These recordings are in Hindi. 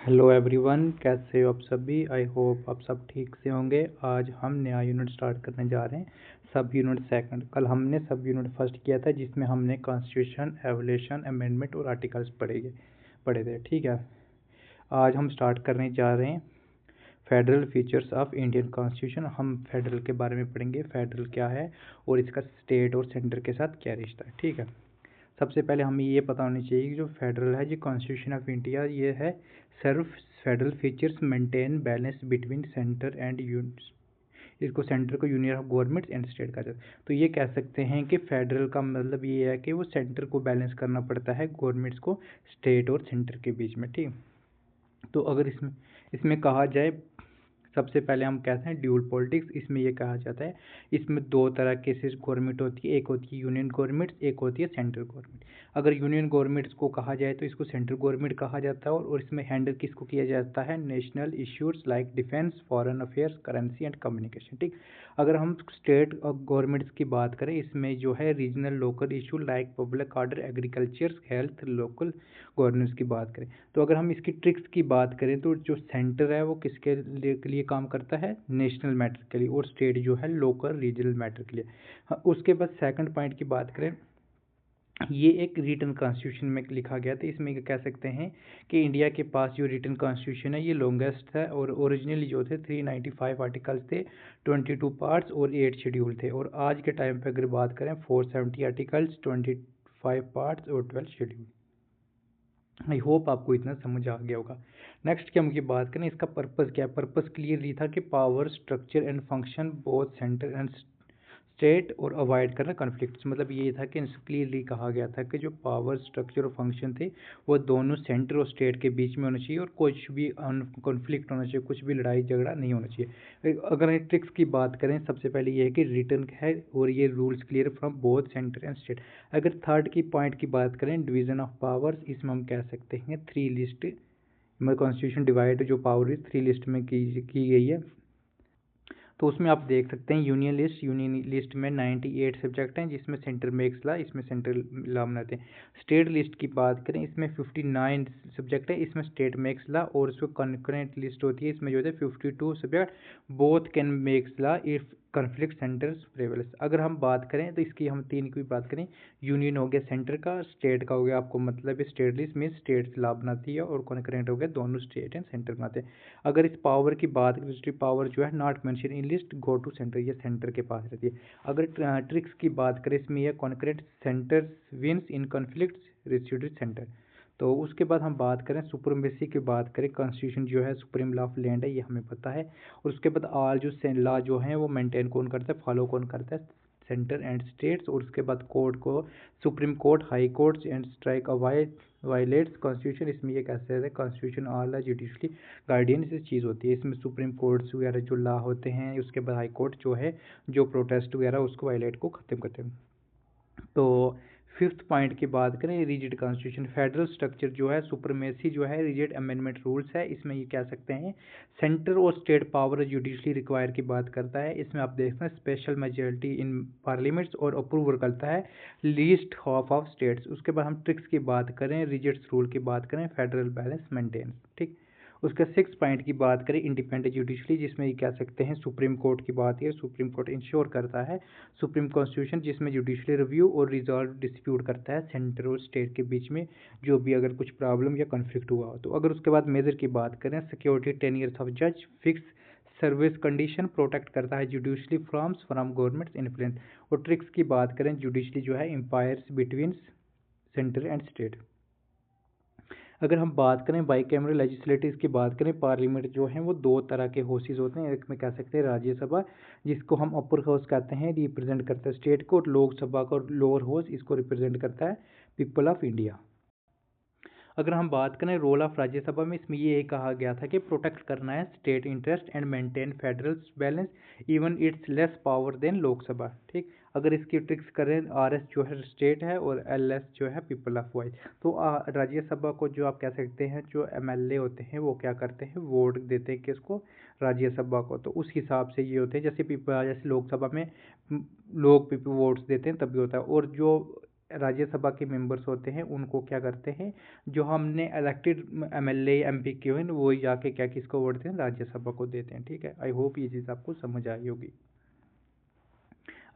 हेलो एवरीवन, कैसे हो आप सभी। आई होप आप सब ठीक से होंगे। आज हम नया यूनिट स्टार्ट करने जा रहे हैं, सब यूनिट सेकंड। कल हमने सब यूनिट फर्स्ट किया था जिसमें हमने कॉन्स्टिट्यूशन, एवोल्यूशन, अमेंडमेंट और आर्टिकल्स पढ़े थे। ठीक है, आज हम स्टार्ट करने जा रहे हैं federal features of Indian constitution. हम फेडरल के बारे में पढ़ेंगे, फेडरल क्या है और इसका स्टेट और सेंटर के साथ क्या रिश्ता है। ठीक है, सबसे पहले हमें ये पता होनी चाहिए कि जो फेडरल है, जो कॉन्स्टिट्यूशन ऑफ इंडिया, ये है सिर्फ federal features maintain balance between centre and इसको सेंटर को union of governments and state कहा जाता है। तो ये कह सकते हैं कि फेडरल का मतलब ये है कि वो सेंटर को बैलेंस करना पड़ता है गवर्नमेंट्स को स्टेट और सेंटर के बीच में। ठीक, तो अगर इसमें इसमें कहा जाए, सबसे पहले हम कहते हैं ड्यूल पॉलिटिक्स। इसमें ये कहा जाता है, इसमें दो तरह के गवर्नमेंट होती है, एक होती है यूनियन गवर्नमेंट, एक होती है सेंट्रल गवर्नमेंट। अगर यूनियन गवर्नमेंट्स को कहा जाए तो इसको सेंट्रल गवर्नमेंट कहा जाता है, और इसमें हैंडल किसको किया जाता है, national issues like defence, foreign affairs, currency and communication. ठीक, अगर हम स्टेट गवर्नमेंट्स की बात करें, इसमें जो है regional local issue like public order, agriculture, health, local governance की बात करें। तो अगर हम इसकी ट्रिक्स की बात करें तो जो सेंटर है वो किसके लिए काम करता है, नेशनल मैटर के लिए, और स्टेट जो है लोकल रीजनल मैटर के लिए। हाँ, उसके बाद सेकंड पॉइंट की बात करें, ये एक रिटन कॉन्स्टिट्यूशन में लिखा गया था। इसमें कह सकते हैं कि इंडिया के पास जो रिटन कॉन्स्टिट्यूशन है ये लॉन्गेस्ट है, और ओरिजिनली जो थे 395 आर्टिकल्स थे, 22 पार्ट्स और 8 शेड्यूल थे। और आज के टाइम पे अगर बात करें 470 आर्टिकल्स, 25 पार्ट्स और 12 शेड्यूल। आई होप आपको इतना समझ आ गया होगा। नेक्स्ट की हम ये बात करें, इसका पर्पस क्या है। पर्पस क्लियरली था कि power structure and function both centre and state और अवॉइड करना कॉन्फ्लिक्ट्स। मतलब ये था कि क्लियरली कहा गया था कि जो पावर स्ट्रक्चर और फंक्शन थे वो दोनों सेंटर और स्टेट के बीच में होना चाहिए, और कुछ भी कॉन्फ्लिक्ट होना चाहिए, कुछ भी लड़ाई झगड़ा नहीं होना चाहिए। अगर ट्रिक्स की बात करें, सबसे पहले ये है कि रिटर्न है और ये rules clear from both centre and state. अगर थर्ड की पॉइंट की बात करें, डिवीजन ऑफ पावर्स, इसमें हम कह सकते हैं थ्री लिस्ट में कॉन्स्टिट्यूशन डिवाइड जो पावर थ्री लिस्ट में की गई है। तो उसमें आप देख सकते हैं यूनियन लिस्ट में 98 सब्जेक्ट हैं जिसमें सेंटर मेक्स लॉ, इसमें सेंट्रल लॉ बनाते हैं। स्टेट लिस्ट की बात करें, इसमें 59 सब्जेक्ट है, इसमें स्टेट मेक्स लॉ, और उसमें कॉन्करेंट लिस्ट होती है, इसमें जो है 52 subject, both can makes law if conflict centre's prevails. अगर हम बात करें तो इसकी हम तीन की बात करें, यूनियन हो गया सेंटर का, स्टेट का हो गया आपको मतलब स्टेट लिस्ट में स्टेट लॉ बनाती है, और कॉन्करेंट हो गया दोनों स्टेट एंड सेंटर बनाते हैं। अगर इस पावर की बात करें, डिस्ट्रिक्ट पावर जो है not mention in list go to centre, ये सेंटर के पास रहती है। अगर ट्रिक्स की बात करें, इसमें यह concurrent centre wins in conflict residuary centre. तो उसके बाद हम बात करें सुप्रीमेसी की बात करें, कॉन्स्टिट्यूशन जो है सुप्रीम लॉ ऑफ लैंड है, ये हमें पता है। और उसके बाद ऑल जो लॉ जो है वो मेंटेन कौन करता है, फॉलो कौन करता है, सेंटर एंड स्टेट्स। और उसके बाद कोर्ट को supreme court, high courts and strike avoid violets constitution. इसमें ये कैसे है, कॉन्स्टिट्यूशन ऑल जुडिशली गार्डियन से चीज़ होती है। इसमें सुप्रीम कोर्ट्स वगैरह जो लॉ होते हैं, उसके बाद हाई कोर्ट जो है जो प्रोटेस्ट वगैरह उसको वायलेट को ख़त्म करते हैं। तो फिफ्थ पॉइंट की बात करें, रिजिड कॉन्स्टिट्यूशन, फेडरल स्ट्रक्चर जो है, सुप्रीमेसी जो है, रिजिड अमेंडमेंट रूल्स है। इसमें ये कह सकते हैं सेंटर और स्टेट पावर जुडिशली रिक्वायर की बात करता है। इसमें आप देखते हैं स्पेशल मेजॉरिटी इन पार्लियामेंट्स और अप्रूवल करता है लीस्ट हाफ ऑफ स्टेट्स। उसके बाद हम ट्रिक्स की बात करें, रिजिड्स रूल की बात करें, फेडरल बैलेंस मेंटेन्स। ठीक, उसका सिक्स पॉइंट की बात करें, इंडिपेंडेंट जुडिशली, जिसमें ये कह सकते हैं सुप्रीम कोर्ट की बात है। सुप्रीम कोर्ट इंश्योर करता है सुप्रीम कॉन्स्टिट्यूशन, जिसमें जुडिशली रिव्यू और रिजॉल्व डिस्प्यूट करता है सेंटर और स्टेट के बीच में जो भी अगर कुछ प्रॉब्लम या कॉन्फ्लिक्ट हुआ हो तो। अगर उसके बाद मेजर की बात करें, सिक्योरिटी 10 ईयर्स ऑफ जज, फिक्स सर्विस कंडीशन, प्रोटेक्ट करता है जुडिशली फ्रॉम गवर्नमेंट इन्फ्लुएंस। और ट्रिक्स की बात करें, जुडिशली जो है umpires between centre and state. अगर हम बात करें बाईकैमरल लेजिस्लेटिव की बात करें, पार्लियामेंट जो है वो दो तरह के हाउसेज होते हैं। एक में कह सकते हैं राज्यसभा, जिसको हम अपर हाउस कहते हैं, रिप्रेजेंट करता है स्टेट को, और लोकसभा का लोअर हाउस इसको रिप्रेजेंट करता है पीपल ऑफ इंडिया। अगर हम बात करें रोल ऑफ राज्यसभा में, इसमें ये कहा गया था कि प्रोटेक्ट करना है state interest and maintain federal balance, even it's less power than Lok Sabha. ठीक, अगर इसकी ट्रिक्स करें, आरएस जो है स्टेट है और एलएस जो है पीपल ऑफ वॉइस। तो राज्यसभा को जो आप कह सकते हैं जो एमएलए होते हैं वो क्या करते हैं, वोट देते हैं किसको, राज्यसभा को। तो उस हिसाब से ये होते हैं, जैसे लोकसभा में लोग वोट्स देते हैं तभी होता है। और जो राज्यसभा के मेंबर्स होते हैं उनको क्या करते हैं, जो हमने इलेक्टेड एमएलए एमपी किए हैं वो जाके क्या किसको वोट देते हैं, राज्यसभा को देते हैं। ठीक है, आई होप ये चीज़ आपको समझ आई होगी।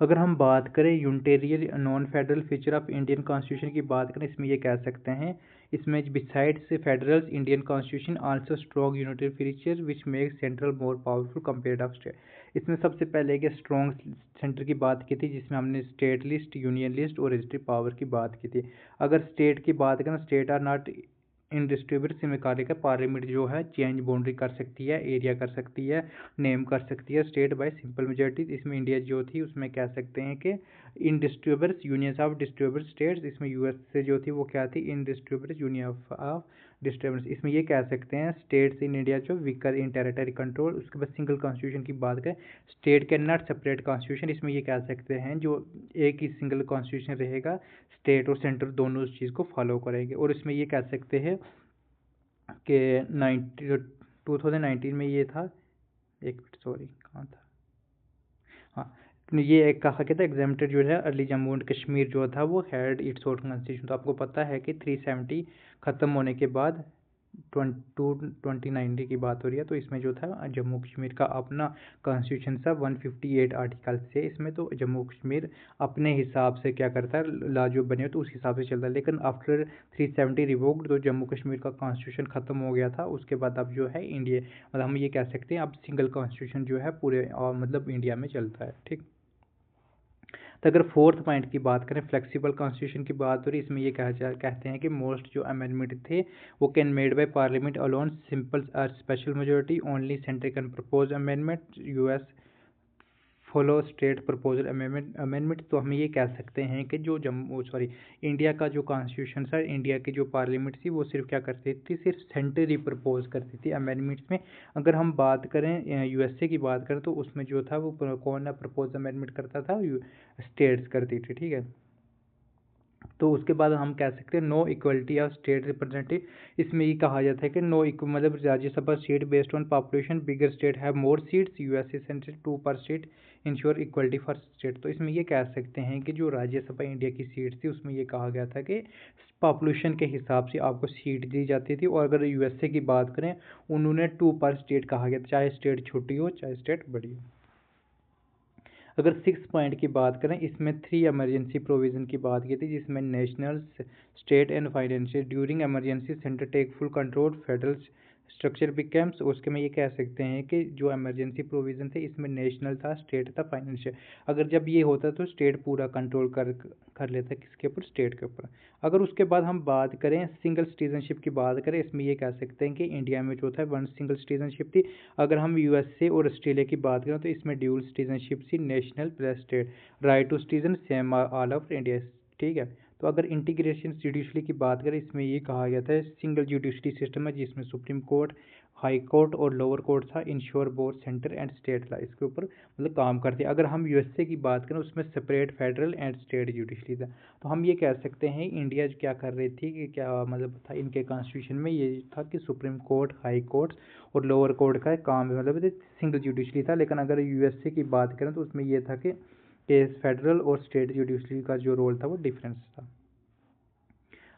अगर हम बात करें Unitarian non federal feature of Indian constitution की बात करें, इसमें ये कह सकते हैं, इसमें besides federal Indian constitution also strong unitary feature which make central more powerful compared of state. इसमें सबसे पहले एक स्ट्रॉन्ग सेंटर की बात की थी, जिसमें हमने स्टेट लिस्ट, यूनियन लिस्ट और रजिस्ट्री पावर की बात की थी। अगर स्टेट की बात करें, state are not in distribute में कार्य का पार्लियामेंट जो है चेंज बाउंड्री कर सकती है, एरिया कर सकती है, नेम कर सकती है स्टेट बाय सिंपल मेजोरिटी। इसमें इंडिया जो थी उसमें कह सकते हैं कि in distributors unions of distributor states, इसमें यूएस से जो थी वो क्या थी, in distributors union of disturbance. इसमें ये कह सकते हैं स्टेट्स इन इंडिया जो वीकर इन टेरिटरी कंट्रोल। उसके बाद सिंगल कॉन्स्टिट्यूशन की बात करें, state can not separate constitution. इसमें ये कह सकते हैं जो एक ही सिंगल कॉन्स्टिट्यूशन रहेगा, स्टेट और सेंटर दोनों उस चीज़ को फॉलो करेंगे। और इसमें ये कह सकते हैं कि 2019 में ये था, एक मिनट सॉरी कहाँ था, हाँ ये एक कहा गया था एग्जाम्प्टेड जो है अर्ली जम्मू एंड कश्मीर जो था वो हैड इट्स ओन कॉन्स्टिट्यूशन। तो आपको पता है कि 370 ख़त्म होने के बाद 2090 की बात हो रही है, तो इसमें जो था जम्मू कश्मीर का अपना कॉन्स्टिट्यूशन था 158 आर्टिकल से। इसमें तो जम्मू कश्मीर अपने हिसाब से क्या करता है, ला जो बने तो उस हिसाब से चलता है। लेकिन आफ्टर 370 रिवोक्ड तो जम्मू कश्मीर का कॉन्स्टिट्यूशन ख़त्म हो गया था। उसके बाद अब जो है इंडिया, मतलब हम ये कह सकते हैं अब सिंगल कॉन्स्टिट्यूशन जो है पूरे मतलब इंडिया में चलता है। ठीक, तो अगर फोर्थ पॉइंट की बात करें, फ्लेक्सिबल कॉन्स्टिट्यूशन की बात हो रही, इसमें ये कहते हैं कि मोस्ट जो अमेंडमेंट थे वो can made by parliament alone, simple और special majority, only centre can propose amendment, US follow state proposal amendment. तो हम ये कह सकते हैं कि जो इंडिया का जो कॉन्स्टिट्यूशन था, इंडिया की जो पार्लियामेंट थी वो सिर्फ क्या करती थी, सिर्फ सेंटर ही प्रपोज करती थी अमेंडमेंट्स में। अगर हम बात करें यूएसए की बात करें तो उसमें जो था वो कौन प्रपोज अमेंडमेंट करता था, स्टेट्स करती थी। ठीक है, तो उसके बाद हम कह सकते हैं no equality of state representative. इसमें ये कहा जाता है कि नो मतलब Rajya Sabha seat based on population, bigger state have more seats, USA centre 2 per state ensure equality for state. तो इसमें ये कह सकते हैं कि जो राज्यसभा इंडिया की सीट थी उसमें ये कहा गया था कि पॉपुलेशन के हिसाब से आपको सीट दी जाती थी। और अगर यूएसए की बात करें, उन्होंने 2 पर स्टेट कहा गया, चाहे स्टेट छोटी हो चाहे स्टेट बड़ी हो। अगर 6 पॉइंट की बात करें, इसमें 3 इमरजेंसी प्रोविज़न की बात की थी, जिसमें national, state and financial. During emergency centre take full control, federal structure becomes. उसके में ये कह सकते हैं कि जो इमरजेंसी प्रोविज़न थे इसमें नेशनल था, स्टेट था, फाइनेंशियल। अगर जब ये होता तो स्टेट पूरा कंट्रोल कर लेता किसके ऊपर, स्टेट के ऊपर। अगर उसके बाद हम बात करें सिंगल सिटीजनशिप की बात करें, इसमें ये कह सकते हैं कि इंडिया में जो था 1 सिंगल सिटीजनशिप थी। अगर हम यूएसए और ऑस्ट्रेलिया की बात करें तो इसमें ड्यूल सिटीजनशिप थी, national plus state, right to citizen same all over India. ठीक है, तो अगर इंटीग्रेशन जुडिशरी की बात करें, इसमें ये कहा गया था सिंगल जुडिशरी सिस्टम है जिसमें सुप्रीम कोर्ट, हाई कोर्ट और लोअर कोर्ट था, ensure both centre and state law इसके ऊपर मतलब काम करते हैं। अगर हम यूएसए की बात करें उसमें separate federal and state judiciary था। तो हम ये कह सकते हैं इंडिया क्या कर रही थी कि क्या मतलब था इनके कॉन्स्टिट्यूशन में ये था कि सुप्रीम कोर्ट, हाई कोर्ट और लोअर कोर्ट का काम मतलब सिंगल जुडिशरी था। लेकिन अगर यूएसए की बात करें तो उसमें ये था कि फेडरल और स्टेट जुडिशरी का जो रोल था वो डिफरेंस था।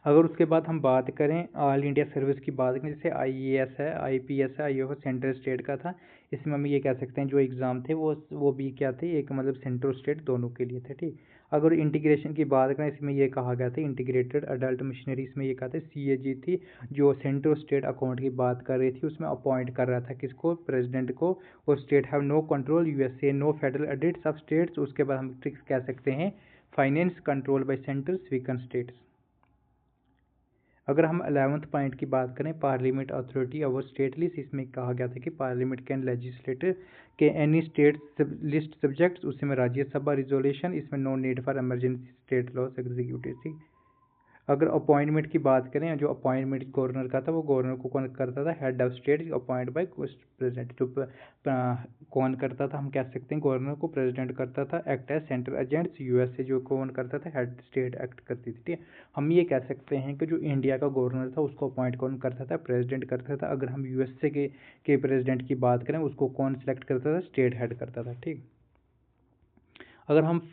अगर उसके बाद हम बात करें ऑल इंडिया सर्विस की बात करें, जैसे आईएएस है, आईपीएस है, आईओ सेंट्रल स्टेट का था। इसमें हम ये कह सकते हैं जो एग्ज़ाम थे वो भी क्या थे, एक मतलब सेंट्रल स्टेट दोनों के लिए थे। ठीक, अगर इंटीग्रेशन की बात करें इसमें ये कहा गया था इंटीग्रेटेड अडल्ट मिशनरी, इसमें ये कहा था सीएजी थी, जो सेंट्रल स्टेट अकाउंट की बात कर रही थी, उसमें अपॉइंट कर रहा था किसको, प्रेसिडेंट को। और state have no control, USA no federal audits of states. उसके बाद हम ट्रिक्स कह सकते हैं finance control by central weaken states. अगर हम 11th पॉइंट की बात करें, parliament authority over state list, इसमें कहा गया था कि पार्लियामेंट कैन लेजिस्लेटर के एनी स्टेट लिस्ट सब्जेक्ट्स, उसमें राज्यसभा रिजोल्यूशन, इसमें no need for emergency state laws executive. अगर अपॉइंटमेंट की बात करें, जो अपॉइंटमेंट गवर्नर का था वो गवर्नर को कौन करता था, head of state appoint by president. जो कौन करता था, हम कह सकते हैं गवर्नर को प्रेसिडेंट करता था, act as central agents. USA जो कौन करता था, हेड स्टेट एक्ट करती थी। ठीक है, हम ये कह सकते हैं कि जो इंडिया का गवर्नर था उसको अपॉइंट कौन करता था, प्रेसिडेंट करता था। अगर हम यूएसए के प्रेसिडेंट की बात करें उसको कौन सेलेक्ट करता था, स्टेट हेड करता था। ठीक, अगर हम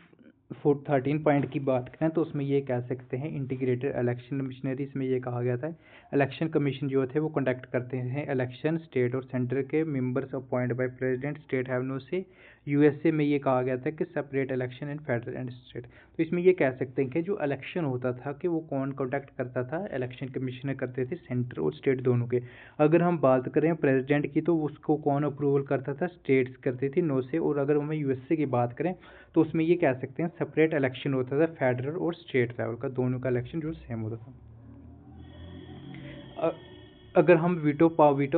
13 पॉइंट की बात करें तो उसमें ये कह सकते हैं इंटीग्रेटेड इलेक्शन मशीनरी, इसमें ये कहा गया था इलेक्शन कमीशन जो थे वो कंडक्ट करते हैं इलेक्शन स्टेट और सेंटर के members appoint by president, state have no say. USA में ये कहा गया था कि separate election in federal and state. तो इसमें ये कह सकते हैं कि जो इलेक्शन होता था कि वो कौन कंडक्ट करता था, इलेक्शन कमीशनर करते थे सेंटर और स्टेट दोनों के। अगर हम बात करें प्रेसिडेंट की तो उसको कौन अप्रूवल करता था, स्टेट्स करती थी नो से। और अगर हम यूएसए की बात करें तो उसमें ये कह सकते हैं सेपरेट इलेक्शन होता था फेडरल और स्टेट लेवल का, दोनों का इलेक्शन जो सेम होता था। अगर हम वीटो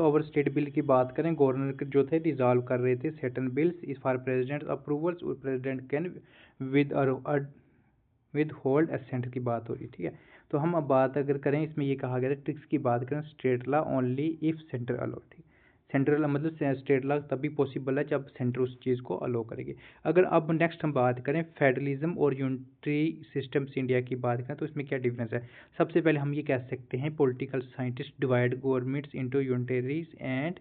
ओवर स्टेट बिल की बात करें, गवर्नर जो थे रिजॉल्व कर रहे थे certain bills is for president approvals और president can withhold assent की बात हो रही है, ठीक है। तो हम अब बात अगर करें, इसमें ये कहा गया है ट्रिक्स की बात करें, state law only if centre alone, ठीक। सेंट्रल मतलब स्टेट लॉ तभी पॉसिबल है जब सेंटर उस चीज़ को अलो करेगी। अगर अब नेक्स्ट हम बात करें फेडरलिज्म और यूनिटरी सिस्टम्स इंडिया की बात करें तो इसमें क्या डिफरेंस है। सबसे पहले हम ये कह सकते हैं political scientist divide governments into unitaries and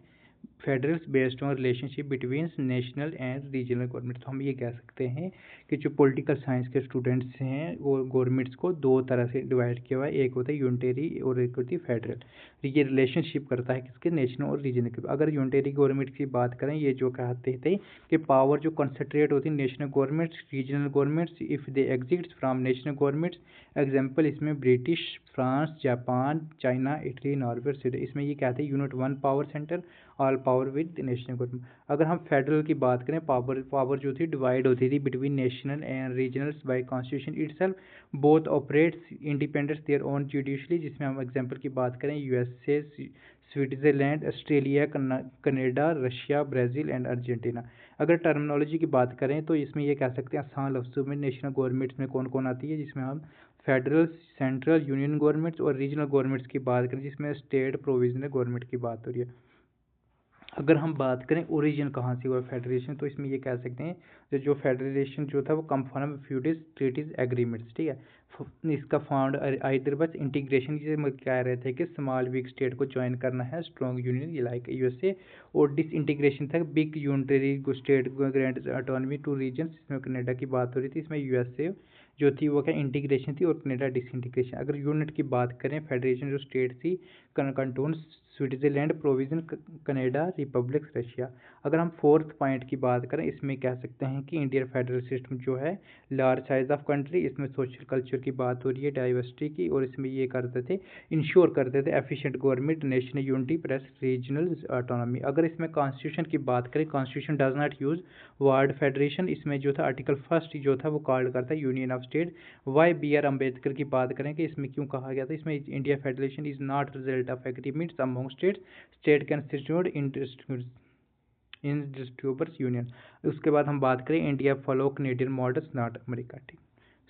federals based on relationship between national and regional government. तो हम ये कह सकते हैं कि जो पॉलिटिकल साइंस के स्टूडेंट्स हैं वो गवर्नमेंट्स को दो तरह से डिवाइड किया हुआ है, एक होता है यूनिटरी और एक होती है फेडरल। ये रिलेशनशिप करता है किसके, नेशनल और रीजनल के। अगर यूनिटरी गवर्नमेंट की बात करें, ये जो कहते थे कि पावर जो कंसंट्रेट होती है national governments, regional governments if they exist from national governments. Example इसमें British, France, Japan, China, Italy, Norway, Sweden. इसमें ये कहते हैं unit one power centre, all power with national government. अगर हम फेडरल की बात करें, पावर जो थी डिवाइड होती थी between national and regionals bye constitution itself, both operates independence their own judicially. जिसमें हम एग्जांपल की बात करें USA, Switzerland, Australia, Canada, Russia, Brazil and Argentina. अगर टर्मिनोलॉजी की बात करें तो इसमें ये कह सकते हैं आसान लफ्ज़ों में नेशनल गवर्नमेंट्स में कौन कौन आती है, जिसमें हम फेडरल, सेंट्रल, यूनियन गवर्नमेंट्स और रीजनल गवर्नमेंट्स की बात करें, जिसमें स्टेट प्रोविजनल गवर्नमेंट की बात हो रही है। अगर हम बात करें ओरिजिन कहाँ से हुआ फेडरेशन, तो इसमें ये कह सकते हैं जो फेडरेशन जो था वो कम फ्रॉम फ्यूडिस ट्रीटीज एग्रीमेंट्स, ठीक है। इसका फाउंड आइदर बस इंटीग्रेशन, जिसे कह रहे थे कि स्मॉल वीक स्टेट को ज्वाइन करना है स्ट्रॉन्ग यूनियन लाइक यूएसए, और डिस इंटीग्रेशन था big unitary state grant autonomy two reasons. इसमें कनाडा की बात हो रही थी, इसमें यूएसए जो थी वो क्या इंटीग्रेशन थी और कनाडा डिसइंटीग्रेशन। अगर यूनिट की बात करें, फेडरेशन जो स्टेट थी canton Switzerland, province Canada, republic Russia. अगर हम फोर्थ पॉइंट की बात करें, इसमें कह सकते हैं कि इंडियन फेडरल सिस्टम जो है लार्ज साइज ऑफ कंट्री, इसमें सोशल कल्चर की बात हो रही है, डाइवर्सिटी की, और इसमें ये करते थे इंश्योर करते थे efficient government, national unity plus regional autonomy. अगर इसमें कॉन्स्टिट्यूशन की बात करें, constitution does not use word federation. इसमें जो था आर्टिकल फर्स्ट जो था वो कॉल्ड करता है union of state. By B R Ambedkar की बात करें कि इसमें क्यों कहा गया था, इसमें India federation is not result of agreements among states, state constitute indestructible union. उसके बाद हम बात करें India follow Canadian models not America, ठीक।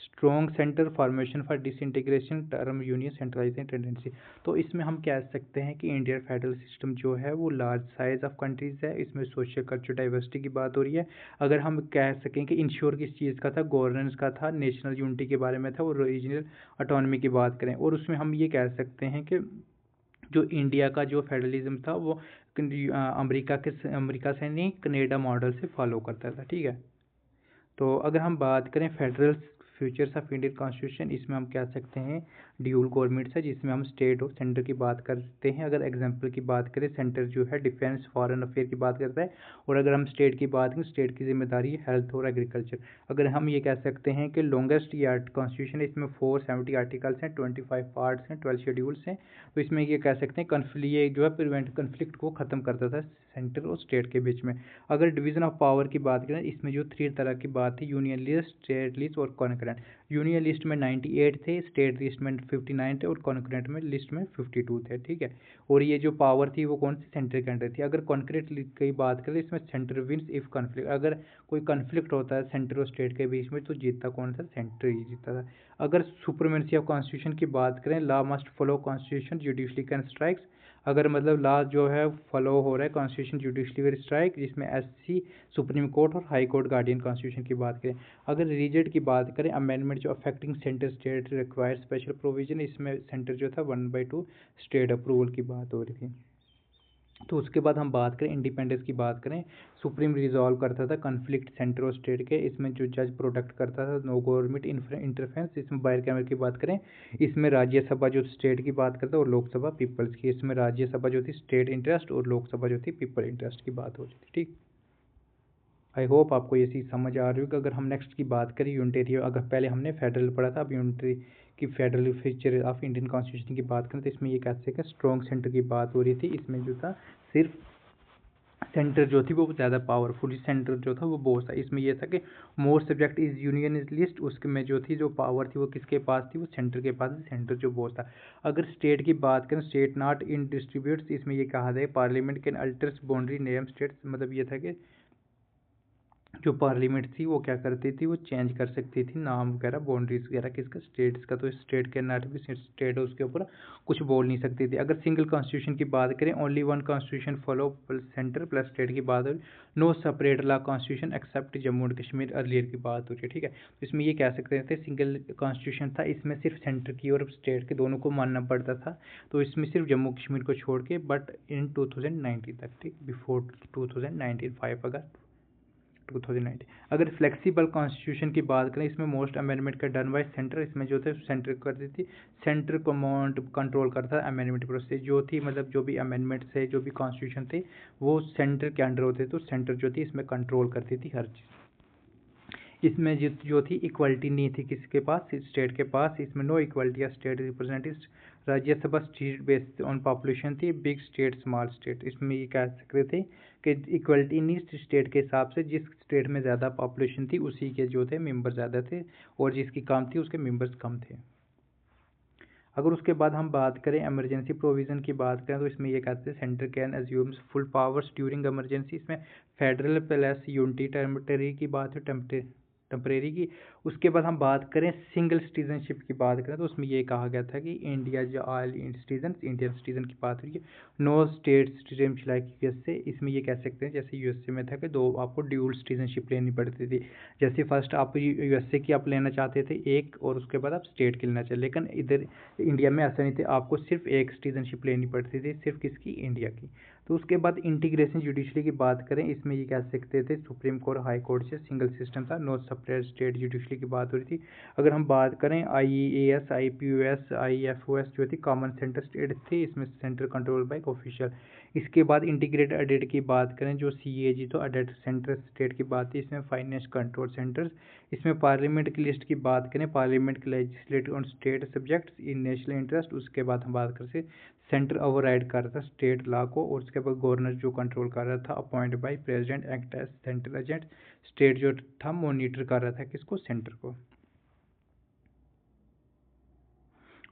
Strong centre formation for disintegration term union centralising tendency. तो इसमें हम कह सकते हैं कि इंडियन फेडरल सिस्टम जो है वो लार्ज साइज ऑफ कंट्रीज है, इसमें सोशल कल्चर डाइवर्सिटी की बात हो रही है। अगर हम कह सकें कि इंश्योर किस चीज़ का था, गवर्नेंस का था, नेशनल यूनिटी के बारे में था, और रीजनल ऑटोनॉमी की बात करें, और उसमें हम ये कह सकते हैं कि जो इंडिया का जो फेडरलिज्म था वो अमेरिका से नहीं कनेडा मॉडल से फॉलो करता था, ठीक है। तो अगर हम बात करें federal futures of Indian constitution, इसमें हम कह सकते हैं ड्यूल गवर्नमेंट्स है, जिसमें हम स्टेट और सेंटर की बात करते हैं। अगर एग्जांपल की बात करें, सेंटर जो है डिफेंस फॉरेन अफेयर की बात करता है, और अगर हम स्टेट की बात करें, स्टेट की जिम्मेदारी है हेल्थ और एग्रीकल्चर। अगर हम ये कह सकते हैं कि लॉन्गेस्ट ये कॉन्स्टिट्यूशन है, इसमें 470 आर्टिकल्स हैं, 25 पार्ट्स हैं, 12 शेड्यूल्स हैं। तो इसमें ये कह सकते हैं कन्फ्लिक्ट जो है प्रिवेंट कन्फ्लिक्ट को ख़त्म करता था सेंटर और स्टेट के बीच में। अगर डिवीजन ऑफ पावर की बात करें, इसमें जो 3 तरह की बात थी, यूनियन लिस्ट, स्टेट लिस्ट और कॉन्करेंट। यूनियन लिस्ट में 98 थे, स्टेट लिस्ट में 59 थे, और कॉन्करेंट में लिस्ट में 52 थे, ठीक है। और ये जो पावर थी वो कौन सी, सेंटर के अंडर थी। अगर कॉन्करेंट की बात करें, इसमें सेंटर विंस इफ कॉन्फ्लिक्ट, अगर कोई कॉन्फ्लिक्ट होता है सेंटर और स्टेट के बीच में तो जीतता कौन सा, सेंटर ही जीतता था। अगर सुपरमेंसी ऑफ कॉन्स्टिट्यूशन की बात करें, law must follow constitution, judicially can strikes. अगर मतलब लॉ जो है फॉलो हो रहा है कॉन्स्टिट्यूशन, जुडिशली विल स्ट्राइक, जिसमें एससी सुप्रीम कोर्ट और हाई कोर्ट गार्डियन कॉन्स्टिट्यूशन की बात करें। अगर रिजेक्ट की बात करें, अमेंडमेंट जो affecting centre state require special provision, इसमें सेंटर जो था 1/2 स्टेट अप्रूवल की बात हो रही थी। तो उसके बाद हम बात करें इंडिपेंडेंस की बात करें, सुप्रीम रिजॉल्व करता था कन्फ्लिक्ट सेंटर और स्टेट के, इसमें जो जज प्रोटेक्ट करता था, नो गवर्नमेंट इंटरफेरेंस। इसमें बायर कैमर की बात करें, इसमें राज्यसभा जो स्टेट की बात करता है और लोकसभा पीपल्स की। इसमें राज्यसभा जो थी स्टेट इंटरेस्ट और लोकसभा जो थी पीपल इंटरेस्ट की बात हो रही थी। ठीक, आई होप आपको ये चीज़ समझ आ रही होगी। अगर हम नेक्स्ट की बात करें यूनिटरी, अगर पहले हमने फेडरल पढ़ा था, अब यूनिटरी की federal feature of Indian constitution की बात करें तो इसमें ये कहते हैं कि स्ट्रॉन्ग सेंटर की बात हो रही थी। इसमें जो था सिर्फ सेंटर जो थी वो ज़्यादा पावरफुल, सेंटर जो था वो बहुत था। इसमें यह था कि more subject is union is list, उसके में जो थी जो पावर थी वो किसके पास थी, वो सेंटर के पास, सेंटर जो बहुत था। अगर स्टेट की बात करें, स्टेट नॉट इन डिस्ट्रीब्यूट्स, इसमें ये कहा था parliament can altars boundary name states, मतलब ये था कि जो पार्लियामेंट थी वो क्या करती थी, वो चेंज कर सकती थी नाम वगैरह, बाउंड्रीज वगैरह किसका, स्टेट्स का। तो स्टेट के नाट भी स्टेट उसके ऊपर कुछ बोल नहीं सकती थी। अगर सिंगल कॉन्स्टिट्यूशन की बात करें, only one constitution follow centre plus state की बात हो रही, no separate law constitution except Jammu and Kashmir earlier की बात हो रही है। ठीक है, तो इसमें ये कह सकते थे सिंगल कॉन्स्टिट्यूशन था, इसमें सिर्फ सेंटर की और स्टेट के दोनों को मानना पड़ता था। तो इसमें सिर्फ जम्मू कश्मीर को छोड़ के, बट इन 2019 तक, ठीक, बिफोर 2019 5 अगस्त 2019। अगर फ्लेक्सिबल कॉन्स्टिट्यूशन की बात करें, इसमें मोस्ट अमेंडमेंट का डन बाय सेंटर, इसमें जो थे सेंटर करती थी, सेंटर कमांड कंट्रोल करता है अमेंडमेंट प्रोसेस जो थी, मतलब जो भी अमेंडमेंट्स है, जो भी कॉन्स्टिट्यूशन थे वो सेंटर के अंडर होते, तो सेंटर जो थी इसमें कंट्रोल करती थी हर चीज़। इसमें जो थी इक्वलिटी नहीं थी किसके पास, स्टेट के पास। इसमें नो इक्वलिटी या state representative, Rajya Sabha state based on population थी, बिग स्टेट स्मॉल स्टेट। इसमें ये कह सकते थे कि इक्वलिटी नहीं स्टेट के हिसाब से, जिस स्टेट में ज़्यादा पॉपुलेशन थी उसी के जो थे मेंबर ज़्यादा थे, और जिसकी कम थी उसके मेंबर्स कम थे। अगर उसके बाद हम बात करें इमरजेंसी प्रोविज़न की बात करें, तो इसमें ये कहते हैं centre can assumes full powers during emergency. इसमें फेडरल प्लस यूनिटी टेम्परेरी की बात है, टेम्परेरी की। उसके बाद हम बात करें सिंगल सिटीजनशिप की बात करें, तो उसमें ये कहा गया था कि इंडिया जो ऑल सिटीजन, इंडियन सिटीजन की बात हुई है, no state citizenship like USA. इसमें ये कह सकते हैं जैसे यूएसए में था कि दो आपको ड्यूल सिटीजनशिप लेनी पड़ती थी। जैसे फर्स्ट आप यूएसए की आप लेना चाहते थे एक, और उसके बाद आप स्टेट की लेना चाहिए, लेकिन इधर इंडिया में ऐसा नहीं थे, आपको सिर्फ एक सिटीजनशिप लेनी पड़ती थी, सिर्फ किसकी, इंडिया की। तो उसके बाद इंटीग्रेशन जुडिशरी की बात करें, इसमें ये कह सकते थे सुप्रीम कोर्ट हाई कोर्ट से सिंगल सिस्टम था, नो सेपरेट स्टेट जुडिशरी की बात हो रही थी। अगर हम बात करें आईएएस, आईपीओएस, आईएफओएस जो थी कॉमन सेंटर स्टेट थी, इसमें सेंटर कंट्रोल बाय ऑफिशियल। इसके बाद इंटीग्रेटेड ऑडिट की बात करें, जो सीएजी तो ऑडिट सेंटर स्टेट की बात थी, इसमें फाइनेंस कंट्रोल सेंटर्स। इसमें पार्लियामेंट की लिस्ट की बात करें, पार्लियामेंट के legislative on state subjects in national interest. उसके बाद हम बात करते सेंटर ओवरराइड कर रहा था स्टेट लॉ को, और उसके बाद गवर्नर जो कंट्रोल कर रहा था appoint by president act as central agent. State जो था मॉनिटर कर रहा था किसको, सेंटर को।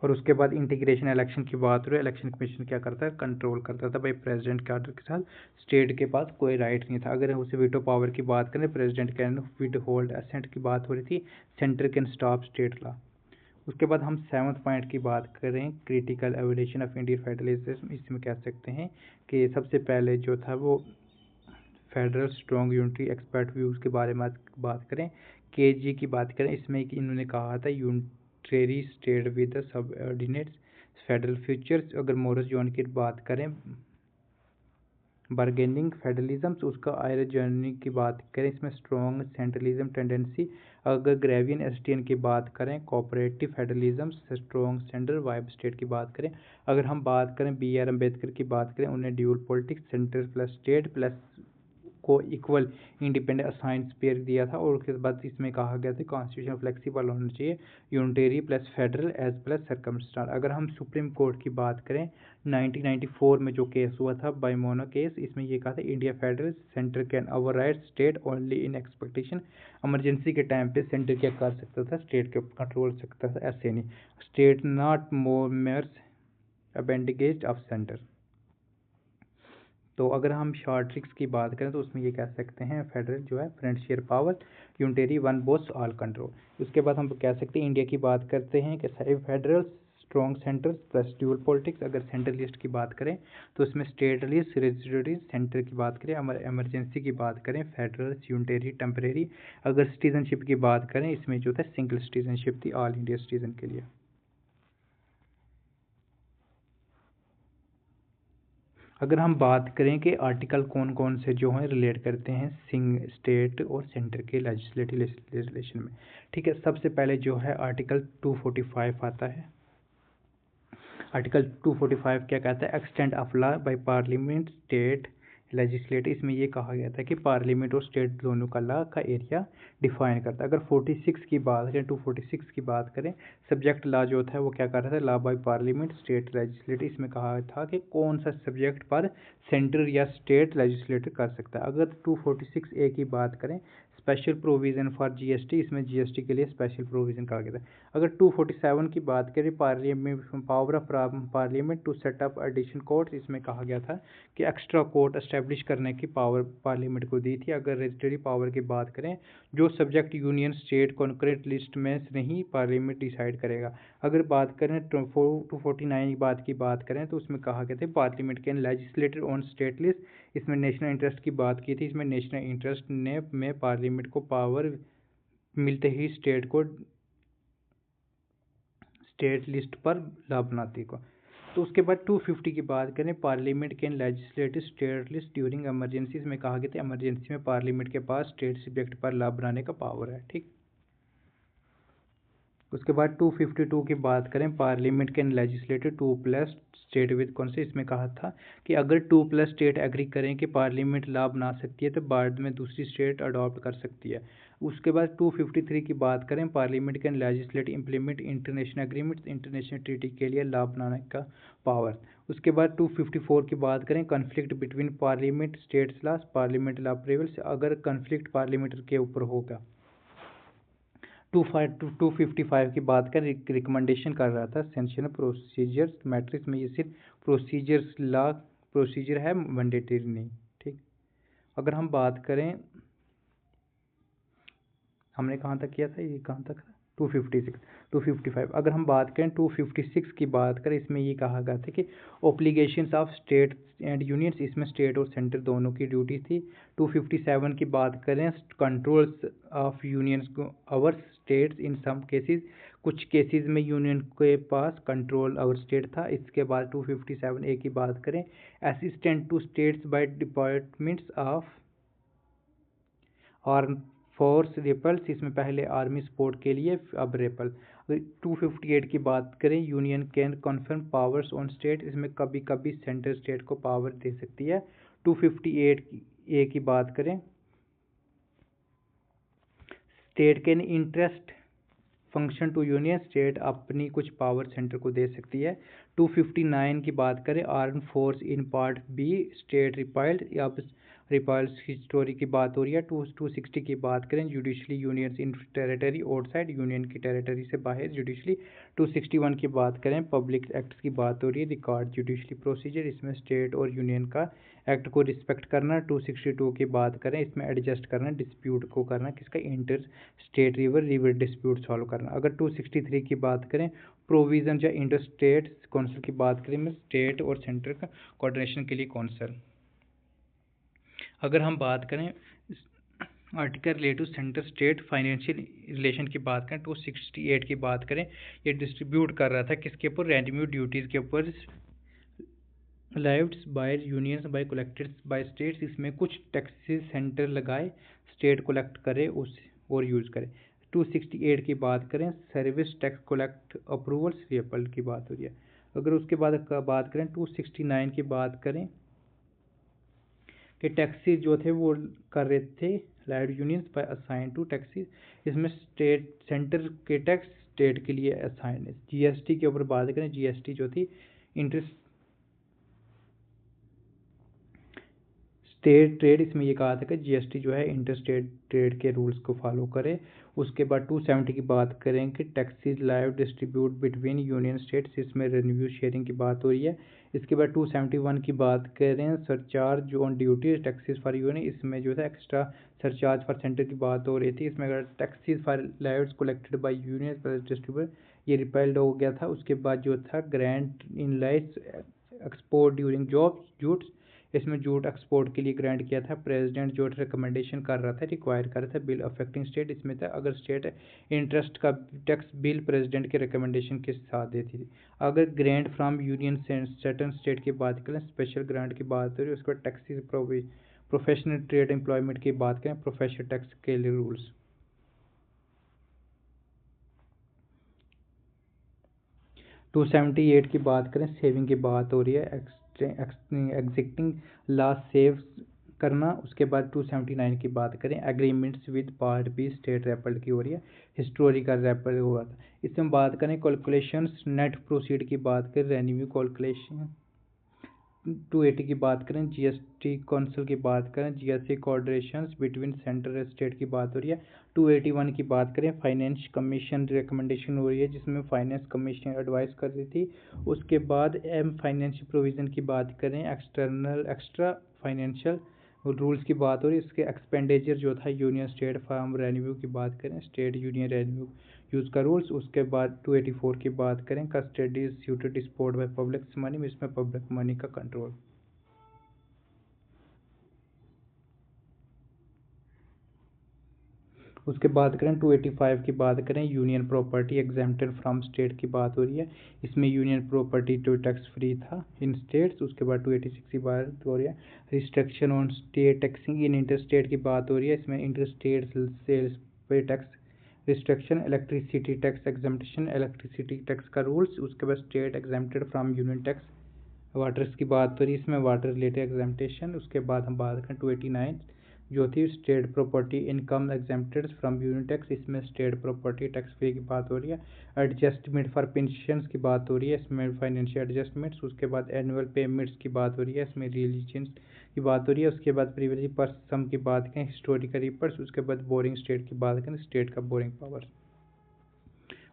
और उसके बाद इंटीग्रेशन इलेक्शन की बात हो रही है, इलेक्शन कमीशन क्या करता है, कंट्रोल करता था भाई प्रेसिडेंट के ऑर्डर के साथ, स्टेट के पास कोई राइट नहीं था। अगर उसे वीटो पावर की बात करें, president can withhold assent की बात हो रही थी, centre can stop state law. उसके बाद हम 7th पॉइंट की बात करें, critical evolution of Indian federalism. इसमें कह सकते हैं कि सबसे पहले जो था वो federal strong unity expert views के बारे में बात करें, केजी की बात करें, इसमें कि इन्होंने कहा था unitary state with subordinates federal futures. अगर मोरिस जॉन की बात करें, बार्गेनिंग फेडरलिज्म, उसका आयर जर्नी की बात करें, इसमें स्ट्रॉन्ग सेंट्रलिज्म टेंडेंसी। अगर ग्रेवियन एस्टियन की बात करें, cooperative federalism, strong central vibe state की बात करें। अगर हम बात करें BR अम्बेडकर की बात करें, उन्हें dual politics, central plus state plus को इक्वल इंडिपेंडेंट असाइन स्पेयर दिया था। और उसके बाद इसमें कहा गया था कॉन्स्टिट्यूशन फ्लेक्सिबल होना चाहिए, unitary plus federal as plus circumstance. अगर हम सुप्रीम कोर्ट की बात करें, 1994 में जो केस हुआ था बाइमोना केस, इसमें ये कहा था India federal, centre can override state only in expectation. Emergency के टाइम पे सेंटर क्या कर सकता था, स्टेट के कंट्रोल सकता था, ऐसे नहीं, state not more mere appendages of centre. तो अगर हम शॉर्ट ट्रिक्स की बात करें, तो उसमें ये कह सकते हैं फेडरल जो है frontier power, unitary one Bose all control. उसके बाद हम कह सकते हैं इंडिया की बात करते हैं कि federal strong centres plus dual politics. अगर सेंट्रलिस्ट की बात करें तो इसमें स्टेटलिस्ट, रेजिडेंट, सेंटर की बात करें, इमरजेंसी की बात करें फेडरल, यूनिटरी, टेम्परेरी। अगर सिटीजनशिप की बात करें, इसमें जो था सिंगल सिटीजनशिप थी ऑल इंडिया सिटीजन के लिए। अगर हम बात करें कि आर्टिकल कौन कौन से जो हैं रिलेट करते हैं सिंग स्टेट और सेंटर के लेजिस्लेटिव लेजिस्लेशन में, ठीक है। सबसे पहले जो है आर्टिकल 245 आता है। आर्टिकल 245 क्या कहता है? Extend of law by parliament state legislative. इसमें ये कहा गया था कि पार्लियामेंट और स्टेट दोनों का लॉ का एरिया डिफाइन करता है। अगर 46 की बात करें, 246 की बात करें, सब्जेक्ट लॉ जो था वो क्या कर रहा था? Law by parliament state legislative. इसमें कहा था कि कौन सा सब्जेक्ट पर सेंटर या स्टेट लेजिस्लेटिव कर सकता है। अगर 246A की बात करें, स्पेशल प्रोविजन फॉर जीएसटी, इसमें जीएसटी के लिए स्पेशल प्रोविजन कहा गया था। अगर 247 की बात करें, parliament power of parliament to set up addition court, इसमें कहा गया था कि एक्स्ट्रा कोर्ट एस्टेब्लिश करने की पावर पार्लियामेंट को दी थी। अगर रेजिस्ट्री पावर की बात करें, जो subject union state concurrent list में नहीं पार्लियामेंट डिसाइड करेगा। अगर बात करें 249 की बात करें तो उसमें कहा गया था parliament can legislator on state list, इसमें नेशनल इंटरेस्ट की बात की थी। इसमें नेशनल इंटरेस्ट ने में पार्लियामेंट को पावर मिलते ही स्टेट लिस्ट पर लॉ बनाती को। तो उसके बाद 250 की बात करें, parliament can legislative state list during emergency, में कहा गया था इमरजेंसी में पार्लियामेंट के पास स्टेट सब्जेक्ट पर लॉ बनाने का पावर है, ठीक। उसके बाद 252 की बात करें, parliament can legislative 2+ state with कौन से, इसमें कहा था कि अगर 2+ स्टेट एग्री करें कि पार्लियामेंट लॉ बना सकती है तो बाद में दूसरी स्टेट अडॉप्ट कर सकती है। उसके बाद 253 की बात करें, parliament can legislate implement international agreements, international treaty के लिए लॉ बनाने का पावर। उसके बाद 254 की बात करें, conflict between parliament states law, parliament law prevails, अगर कन्फ्लिक्ट पार्लियामेंट के ऊपर होगा। 255 की बात कर रिकमेंडेशन कर रहा था सेंशन प्रोसीजर्स मैट्रिक्स में, ये सिर्फ प्रोसीजर्स लॉ प्रोसीजर है, मैंडेटरी नहीं, ठीक। अगर हम बात करें, हमने कहाँ तक किया था, ये कहाँ तक था? 255। अगर हम बात करें 256 की बात करें, इसमें ये कहा गया था कि obligations of state and unions, इसमें स्टेट और सेंटर दोनों की ड्यूटी थी। 257 की बात करें, controls of unions over states in some cases, कुछ केसेस में यूनियन के पास कंट्रोल अवर स्टेट था। इसके बाद 257A की बात करें, assistant to states by departments of arm force repels, इसमें पहले आर्मी सपोर्ट के लिए, अब रेपल। 258 की बात करें, union can confirm powers on state, इसमें कभी कभी सेंट्रल स्टेट को पावर दे सकती है। 258A की बात करें, state can interest function to union, state अपनी कुछ पावर सेंटर को दे सकती है। 259 की बात करें, arm force in part B state repealed, अब रिपाइल्स की स्टोरी की बात हो रही है। 260 की बात करें, जुडिशली यूनियंस इन टेरिटरी आउटसाइड, यूनियन की टेरिटरी से बाहर जुडिशली। 261 की बात करें, पब्लिक एक्ट्स की बात हो रही है, रिकॉर्ड जुडिशली प्रोसीजर, इसमें स्टेट और यूनियन का एक्ट को रिस्पेक्ट करना। 262 की बात करें, इसमें एडजस्ट करना, डिस्प्यूट को करना, किसका? Inter state river dispute solve करना। अगर 263 की बात करें, प्रोविजन या इंटर स्टेट काउंसिल की बात करें, में स्टेट और सेंटर का कोऑर्डिनेशन के लिए काउंसिल। अगर हम बात करें article relative centre state financial relation की बात करें, 268 की बात करें, ये डिस्ट्रीब्यूट कर रहा था किसके ऊपर? रेवेन्यू ड्यूटीज़ के ऊपर, levied by unions by collected by states, इसमें कुछ टैक्सेस सेंटर लगाए, स्टेट कलेक्ट करे उस और यूज़ करे। 268 की बात करें, service tax collect approvals repeal की बात हो रही है। अगर उसके बाद बात करें 269 की बात करें कि टैक्सेस जो थे वो कर रहे थे levied unions by assign to taxes, इसमें स्टेट सेंटर के टैक्स स्टेट के लिए असाइन है। जीएसटी के ऊपर बात करें, जीएसटी जो थी इंटरेस्ट स्टेट ट्रेड, इसमें ये कहा था कि जीएसटी जो है इंटर स्टेट ट्रेड के रूल्स को फॉलो करे। उसके बाद 270 की बात करें कि taxes live distribute between union states, इसमें रेवेन्यू शेयरिंग की बात हो रही है। इसके बाद 271 की बात करें, surcharge on duties taxes for union, इसमें जो था एक्स्ट्रा सरचार्ज फॉर सेंटर की बात हो रही थी। इसमें अगर taxes for levies collected by union distribute, ये रिपेल्ड हो गया था। उसके बाद जो था grant in lieu export during job jutes, इसमें जूट एक्सपोर्ट के लिए ग्रांट किया था। प्रेसिडेंट जो रिकमेंडेशन कर रहा था, रिक्वायर कर रहा था बिल अफेक्टिंग स्टेट, इसमें था अगर स्टेट इंटरेस्ट का टैक्स बिल प्रेसिडेंट के रिकमेंडेशन के साथ देती थी। अगर grant from union certain state की बात करें, स्पेशल ग्रांट की बात करें, उसके बाद टैक्सेस प्रोफेशनल ट्रेड एम्प्लॉयमेंट की बात करें, प्रोफेशनल टैक्स के लिए रूल्स। टू 278 की बात करें, सेविंग की बात हो रही है, एग्जिस्टिंग लॉ सेव करना। उसके बाद 279 की बात करें, agreements with part B state repeal की हो रही है, हिस्टोरिकल रेपल हुआ था। इसमें बात करें कैलकुलेशंस नेट प्रोसीड की बात करें, रेवेन्यू कैलकुलेशन। 280 की बात करें, जीएसटी काउंसिल की बात करें, GST coordination between central state की बात हो रही है। 281 की बात करें, फाइनेंस कमीशन रिकमेंडेशन हो रही है, जिसमें फाइनेंस कमीशन एडवाइस कर रही थी। उसके बाद फाइनेंशियल प्रोविजन की बात करें, एक्स्ट्रा फाइनेंशियल रूल्स की बात हो रही है। इसके एक्सपेंडिचर जो था यूनियन स्टेट फार्म रेवेन्यू की बात करें, स्टेट यूनियन रेवेन्यू यूज़ का रूल्स। उसके बाद 284 की बात करें, custody suited deposit by public money, इसमें पब्लिक मनी का कंट्रोल। उसके बाद करें 285 की बात करें, union property exempted from state की बात हो रही है, इसमें union property to tax free था इन स्टेट्स। उसके बाद 286 की बात हो रही है, restriction on state taxing in inter state की बात हो रही है, इसमें इंटर स्टेट सेल्स पे tax restriction, electricity tax exemption, electricity tax का रूल्स। उसके बाद state exempted from union tax, waters की बात हो रही है, इसमें वाटर रिलेटेड एग्जामेशन। उसके बाद हम बात करें 289 जो थी state property income exempted from union tax, इसमें स्टेट प्रॉपर्टी टैक्स फ्री की बात हो रही है। एडजस्टमेंट फॉर पेंशंस की बात हो रही है, इसमें फाइनेंशियल एडजस्टमेंट्स। उसके बाद एनुअल पेमेंट्स की बात हो रही है, इसमें रिलीजन्स की बात हो रही है। उसके बाद प्रिविलेज पर सम की बात करें, हिस्टोरिकल रिपर्स। उसके बाद बोरिंग स्टेट की बात करें, स्टेट का बोरिंग पावर।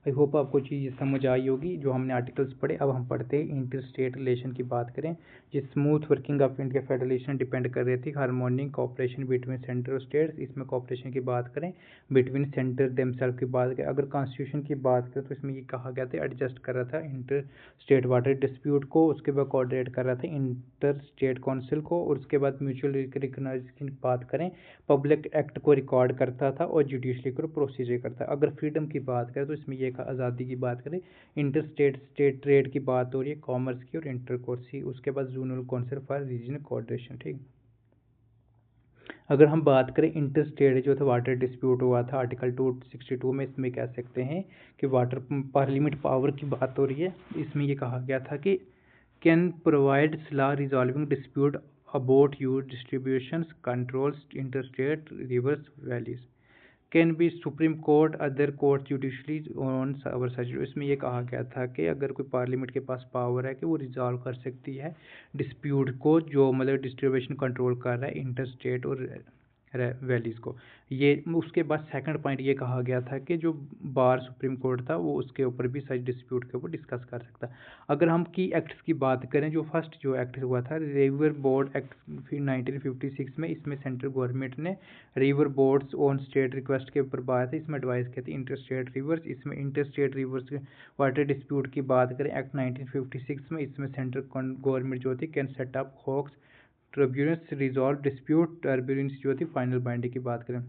आई होप आपको चीज़ समझ आई होगी जो हमने आर्टिकल्स पढ़े। अब हम पढ़ते हैं इंटर स्टेट रिलेशन की बात करें, जिस smooth working of India federation depend कर रही थी हार्मोनिक कॉपरेशन बिटवीन सेंटर और स्टेट्स। इसमें कॉपरेशन की बात करें, बिटवीन सेंटर देमसेल्फ की बात करें। अगर कॉन्स्टिट्यूशन की बात करें तो इसमें ये कहा गया था एडजस्ट कर रहा था इंटर स्टेट वाटर डिस्प्यूट को। उसके बाद कोऑर्डिनेट कर रहा था इंटर स्टेट काउंसिल को। और उसके बाद म्यूचुअल रिकग्नाइजेशन की बात करें, पब्लिक एक्ट को रिकॉर्ड करता था और जुडिशली को प्रोसीजर करता। अगर फ्रीडम की बात करें तो इसमें यह आज़ादी की बात करें, इंटर स्टेट ट्रेड की बात हो रही है, कॉमर्स की और इंटर कोर्स की। उसके बाद zonal council for regional coordination. ठीक, अगर हम बात करें इंटर स्टेट जो था वाटर डिस्प्यूट हुआ था आर्टिकल 262 में, इसमें कह सकते हैं कि वाटर पार्लियामेंट पावर की बात हो रही है। इसमें यह कहा गया था कि can provides law resolving dispute about use distributions controls interstate rivers valleys, can be supreme court other court judicially on our such. इसमें यह कहा गया था कि अगर कोई पार्लियामेंट के पास पावर है कि वो रिजॉल्व कर सकती है डिस्प्यूट को, जो मतलब डिस्ट्रीब्यूशन कंट्रोल कर रहा है इंटर स्टेट और वैलीज़ को। ये उसके बाद सेकंड पॉइंट ये कहा गया था कि जो बार सुप्रीम कोर्ट था वो उसके ऊपर भी सच डिस्प्यूट के ऊपर डिस्कस कर सकता। अगर हम की एक्ट्स की बात करें, जो फर्स्ट जो एक्ट हुआ था रिवर बोर्ड एक्ट 1956 में, इसमें सेंट्रल गवर्नमेंट ने river boards on state request के ऊपर बात है, इसमें एडवाइस की थी इंटर स्टेट रिवर्स। इसमें inter state reverse water dispute की बात करें एक्ट 1956 में, इसमें सेंट्रल गवर्नमेंट जो थी can set up hoc tribunals resolve dispute tribunals जो थी फाइनल बाइंडिंग की बात करें।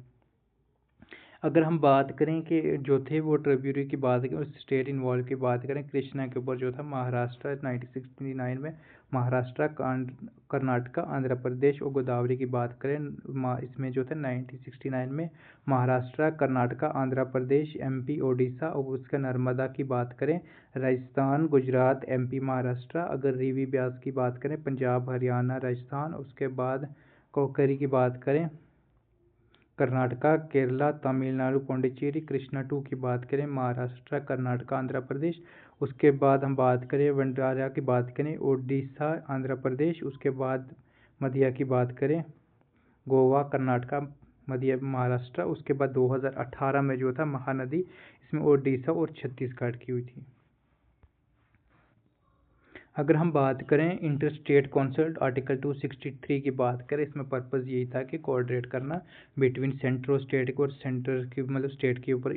अगर हम बात करें कि जो थे वो ट्रिब्यूनल की बात करें, उस स्टेट इन्वॉल्व की बात करें, कृष्णा के ऊपर जो था महाराष्ट्र 1969 में, महाराष्ट्र कर्नाटका आंध्र प्रदेश और गोदावरी की बात करें, इसमें जो था 1969 में महाराष्ट्र कर्नाटका आंध्र प्रदेश एमपी ओडिशा। और उसका नर्मदा की बात करें, राजस्थान गुजरात एमपी महाराष्ट्र। अगर रीवी ब्यास की बात करें, पंजाब हरियाणा राजस्थान। उसके बाद कोकरी की बात करें, कर्नाटका केरला तमिलनाडु पौंडीचेरी। कृष्णा 2 की बात करें, महाराष्ट्र कर्नाटका आंध्र प्रदेश। उसके बाद हम बात करें वंडारा की बात करें, ओडिशा आंध्र प्रदेश। उसके बाद मध्य की बात करें, गोवा कर्नाटका मध्य महाराष्ट्र। उसके बाद 2018 में जो था महानदी, इसमें ओडिशा और छत्तीसगढ़ की हुई थी। अगर हम बात करें इंटर स्टेट काउंसिल आर्टिकल 263 की बात करें, इसमें पर्पज़ यही था कि कोऑर्डिनेट करना बिटवीन सेंटर और स्टेट को, और सेंटर की मतलब स्टेट के ऊपर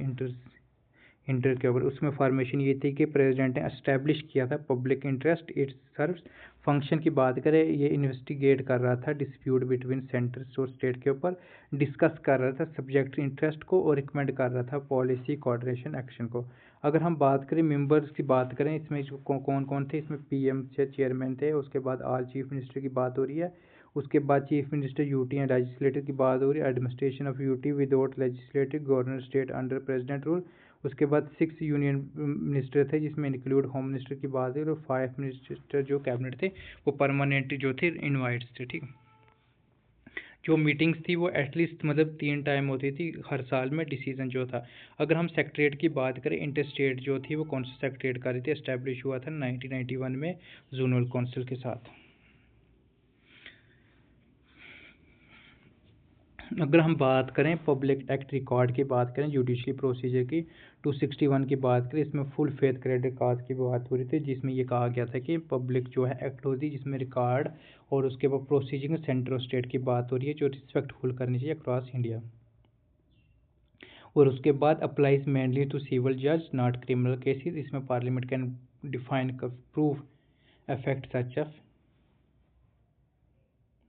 इंटर के ऊपर। उसमें फॉर्मेशन ये थी कि प्रेसिडेंट ने एस्टेब्लिश किया था public interest it serves. Function की बात करें, ये इन्वेस्टिगेट कर रहा था डिस्प्यूट बिटवीन सेंटर और स्टेट के ऊपर, डिस्कस कर रहा था सब्जेक्ट इंटरेस्ट को और रिकमेंड कर रहा था पॉलिसी कोऑर्डिनेशन एक्शन को। अगर हम बात करें मेंबर्स की बात करें, इसमें जो कौन कौन थे, इसमें पीएम चेयरमैन थे, उसके बाद ऑल चीफ मिनिस्टर की बात हो रही है, उसके बाद chief minister UT and legislative की बात हो रही है, administration of UT without legislative governor state under president rule. उसके बाद 6 यूनियन मिनिस्टर थे जिसमें इंक्लूड होम मिनिस्टर की बात है, और 5 मिनिस्टर जो कैबिनेट थे वो परमानेंट जो थे इनवाइट्स थे। ठीक, जो मीटिंग्स थी वो एटलीस्ट मतलब 3 टाइम होती थी हर साल में डिसीजन जो था। अगर हम सेक्रेटरीट की बात करें, इंटर स्टेट जो थी वो कौन सा सेक्रेटरीट कर रही थी, एस्टेब्लिश हुआ था 1991 में जोनल काउंसिल के साथ। अगर हम बात करें पब्लिक एक्ट रिकॉर्ड की बात करें, जुडिशरी प्रोसीजर की 261 की बात करें, इसमें फुल फेथ क्रेडिट काज की बात हो रही थी, जिसमें ये कहा गया था कि पब्लिक जो है एक्ट होती है जिसमें रिकॉर्ड और उसके बाद प्रोसीजर सेंटर और स्टेट की बात हो रही है जो रिस्पेक्टफुल करनी चाहिए अक्रॉस इंडिया। और उसके बाद अप्लाइज मेनली टू सिविल जज नॉट क्रिमिनल केसेस। इसमें parliament can define prove affect such of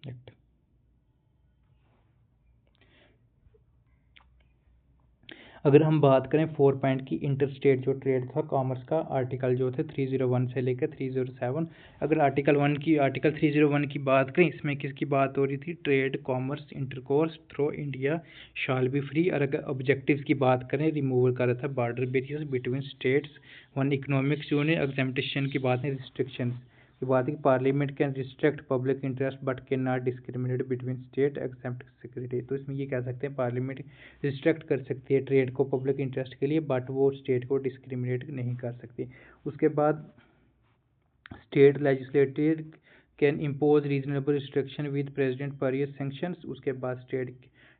act. अगर हम बात करें 4 पॉइंट की, इंटर स्टेट जो ट्रेड था कॉमर्स का, आर्टिकल जो थे 301 से लेकर 307। अगर आर्टिकल 301 की बात करें, इसमें किसकी बात हो रही थी, trade commerce intercourse through India shall be free. और अगर ऑब्जेक्टिव्स की बात करें, रिमूवल कर रहा था border barriers between states, one economic zone, exemption की बात है, रिस्ट्रिक्शंस की बात है, parliament can restrict public interest but can not discriminate between state exempt security. तो इसमें ये कह सकते हैं पार्लियामेंट रिस्ट्रिक्ट कर सकती है ट्रेड को पब्लिक इंटरेस्ट के लिए, बट वो स्टेट को डिस्क्रिमिनेट नहीं कर सकती। उसके बाद state legislative can impose reasonable restriction with president prior sanctions. उसके बाद state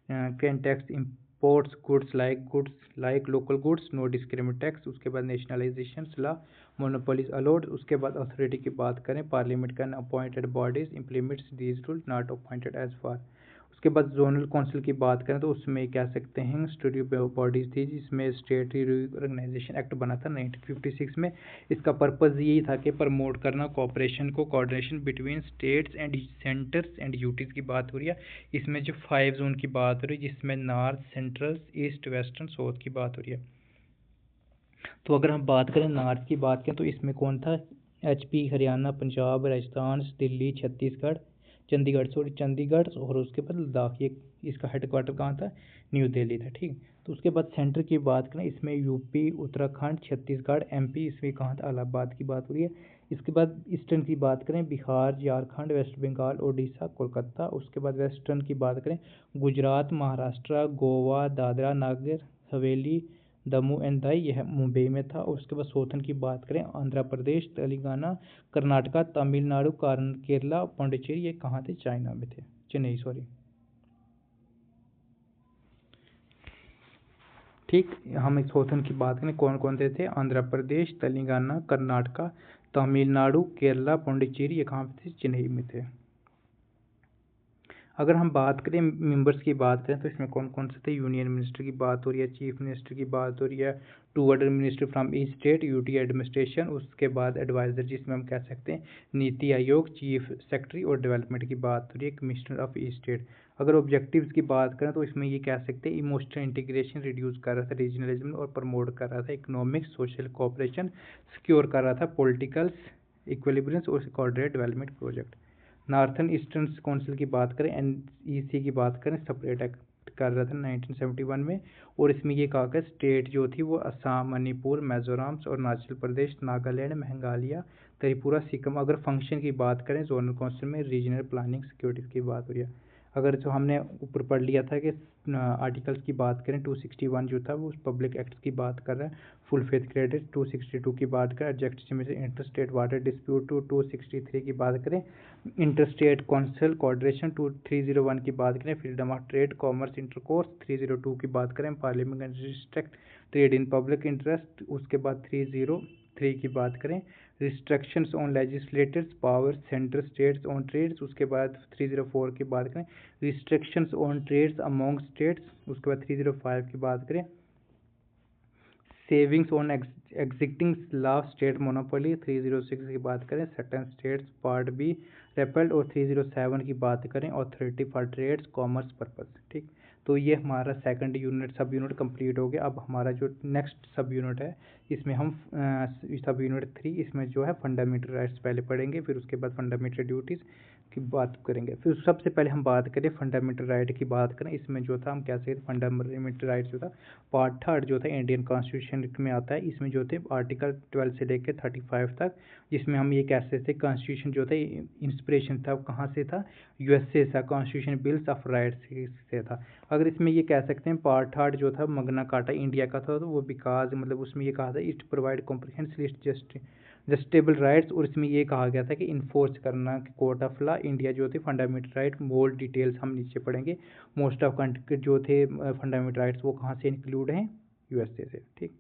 can tax imports goods like local goods, no discriminate tax. उसके बाद नेशनलाइजेशन लॉ, मोनोपोलीज अलाउड। उसके बाद अथॉरिटी की बात करें, parliament can appointed bodies implements these rule not appointed as far. उसके बाद जोनल काउंसिल की बात करें तो उसमें कह सकते हैं स्टूडियो बॉडीज थी, जिसमें स्टेट ऑर्गेनाइजेशन एक्ट बना था 1956 में। इसका पर्पज़ यही था कि प्रमोट करना कोऑपरेशन को, coordination between states and centres and UTs की बात हो रही है। इसमें जो 5 जोन की बात हो रही है, जिसमें north, central, east, western, south की बात हो रही है। तो अगर हम बात करें नॉर्थ की बात करें तो इसमें कौन था, HP, हरियाणा, पंजाब, राजस्थान, दिल्ली, छत्तीसगढ़, चंडीगढ़ और उसके बाद लद्दाख। ये इसका हेडक्वार्टर कहाँ था, न्यू दिल्ली था। ठीक, तो उसके बाद सेंटर की बात करें, इसमें यूपी, उत्तराखंड, छत्तीसगढ़, MP, इसमें कहाँ था, इलाहाबाद की बात हो रही है। इसके बाद ईस्टर्न की बात करें, बिहार, झारखंड, वेस्ट बंगाल, उड़ीसा, कोलकाता। उसके बाद वेस्टर्न की बात करें, गुजरात, महाराष्ट्र, गोवा, दादरा नागर हवेली, दमू एंड दाई, यह मुंबई में था। और उसके बाद साउथर्न की बात करें, आंध्र प्रदेश, तेलंगाना, कर्नाटका, तमिलनाडु, केरला, पांडिचेरी, ये कहाँ थे, चाइना में थे, चेन्नई सॉरी। ठीक, हम साउथर्न की बात करें कौन कौन से थे, आंध्र प्रदेश, तेलंगाना, कर्नाटका, तमिलनाडु, केरला, पांडिचेरी, ये कहाँ पे थे, चेन्नई में थे। अगर हम बात करें मेंबर्स की बात करें तो इसमें कौन कौन से थे, यूनियन मिनिस्टर की बात हो रही है, चीफ मिनिस्टर की बात हो रही है, 2 other minister from each state, UT administration. उसके बाद एडवाइजर जिसमें हम कह सकते हैं नीति आयोग, चीफ सेक्रेटरी और डेवलपमेंट की बात हो रही है, कमिश्नर ऑफ ईच स्टेट। अगर ऑब्जेक्टिव्स की बात करें तो इसमें ये कह सकते हैं इमोशनल इंटीग्रेशन रिड्यूस कर रहा था रीजनलिज्म और प्रमोट कर रहा था इकोनॉमिक सोशल कोऑपरेशन, सिक्योर कर रहा था पॉलिटिकल इक्विलिब्रियम और coordinate development project. Northern eastern council की बात करें, NEC की बात करें, सेपरेट एक्ट कर रहा था 1971 में। और इसमें ये कहा कि स्टेट जो थी वो असम, मणिपुर, मिजोरम और अरुणाचल प्रदेश, नागालैंड, मेघालय, त्रिपुरा, सिक्किम। अगर फंक्शन की बात करें जोनल काउंसिल में, रीजनल प्लानिंग सिक्योरिटी की बात हो रही है। अगर जो हमने ऊपर पढ़ लिया था कि आर्टिकल्स की बात करें, 261 जो था वो पब्लिक एक्ट्स की बात कर रहा है, फुल फेथ क्रेडिट 262 की बात करें, एडजस्टमेंट से इंटरस्टेट वाटर डिस्प्यूट 263 की बात करें, इंटरस्टेट काउंसिल कोऑर्डिनेशन 301 की बात करें, freedom of trade commerce intercourse 302 की बात करें, parliament and restrict trade in public interest. उसके बाद 303 की बात करें, restrictions on legislators power centre states on trades. उसके बाद 304 की बात करें, restrictions on trades among states. उसके बाद 305 की बात करें, savings on existing law state monopoly 306 की बात करें, certain states part B repealed, और 307 की बात करें authority for trades commerce purpose. ठीक, तो ये हमारा second unit sub unit complete हो गया। अब हमारा जो नेक्स्ट सब यूनिट है इसमें हम सब यूनिट 3 इसमें जो है फंडामेंटल राइट्स पहले पढ़ेंगे, फिर उसके बाद फंडामेंटल ड्यूटीज़ की बात करेंगे। फिर सबसे पहले हम बात करें फंडामेंटल राइट की बात करें, इसमें जो था हम क्या से फंडामेंटल राइट जो था पार्ट 3 जो था इंडियन कॉन्स्टिट्यूशन में आता है। इसमें जो थे आर्टिकल 12 से लेकर 35 तक, जिसमें हम ये कह सकते थे कॉन्स्टिट्यूशन जो था इंस्पिरेशन था कहाँ से था, यूएसए था, कॉन्स्टिट्यूशन बिल्स ऑफ राइट्स से था। अगर इसमें ये कह सकते हैं पार्ट 3 जो था मगना कार्टा इंडिया का था, तो वो बिकॉज मतलब उसमें ये कहा था इट प्रोवाइड कॉम्प्रिहेंसिव जस्टेबल राइट्स, और इसमें ये कहा गया था कि इन्फोर्स करना कोर्ट ऑफ लॉ इंडिया जो थे फंडामेंटल राइट। मोर डिटेल्स हम नीचे पढ़ेंगे। मोस्ट ऑफ कंट्री जो थे फंडामेंटल राइट्स वो कहाँ से इंक्लूड हैं, यूएसए से। ठीक,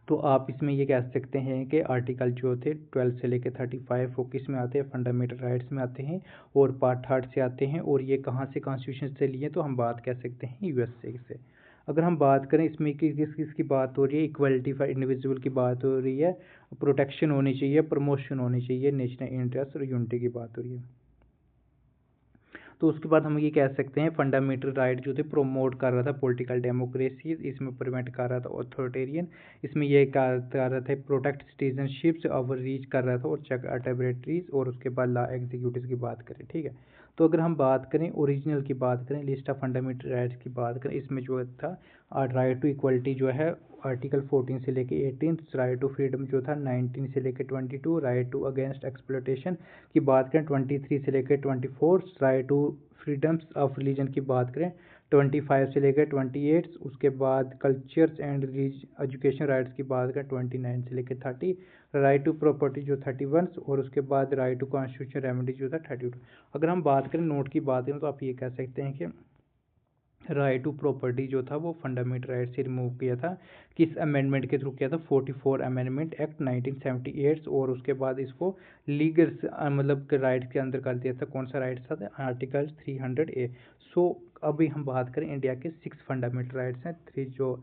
तो आप इसमें ये कह सकते हैं कि आर्टिकल जो थे 12 से लेकर 35 वो किस में आते हैं, फंडामेंटल राइट्स में आते हैं, और पार्ट 3 से आते हैं, और ये कहाँ से कॉन्स्टिट्यूशन से लिए, तो हम बात कह सकते हैं यूएसए से। अगर हम बात करें इसमें किसकी बात हो रही है, इक्वलिटी फॉर इंडिविजुअल की बात हो रही है, प्रोटेक्शन होनी चाहिए, प्रमोशन होनी चाहिए, नेशनल इंटरेस्ट और यूनिटी की बात हो रही है। तो उसके बाद हम ये कह सकते हैं फंडामेंटल राइट जो थे प्रोमोट कर रहा था पॉलिटिकल डेमोक्रेसी, इसमें प्रिवेंट कर रहा था ऑथोरिटेरियन, इसमें ये कर रहा था प्रोटेक्ट सिटीजनशिप्स ओवर रीच कर रहा था, और चेक आर्बिट्रीज, और उसके बाद लॉ एग्जीक्यूटिव की बात करें। ठीक है, तो अगर हम बात करें ओरिजिनल की बात करें, लिस्ट ऑफ फंडामेंटल राइट्स की बात करें, इसमें जो था राइट टू इक्वलिटी जो है आर्टिकल 14 से लेके 18, राइट टू फ्रीडम जो था 19 से लेके 22, राइट टू अगेंस्ट एक्सप्लॉयटेशन की बात करें 23 से लेकर 24, right to freedoms of religion की बात करें 25 से लेकर 28, उसके बाद कल्चर्स एंड एजुकेशन राइट्स की बात करें 29 से लेकर 30, राइट टू प्रॉपर्टी जो 31, और उसके बाद राइट टू कॉन्स्टिट्यूशन रेमेडी जो था 32। अगर हम बात करें नोट की बात करें तो आप ये कह सकते हैं कि राइट टू प्रॉपर्टी जो था वो फंडामेंटल राइट से रिमूव किया था, किस अमेंडमेंट के थ्रू किया था, 44 अमेंडमेंट एक्ट 1978, और उसके बाद इसको लीगल मतलब राइट के अंदर कर दिया था। कौन सा राइट था, आर्टिकल 300A। सो अभी हम बात करें इंडिया के 6 फंडामेंटल राइट्स हैं। 3 जो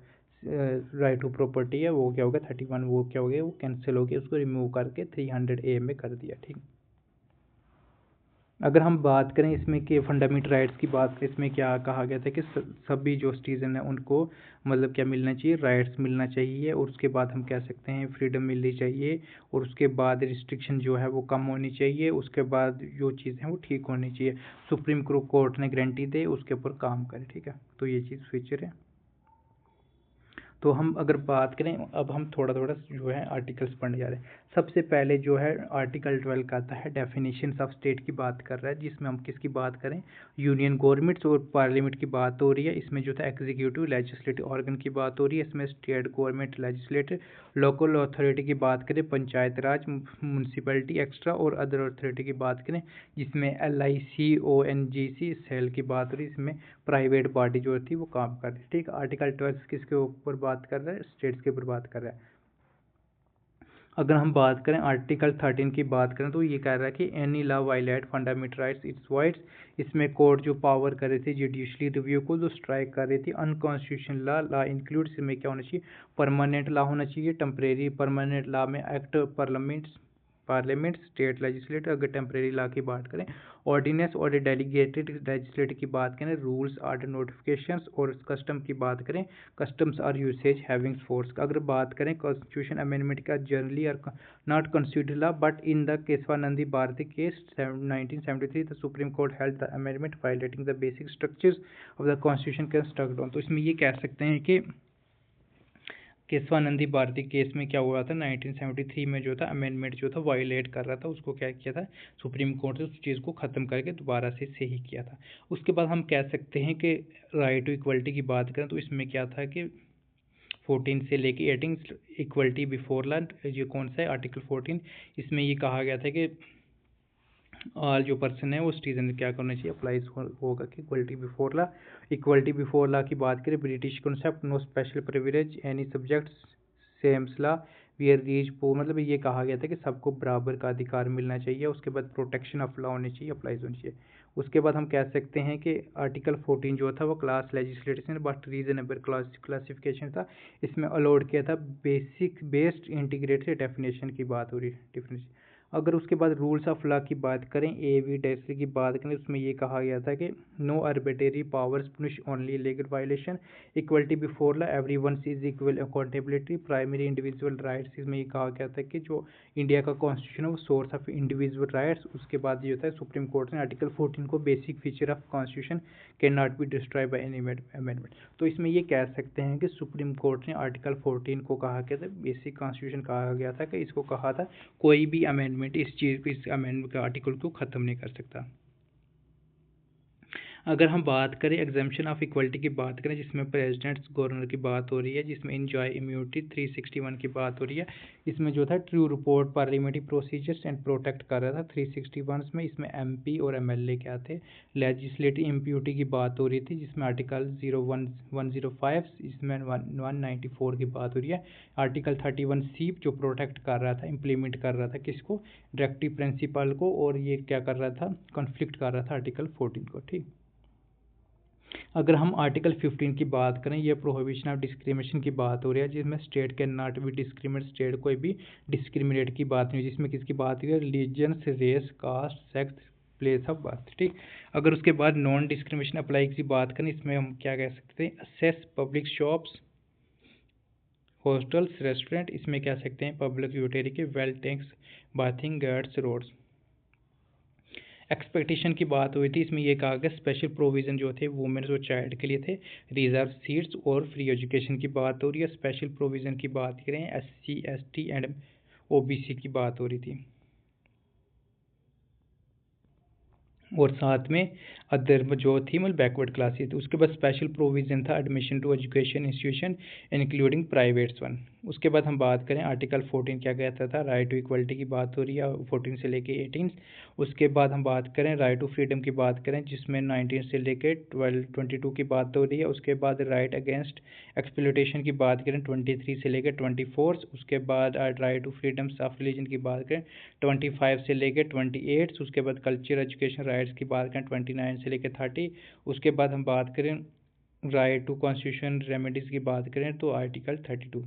राइट टू प्रॉपर्टी है वो क्या हो गया 31, वो क्या हो गया वो कैंसिल हो गया, उसको रिमूव करके 300A में कर दिया। ठीक, अगर हम बात करें इसमें कि फंडामेंटल राइट्स की बात करें, इसमें क्या कहा गया था कि सभी जो सिटीजन हैं उनको मतलब क्या मिलना चाहिए, राइट्स मिलना चाहिए, और उसके बाद हम कह सकते हैं फ्रीडम मिलनी चाहिए, और उसके बाद रिस्ट्रिक्शन जो है वो कम होनी चाहिए, उसके बाद जो चीज़ें हैं वो ठीक होनी चाहिए, सुप्रीम कोर्ट ने गारंटी दे उसके ऊपर काम करे। ठीक है, तो ये चीज़ फीचर है। तो हम अगर बात करें अब हम थोड़ा थोड़ा जो है आर्टिकल्स पढ़ने जा रहे हैं। सबसे पहले जो है आर्टिकल 12 का आता है डेफिनेशंस ऑफ स्टेट की बात कर रहा है, जिसमें हम किसकी बात करें, यूनियन गवर्नमेंट्स और पार्लियामेंट की बात हो रही है। इसमें जो था एग्जीक्यूटिव लेजिस्लेटिव ऑर्गन की बात हो रही है, इसमें state government legislative, local authority की बात करें, पंचायत राज, म्यूनसिपैलिटी एक्स्ट्रा और अदर अथॉरिटी की बात करें, जिसमें LIC ONGC सेल की बात हो रही है, इसमें प्राइवेट बॉडी जो थी वो काम कर रही है। ठीक, आर्टिकल 12 किसके ऊपर बात कर रहा है, स्टेट्स के ऊपर बात कर रहा है। अगर हम बात करें आर्टिकल 13 की बात करें तो ये कह रहा है कि any law violate fundamental rights it's voids, इसमें कोर्ट जो पावर कर रही थी जुडिशली रिव्यू को जो स्ट्राइक कर रही थी अनकॉन्स्टिट्यूशनल लॉ इंक्लूड, इसमें क्या होना चाहिए, परमानेंट लॉ होना चाहिए, टेम्परेरी परमानेंट लॉ में एक्ट पार्लियामेंट स्टेट लेजिस्लेटर। अगर टेम्परेरी लॉ की बात करें ऑर्डिनेंस और डेलीगेटेड लेजिस्लेटर की बात करें, रूल्स आर्डर नोटिफिकेशंस, और कस्टम की बात करें customs are usage having force. अगर बात करें कॉन्स्टिट्यूशन अमेंडमेंट का generally are not constitute law, but in the Kesavananda Bharati case 1973 the supreme court held the amendment violating the basic structures of the constitution can struck down. तो इसमें ये कह सकते हैं कि केशवानंदी भारती केस में क्या हुआ था, 1973 में जो था अमेंडमेंट जो था वायलेट कर रहा था, उसको क्या किया था सुप्रीम कोर्ट ने उस चीज़ को ख़त्म करके दोबारा से सही किया था। उसके बाद हम कह सकते हैं कि राइट टू इक्वलिटी की बात करें तो इसमें क्या था कि 14 से लेके 18 इक्वलिटी बिफोर लॉ, ये कौन सा है आर्टिकल 14, इसमें ये कहा गया था कि ऑल जो पर्सन है वो सिटीजन क्या करना चाहिए, अप्लाइज होगा कि equality before law. Equality before law की बात करें British concept, no special privilege any subject same law, we are rich poor, मतलब ये कहा गया था कि सबको बराबर का अधिकार मिलना चाहिए। उसके बाद प्रोटेक्शन ऑफ लॉ होनी चाहिए, अप्लाइज होनी चाहिए। उसके बाद हम कह सकते हैं कि आर्टिकल 14 जो था वो class legislation but reasonable classification था। इसमें अलाउड किया था बेसिक बेस्ड इंटीग्रेटेड डेफिनेशन की बात हो रही है, डिफरेंस। अगर उसके बाद रूल्स ऑफ लॉ की बात करें, एविडेंस की बात करें, उसमें ये कहा गया था कि no arbitrary powers punish only legal violation, equality before law, everyone is equal accountability, primary individual rights. इसमें ये कहा गया था कि जो इंडिया का कॉन्स्टिट्यूशन है वो सोर्स ऑफ इंडिविजुअल राइट्स। उसके बाद ये होता है सुप्रीम कोर्ट ने आर्टिकल 14 को basic feature of constitution can not be destroy by any amendment. तो इसमें ये कह सकते हैं कि सुप्रीम कोर्ट ने आर्टिकल 14 को कहा गया था, बेसिक कॉन्स्टिट्यूशन कहा गया था, कि इसको कहा था कोई भी अमेंडमेंट इस चीज़ को, इस अमेंडमेंट के आर्टिकल को ख़त्म नहीं कर सकता। अगर हम बात करें एग्जाम्पशन ऑफ इक्वलिटी की बात करें, जिसमें प्रेसिडेंट्स गवर्नर की बात हो रही है, जिसमें इंजॉय इम्यूनिटी 361 की बात हो रही है। इसमें जो था true report parliamentary procedures and protect कर रहा था 361 में। इसमें एमपी और एमएलए क्या थे। लेजिस्लेटिव इम्प्यूनिटी की बात हो रही थी, जिसमें आर्टिकल 105, इसमें 194 की बात हो रही है। आर्टिकल 31C जो प्रोटेक्ट कर रहा था, इम्प्लीमेंट कर रहा था किसको, डायरेक्टिव प्रिंसिपल को, और ये क्या कर रहा था, कॉन्फ्लिक्ट कर रहा था आर्टिकल 14 को। ठीक, अगर हम आर्टिकल 15 की बात करें, ये प्रोहिबिशन ऑफ डिस्क्रिमिनेशन की बात हो रही है, जिसमें state can not B discriminate, state कोई भी डिस्क्रिमिनेट की बात नहीं, जिसमें किसकी बात हुई है, religion, race, caste, sex, place of birth. ठीक, अगर उसके बाद नॉन डिस्क्रिमिनेशन अप्लाई की बात करें, इसमें हम क्या कह सकते हैं, access public shops, hostels, restaurant, इसमें कह सकते हैं पब्लिक यूटिलिटी के well tanks, bathing guards, roads. Expectation की बात हुई थी, इसमें यह कहा गया स्पेशल प्रोविज़न जो थे वुमेन्स और चाइल्ड के लिए थे, रिजर्व सीट्स और फ्री एजुकेशन की बात हो रही है। स्पेशल प्रोविज़न की बात करें, एससी, एसटी एंड ओबीसी की बात हो रही थी, और साथ में अदर जो थी मतलब बैकवर्ड क्लासेस थी। उसके बाद स्पेशल प्रोविज़न था admission to education institution including privates one. उसके बाद हम बात करें आर्टिकल 14 क्या कहता था, राइट टू इक्वलिटी की बात हो रही है 14 से लेके 18। उसके बाद हम बात करें राइट टू फ्रीडम की बात करें, जिसमें 19 से लेके 22 की बात हो रही है। उसके बाद राइट अगेंस्ट एक्सप्लॉयटेशन की बात करें 23 से लेकर 24। उसके बाद right to freedoms of religion की बात करें 25 से लेकर 28। उसके बाद कल्चर एजुकेशन राइट्स की बात करें 29 से लेकर 30। उसके बाद हम बात करें राइट टू कॉन्स्टिट्यूशन रेमेडीज़ की बात करें तो आर्टिकल 32।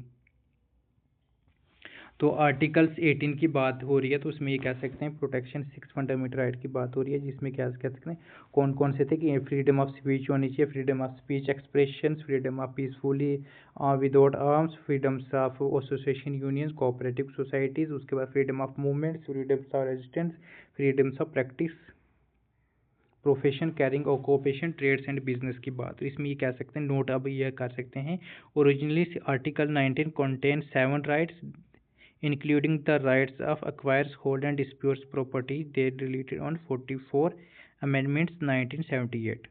तो आर्टिकल्स 18 की बात हो रही है, तो उसमें ये कह सकते हैं प्रोटेक्शन 6 फंडामेंटल राइट की बात हो रही है, जिसमें क्या कह सकते हैं कौन कौन से थे कि फ्रीडम ऑफ स्पीच होनी चाहिए, freedom of speech expression, freedom of peacefully without arms, freedoms of association unions, cooperative societies. उसके बाद freedom of movements, freedoms of resistance, freedoms of practice, profession, carrying occupation, trades and business की बात। तो इसमें ये कह सकते हैं नोट अब ये कर सकते हैं, originally article 19 contain 7 rights including the rights of acquires, hold and disputes property. They deleted on 44 amendments 1978।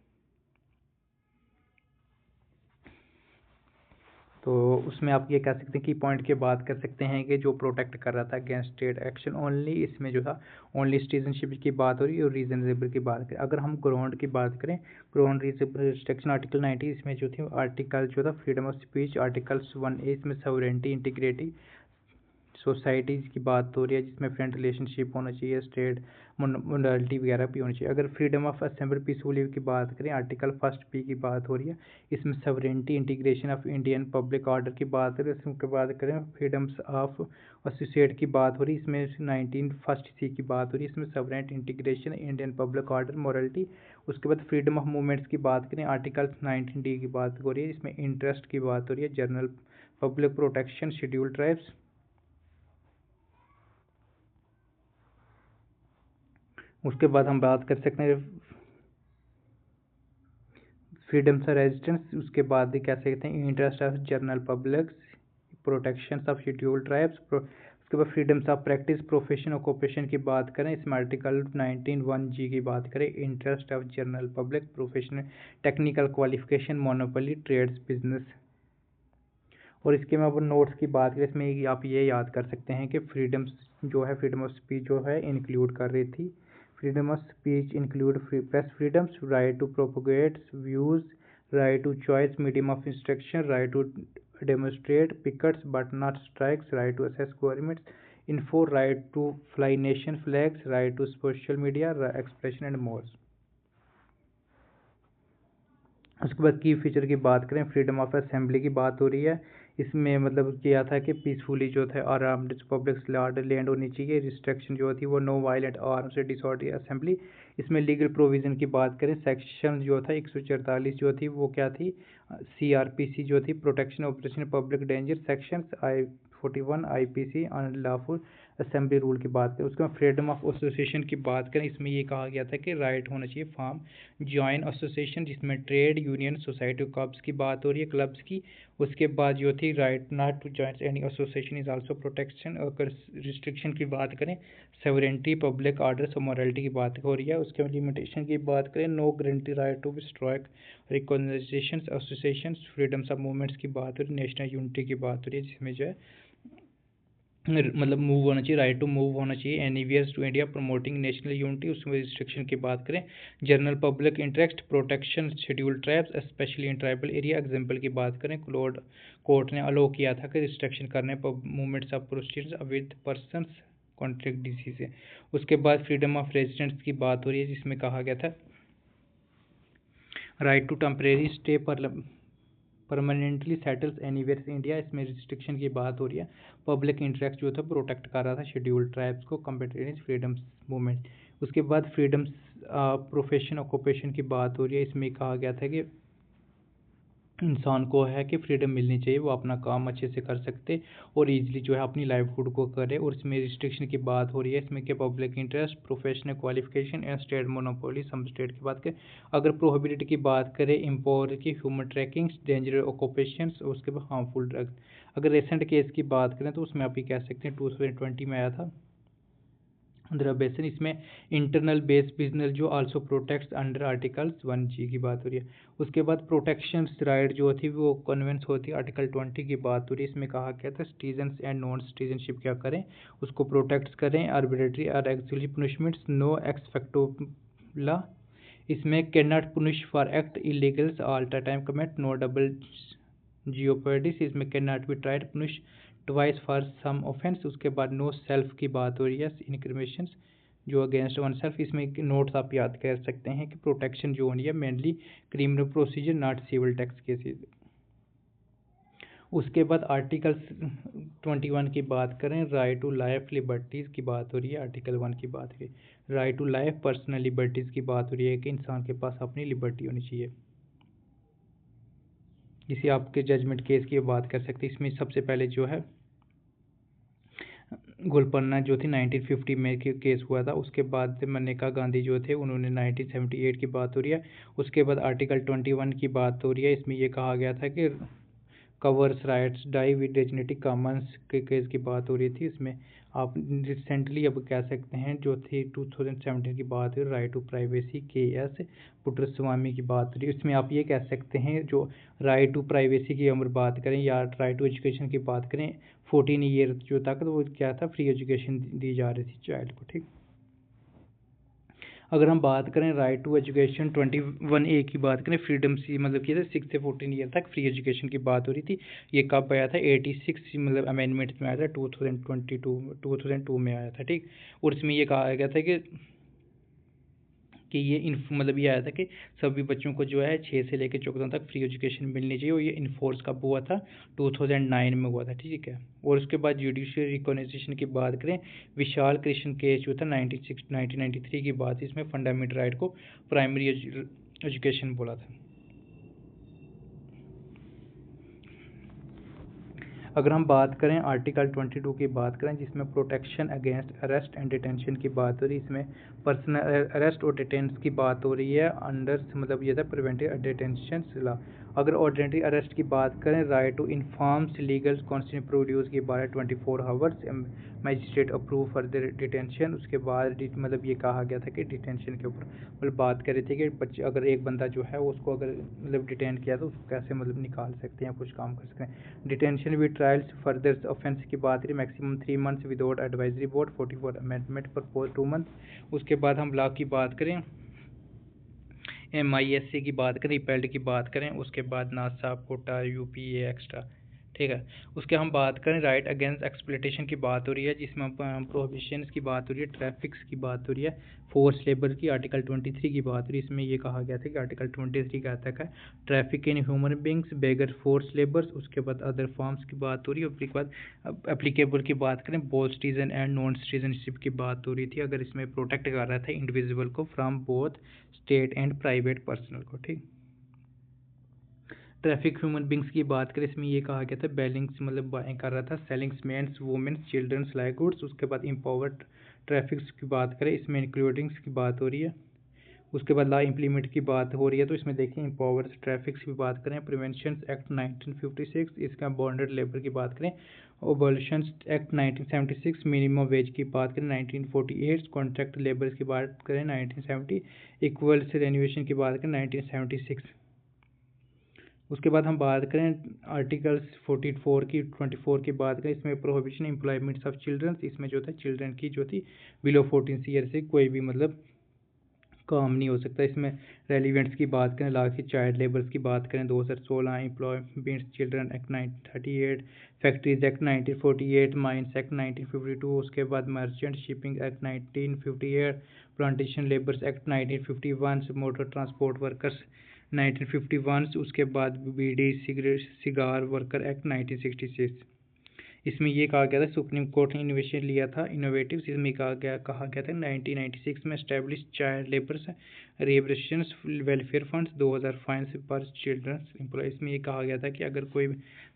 तो उसमें आप ये कह सकते हैं कि पॉइंट की बात कर सकते हैं कि जो प्रोटेक्ट कर रहा था अगेंस्ट स्टेट एक्शन ओनली, इसमें जो था ओनली सिटीजनशिप की बात हो रही है और रीजनेबल की बात करें। अगर हम ग्राउंड की बात करें, ग्राउंड रिस्ट्रिक्शन आर्टिकल 90, इसमें जो थी आर्टिकल जो था freedom of speech, article 1A इसमें सॉवरेनिटी इंटीग्रिटी सोसाइटीज़ की बात हो रही है, जिसमें फ्रेंड रिलेशनशिप होना चाहिए, स्टेट मोडालिटी वगैरह भी होनी चाहिए। अगर फ्रीडम ऑफ असेंबली पीसफुली की बात करें, आर्टिकल 1 की बात हो रही है, इसमें sovereignty integration of Indian public order की बात करें। इसके बाद करें फ्रीडम्स ऑफ एसोसिएट की बात हो रही है, इसमें 19 की बात हो रही है, इसमें sovereignty integration Indian public order morality. उसके बाद फ्रीडम ऑफ मूवमेंट्स की बात करें, आर्टिकल 19D की बात हो रही है, इसमें इंटरेस्ट की बात हो रही है, general public protection, schedule tribes. उसके बाद हम बात कर सकते हैं फ्रीडम ऑफ रेजिस्टेंस। उसके बाद भी कह सकते हैं interest of general public, protection of schedule tribes. उसके बाद freedoms of practice, profession, occupation की बात करें, इसमें आर्टिकल 19(1)G की बात करें, interest of general public, profession, technical qualification, monopoly, trades, business. और इसके में अब नोट्स की बात करें, इसमें आप ये याद कर सकते हैं कि फ्रीडम्स जो है, फ्रीडम ऑफ स्पीच जो है इंक्लूड कर रही थी। Freedom of speech include press freedoms, right to propagate views, right to choice medium of instruction, right to demonstrate, pickets but not strikes, right to assess governments, info, right to fly nation flags, right to social media, expression and more. उसके बाद की फीचर की बात करें, फ्रीडम ऑफ असेंबली की बात हो रही है। इसमें मतलब किया था कि पीसफुली जो था आराम पब्लिक लैंड होनी चाहिए। रिस्ट्रिक्शन जो थी वो नो वायलेंट आर्म्स से डिसऑर्डरली असेंबली। इसमें लीगल प्रोविज़न की बात करें, सेक्शन जो था 144 जो थी वो क्या थी, CRPC जो थी, protection operation public danger. Section I41 IPC unlawful assembly rule की बात करें। उसके बाद फ्रीडम ऑफ एसोसिएशन की बात करें, इसमें ये कहा गया था कि राइट होना चाहिए फॉर्म जॉइन एसोसिएशन, जिसमें ट्रेड यूनियन सोसाइटी क्लब्स की बात हो रही है, क्लब्स की। उसके बाद जो थी right not to join any association is also protection. अगर रिस्ट्रिक्शन की बात करें, सेवरेंटी, पब्लिक ऑर्डर और मॉरलिटी की बात हो रही है। उसके बाद लिमिटेशन की बात करें, no guarantee right to strike recognisation association, freedoms of movements की बात हो रही है, नेशनल यूनिटी की बात हो रही है, जिसमें जो है मतलब मूव होना चाहिए, राइट टू मूव होना चाहिए anywhere to India, promoting national unity. उसमें रिस्ट्रिक्शन की बात करें, general public interest, protection scheduled tribes specially in tribal area. Example की बात करें, कोर्ट ने अलो किया था कि रिस्ट्रिक्शन करने movements of prostitutes with persons contract disease है। उसके बाद फ्रीडम ऑफ रेजिडेंस की बात हो रही है, जिसमें कहा गया था right to temporary stay permanently settles anywhere India. इसमें रिस्ट्रिक्शन की बात हो रही है, पब्लिक इंटरेस्ट जो था प्रोटेक्ट कर रहा था शेड्यूल्ड ट्राइब्स को, कंपेटेटिव फ्रीडम्स मूवमेंट। उसके बाद फ्रीडम्स प्रोफेशन ऑक्यूपेशन की बात हो रही है। इसमें कहा गया था कि इंसान को है कि फ्रीडम मिलनी चाहिए, वो अपना काम अच्छे से कर सकते और इजीली जो है अपनी लाइवलीहुड को करे। और इसमें रिस्ट्रिक्शन की बात हो रही है, इसमें कि public interest, professional qualification and state monopoly, some state की बात करें। अगर प्रोहिबिटेड की बात करें, इम्पोर की, ह्यूमन ट्रैकिंग, डेंजरस ऑक्यूपेशंस, उसके बाद हार्मफुल ड्रग्स। अगर रिसेंट केस की बात करें तो उसमें आप ये कह सकते हैं 2020 में आया था अंडर बेसन। इसमें इंटरनल बेस बिजनेस जो also protects under article 1G की बात हो रही है। उसके बाद प्रोटेक्शन राइट जो थी वो कन्वेंस होती है, आर्टिकल 20 की बात हो रही है। इसमें कहा गया था सिटीजन्स एंड नॉन सिटीजनशिप क्या करें, उसको प्रोटेक्ट करें। आर्बिट्रेटरी और एक्चुअली पनिशमेंट्स, नो एक्सपेक्टोला। इसमें can not punish for act illegals all time commit, no double jeopardies. इसमें can not be tried punish twice for some offence. उसके बाद नो सेल्फ की बात हो रही है, इनक्रिमिनेशंस जो अगेंस्ट वन सेल्फ। इसमें नोट्स आप याद कर सकते हैं कि प्रोटेक्शन जो होनी है mainly criminal procedure not civil tax cases. उसके बाद आर्टिकल 21 की बात करें, राइट टू लाइफ लिबर्टीज़ की बात हो रही है। आर्टिकल 1 की बात है right to life personal liberties की बात हो रही है कि इंसान के पास अपनी लिबर्टी होनी चाहिए। इसी आपके जजमेंट केस की बात कर सकते हैं। इसमें सबसे पहले जो है गोलपन्ना जो थी 1950 में केस हुआ था। उसके बाद मनेका गांधी जो थे उन्होंने 1978 की बात हो रही है। उसके बाद आर्टिकल 21 की बात हो रही है। इसमें ये कहा गया था कि covers rights die with genetic commons के केस की बात हो रही थी। इसमें आप रिसेंटली अब कह सकते हैं जो थी 2017 की बात है, right to privacy KS Puttaswamy की बात हो रही है। इसमें आप ये कह सकते हैं जो राइट टू प्राइवेसी की अगर बात करें या राइट टू एजुकेशन की बात करें, 14 ईयर जो तक तो वो क्या था, फ्री एजुकेशन दी जा रही थी चाइल्ड को, ठीक। अगर हम बात करें राइट टू एजुकेशन 21A की बात करें, फ्रीडम सी मतलब कि 6 से 14 ईयर तक फ्री एजुकेशन की बात हो रही थी। ये कब आया था, 86 मतलब अमेंडमेंट में आया था, 2002 में आया था, ठीक। और इसमें ये कहा गया था कि ये मतलब ये आया था कि सभी बच्चों को जो है 6 से लेकर 14 तक फ्री एजुकेशन मिलनी चाहिए। और ये इन्फोर्स कब हुआ था, 2009 में हुआ था, ठीक है। और उसके बाद जुडिशियल रिकॉग्निशन की बात करें, विशाल कृष्ण केस जो था 1993 की बात, इसमें फंडामेंटल राइट को प्राइमरी एजुकेशन बोला था। अगर हम बात करें आर्टिकल 22 की बात करें, जिसमें protection against arrest and detention की बात हो रही है। इसमें पर्सनल अरेस्ट और डिटेंशन की बात हो रही है अंडर मतलब ये था प्रिवेंटिव डिटेंशन लॉ। अगर ऑर्डिनरी अरेस्ट की बात करें, right to informs legal constitution produce की बात है 24 hours magistrate approve further detention. उसके बाद मतलब ये कहा गया था कि डिटेंशन के ऊपर मतलब बात कर रहे थे कि बच्चे अगर एक बंदा जो है उसको अगर मतलब डिटेन किया तो उसको कैसे मतलब निकाल सकते हैं, कुछ काम कर सकते हैं। Detention with trials further offence की बात करें, maximum 3 months without advisory board, 44 amendment propose 2 month. उसके बाद हम लॉ की बात करें, MISC की बात करें, रिपेल्ड की बात करें, उसके बाद नासा कोटा UPA एक्स्ट्रा, ठीक है। उसके हम बात करें राइट अगेंस्ट एक्सप्लॉयटेशन की बात हो रही है, जिसमें प्रोहिबिशंस की बात हो रही है, ट्रैफिक्स की बात हो रही है, फोर्स लेबर की आर्टिकल 23 की बात हो रही है। इसमें ये कहा गया था कि आर्टिकल 23 क्या तक है, traffic in human beings, beggar force labours, उसके बाद अदर फॉर्म्स की बात हो रही है। उसके बाद एप्लीकेबल की बात करें, both citizen and non citizenship की बात हो रही थी, अगर इसमें प्रोटेक्ट कर रहा था इंडिविजुअल को from both state and private personal को। ठीक। ट्रैफिक ह्यूमन बींग्स की बात करें, इसमें ये कहा गया था बैलेंस मतलब बाइंग कर रहा था sellings men's women's children's like goods. उसके बाद इम्पावर्ड ट्रैफिक्स की बात करें, इसमें इंक्लूडिंग्स की बात हो रही है। उसके बाद लॉ इम्प्लीमेंट की बात हो रही है, तो इसमें देखिए इम्पावर्ड ट्रैफिक्स की बात करें, प्रिवेंशन एक्ट 1956, इसका बॉन्डेड लेबर की बात करें, ओबोल्यूशन एक्ट 1976, मिनिमम वेज की बात करें 1948, कॉन्ट्रैक्ट लेबर की बात करें 1970, इक्वल रेन्यूएशन की बात करें 1976। उसके बाद हम बात करें आर्टिकल्स 44 की 24 की बात करें, इसमें प्रोहिबिशन एम्प्लॉयमेंट्स ऑफ चिल्ड्रंस, इसमें जो था चिल्ड्रन की जो थी बिलो 14 ईयर से कोई भी मतलब काम नहीं हो सकता। इसमें रेलिवेंट्स की बात करें, लॉ की चाइल्ड लेबर्स की बात करें 2016, employments children act 1938, factories act 1948, mines act 1952, उसके बाद merchant shipping act 1958, plantation labours act 1951, motor transport workers 1951, उसके बाद बीड़ी सिगरेट सिगार वर्कर एक्ट 1966। इसमें ये कहा गया था सुप्रीम कोर्ट ने इनोवेशन लिया था इनोवेटिव, इसमें कहा गया था 1996 में establish child labours rehabilitation welfare funds 2000 fines पर चिल्ड्रंस एम्प्लॉय। इसमें ये कहा गया था कि अगर कोई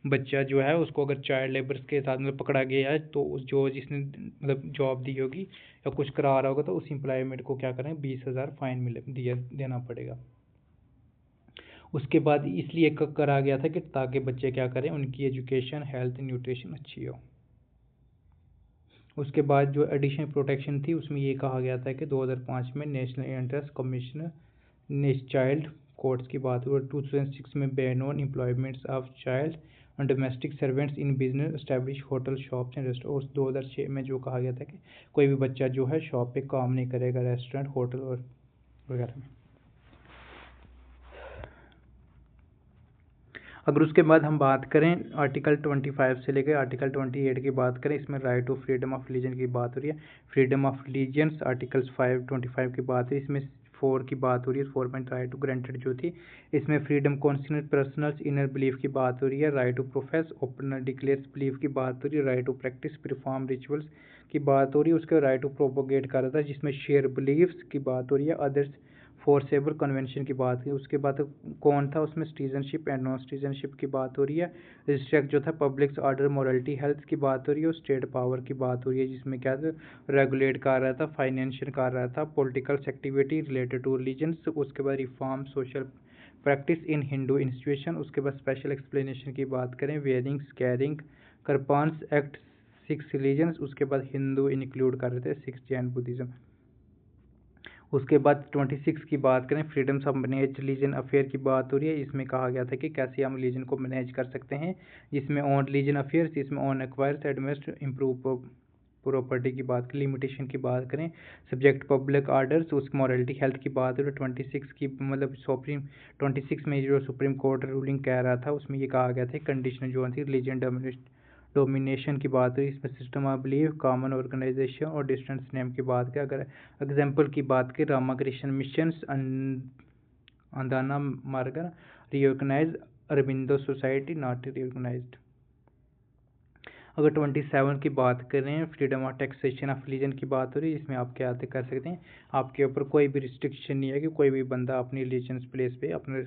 बच्चा जो है उसको अगर चाइल्ड लेबर्स के साथ मतलब पकड़ा गया है, तो उस जो जिसने मतलब जॉब दी होगी या कुछ करा रहा होगा, तो उस एम्प्लॉयमेंट को क्या करें 20,000 फाइन देना पड़ेगा। उसके बाद इसलिए करा गया था कि ताकि बच्चे क्या करें, उनकी एजुकेशन हेल्थ न्यूट्रिशन अच्छी हो। उसके बाद जो एडिशनल प्रोटेक्शन थी, उसमें ये कहा गया था कि 2005 में national interest commission child courts की बात हुई, 2006 में ban on employments of child and domestic servants in business establish hotel shops and restaurant. उस 2006 में जो कहा गया था कि कोई भी बच्चा जो है शॉप पे काम नहीं करेगा, रेस्टोरेंट होटल और वगैरह में। अगर उसके बाद हम बात करें आर्टिकल 25 से लेकर आर्टिकल 28 की बात करें, इसमें right to freedom of religion की बात हो रही है, फ्रीडम ऑफ रिलीजियंस आर्टिकल्स 525 की बात है, इसमें 4 की बात हो रही है, 4 पॉइंट राइट टू ग्रांटेड जो थी, इसमें freedom consider personals inner belief की बात हो रही है, right to profess open declares belief की बात हो रही है, right to practise perform rituals की बात हो रही है, उसके राइट टू प्रोपोगेट कर रहा था जिसमें शेयर बिलीव्स की बात हो रही है, अदर्स फोर्सेबल कन्वेंशन की बात की। उसके बाद कौन था उसमें सिटीजनशिप एंड नॉन सिटीजनशिप की बात हो रही है, रिस्ट्रिक्ट जो था पब्लिक ऑर्डर मोरलिटी हेल्थ की बात हो रही है, और स्टेट पावर की बात हो रही है जिसमें क्या था रेगुलेट कर रहा था, फाइनेंशियल कर रहा था, political activity related to religions. उसके बाद reform social practice in Hindu institution. उसके बाद स्पेशल एक्सप्लेनेशन की बात करें, wearings carrying kirpans act 6 religions. उसके बाद हिंदू इंक्लूड कर रहे थे 6 जैन बुद्धिज्म। उसके बाद 26 की बात करें, freedoms of manage religion affair की बात हो रही है, इसमें कहा गया था कि कैसे हम रिलीजन को मैनेज कर सकते हैं, जिसमें ऑन रिलीजन अफेयर्स, इसमें ऑन एक्वायर्स एडमिनिस्ट्र इम्प्रूव प्रॉपर्टी की बात करें, लिमिटेशन की बात करें, सब्जेक्ट पब्लिक आर्डर्स, उसकी मॉरलिटी हेल्थ की बात हो रही है। 26 की मतलब 26 में जो सुप्रीम कोर्ट रूलिंग कह रहा था, उसमें ये कहा गया था कंडीशन जो थी रिलीजन डोमिनेशन की बात हुई, इसमें system of belief, common organisation और डिस्टेंस नेम की बात करें। अगर एग्जाम्पल की बात करें, रामाकृष्ण मिशन, अंदाना मार्ग रिओर्गनाइज, अरबिंदो सोसाइटी नॉट रिओर्गनाइज्ड। अगर 27 की बात करें, freedom of taxation of religion की बात हो रही है, इसमें आप क्या कर सकते हैं, आपके ऊपर कोई भी रिस्ट्रिक्शन नहीं है कि कोई भी बंदा अपनी रिलीजन प्लेस पे अपने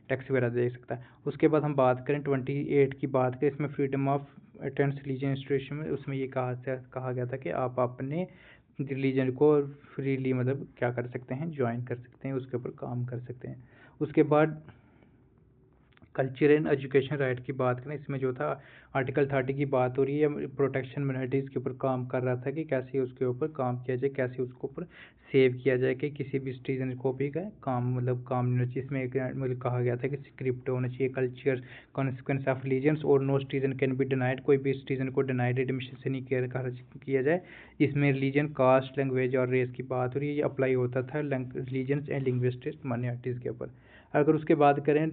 टैक्स वगैरह दे सकता है। उसके बाद हम बात करें 28 की बात करें, इसमें freedom of attends religion institution में, उसमें ये कहा गया था कि आप अपने रिलीजन को फ्रीली मतलब क्या कर सकते हैं, ज्वाइन कर सकते हैं, उसके ऊपर काम कर सकते हैं। उसके बाद कल्चर एंड एजुकेशन राइट की बात करें, इसमें जो था आर्टिकल 30 की बात हो रही है, प्रोटेक्शन मिनोरिटीज़ के ऊपर काम कर रहा था कि कैसे उसके ऊपर काम किया जाए, कैसे उसके ऊपर सेव किया जाए कि किसी भी सिटीजन को भी काम मतलब काम नहीं होना चाहिए। इसमें एक मतलब कहा गया था कि स्क्रिप्ट होना चाहिए, कल्चर कॉन्सिक्वेंस ऑफ रिलीजन्स और no citizen can be denied, कोई भी सिटीजन को डिनाइड एडमिशन से नहीं किया जाए। इसमें रिलीजन, कास्ट, लैंग्वेज और रेस की बात हो रही है, ये अप्लाई होता था रिलीजन्स एंड लिंग्विस्टिक माइनॉरिटीज़ के ऊपर। अगर उसके बात करें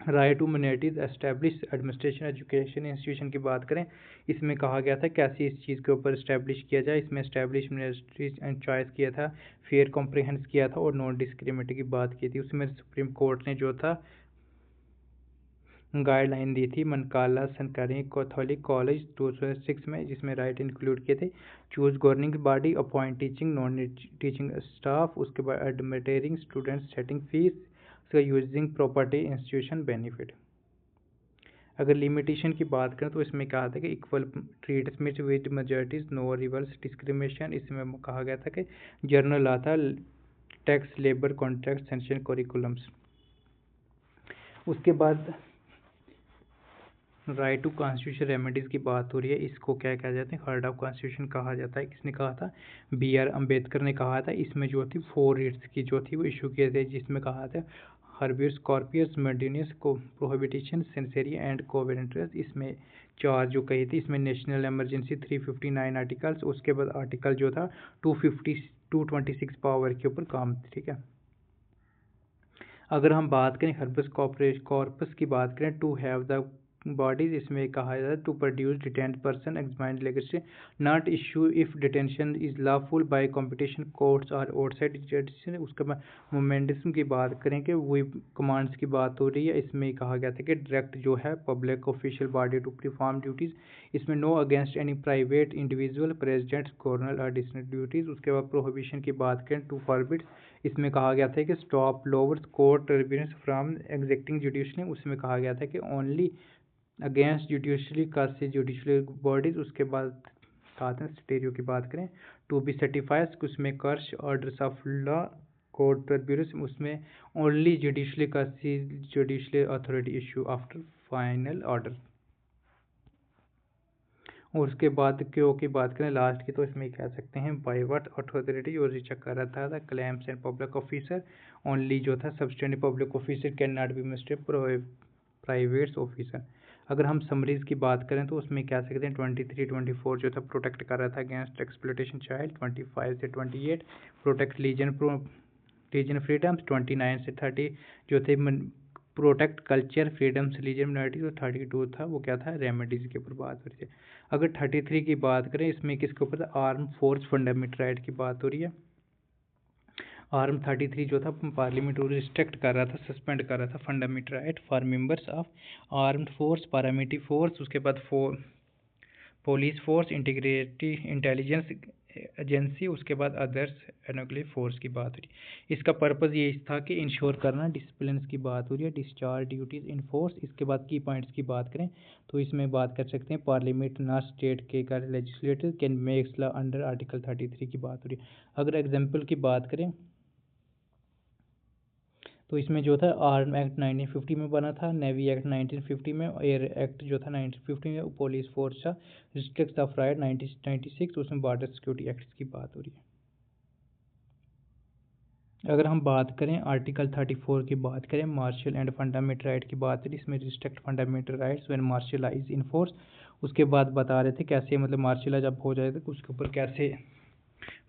right to minorities establish administration education institution की बात करें, इसमें कहा गया था कैसे इस चीज़ के ऊपर इस्टेब्लिश किया जाए। इसमें इस्टेब्लिश मिनिस्ट्रीज एंड चॉइस किया था, फेयर कॉम्प्रिहेंस किया था और नॉन डिस्क्रिमिनेट की बात की थी। उसमें सुप्रीम कोर्ट ने जो था गाइडलाइन दी थी मनकाला सरकारी कैथोलिक कॉलेज 2006 में, जिसमें राइट इंक्लूड किए थे choose governing body, appoint teaching non teaching staff, उसके बाद एडमिटिंग स्टूडेंट्स, सेटिंग फीस, उसका यूजिंग प्रॉपर्टी इंस्टीट्यूशन बेनिफिट। अगर लिमिटेशन की बात करें तो इसमें कहा था कि equal treatment with majorities, no reverse discrimination. इसमें कहा गया था कि जर्नल लॉ था, tax, labour contract, sanction curriculums. उसके बाद राइट टू कॉन्स्टिट्यूशन रेमेडीज़ की बात हो रही है, इसको क्या कहा जाता है, हार्ट ऑफ कॉन्स्टिट्यूशन कहा जाता है। किसने कहा था, BR अम्बेडकर ने कहा था। इसमें जो थी 4 रिट्स की जो थी वो इशू किए थे, जिसमें कहा था हर्बियस कॉर्पियस, मेडिनियस को प्रोहिबिशन, सेंसेरी एंड कोवेरेंट्रस। इसमें 4 जो कही थी, इसमें नेशनल इमरजेंसी 359 आर्टिकल्स, उसके बाद आर्टिकल जो था 226 पावर के ऊपर काम, ठीक है। अगर हम बात करें हर्बियस कॉर्पस की बात करें, टू हैव द बॉडीज, इसमें कहा जाता है to produce detained person examined legacy, not issue if detention is lawful by competition courts और आउटसाइड जस्टिस। उसके बाद मोमेंटिज्म की बात करें कि वही कमांड्स की बात हो रही है, इसमें कहा गया था कि डायरेक्ट जो है public official body to perform duties. इसमें no against any private individual, president, governor और डिस्ट्रिक्ट ड्यूटीज। उसके बाद प्रोहिबिशन की बात करें, टू फॉरबिड, इसमें कहा गया था कि stop lowers court tribunals from executing judiciary. उसमें कहा गया था कि ओनली अगेंस्ट जुडिशरी का से जुडिशरी बॉडीज। उसके बाद कहा था स्टेरियो की बात करें, टू बी सर्टिफाइड, उसमें quash orders of law court tribunals, उसमें ओनली जुडिशरी का सी judiciary authority issue after final order. और उसके बाद क्यों की बात करें लास्ट की, तो इसमें कह सकते हैं बाय व्हाट अथॉरिटी जो रिचेक कर रहा था claims and public officer, only जो था substantive public officer can not be misted private officer. अगर हम समरीज की बात करें तो उसमें कह सकते हैं 23-24 जो था प्रोटेक्ट कर रहा था अगेंस्ट एक्सप्लॉयटेशन चाइल्ड, 25 से 28 प्रोटेक्ट रीजन फ्रीडम्स, 29 से 30 जो थे protect culture freedoms religion minority, और 32 था वो क्या था रेमेडीज़ के ऊपर बात हो रही थी। अगर 33 की बात करें, इसमें किसके ऊपर था, आर्म फोर्स फंडामेंटल राइट की बात हो रही है। आर्म 33 जो था पार्लियामेंट को रिस्ट्रिक्ट कर रहा था, सस्पेंड कर रहा था fundamental right for members of armed force, paramilitary force, उसके बाद police force, integrated intelligence agency, उसके बाद अदर्स एनोक्लियर फोर्स की बात हो रही है। इसका पर्पज़ ये था कि इंश्योर करना, डिसिप्लिन की बात हो रही है, डिस्चार्ज ड्यूटीज़ इन फोर्स। इसके बाद की पॉइंट्स की बात करें तो इसमें बात कर सकते हैं पार्लियामेंट नॉट स्टेट के का legislator can makes law under article 33 की बात हो रही है। अगर एग्जाम्पल की बात करें तो इसमें जो था आर्म एक्ट 1950 में बना था, नेवी एक्ट 1950 में, एयर एक्ट जो था 1950 में, पुलिस फोर्स था, रिस्ट्रिक्ट ऑफ राइट 1996, उसमें बॉर्डर सिक्योरिटी एक्ट की बात हो रही है। अगर हम बात करें आर्टिकल 34 की बात करें, मार्शल एंड फंडामेंटल राइट की बात करें, इसमें restrict fundamental rights when martial law is in force. उसके बाद बता रहे थे कैसे मतलब मार्शल लॉ जब हो जाए तो उसके ऊपर कैसे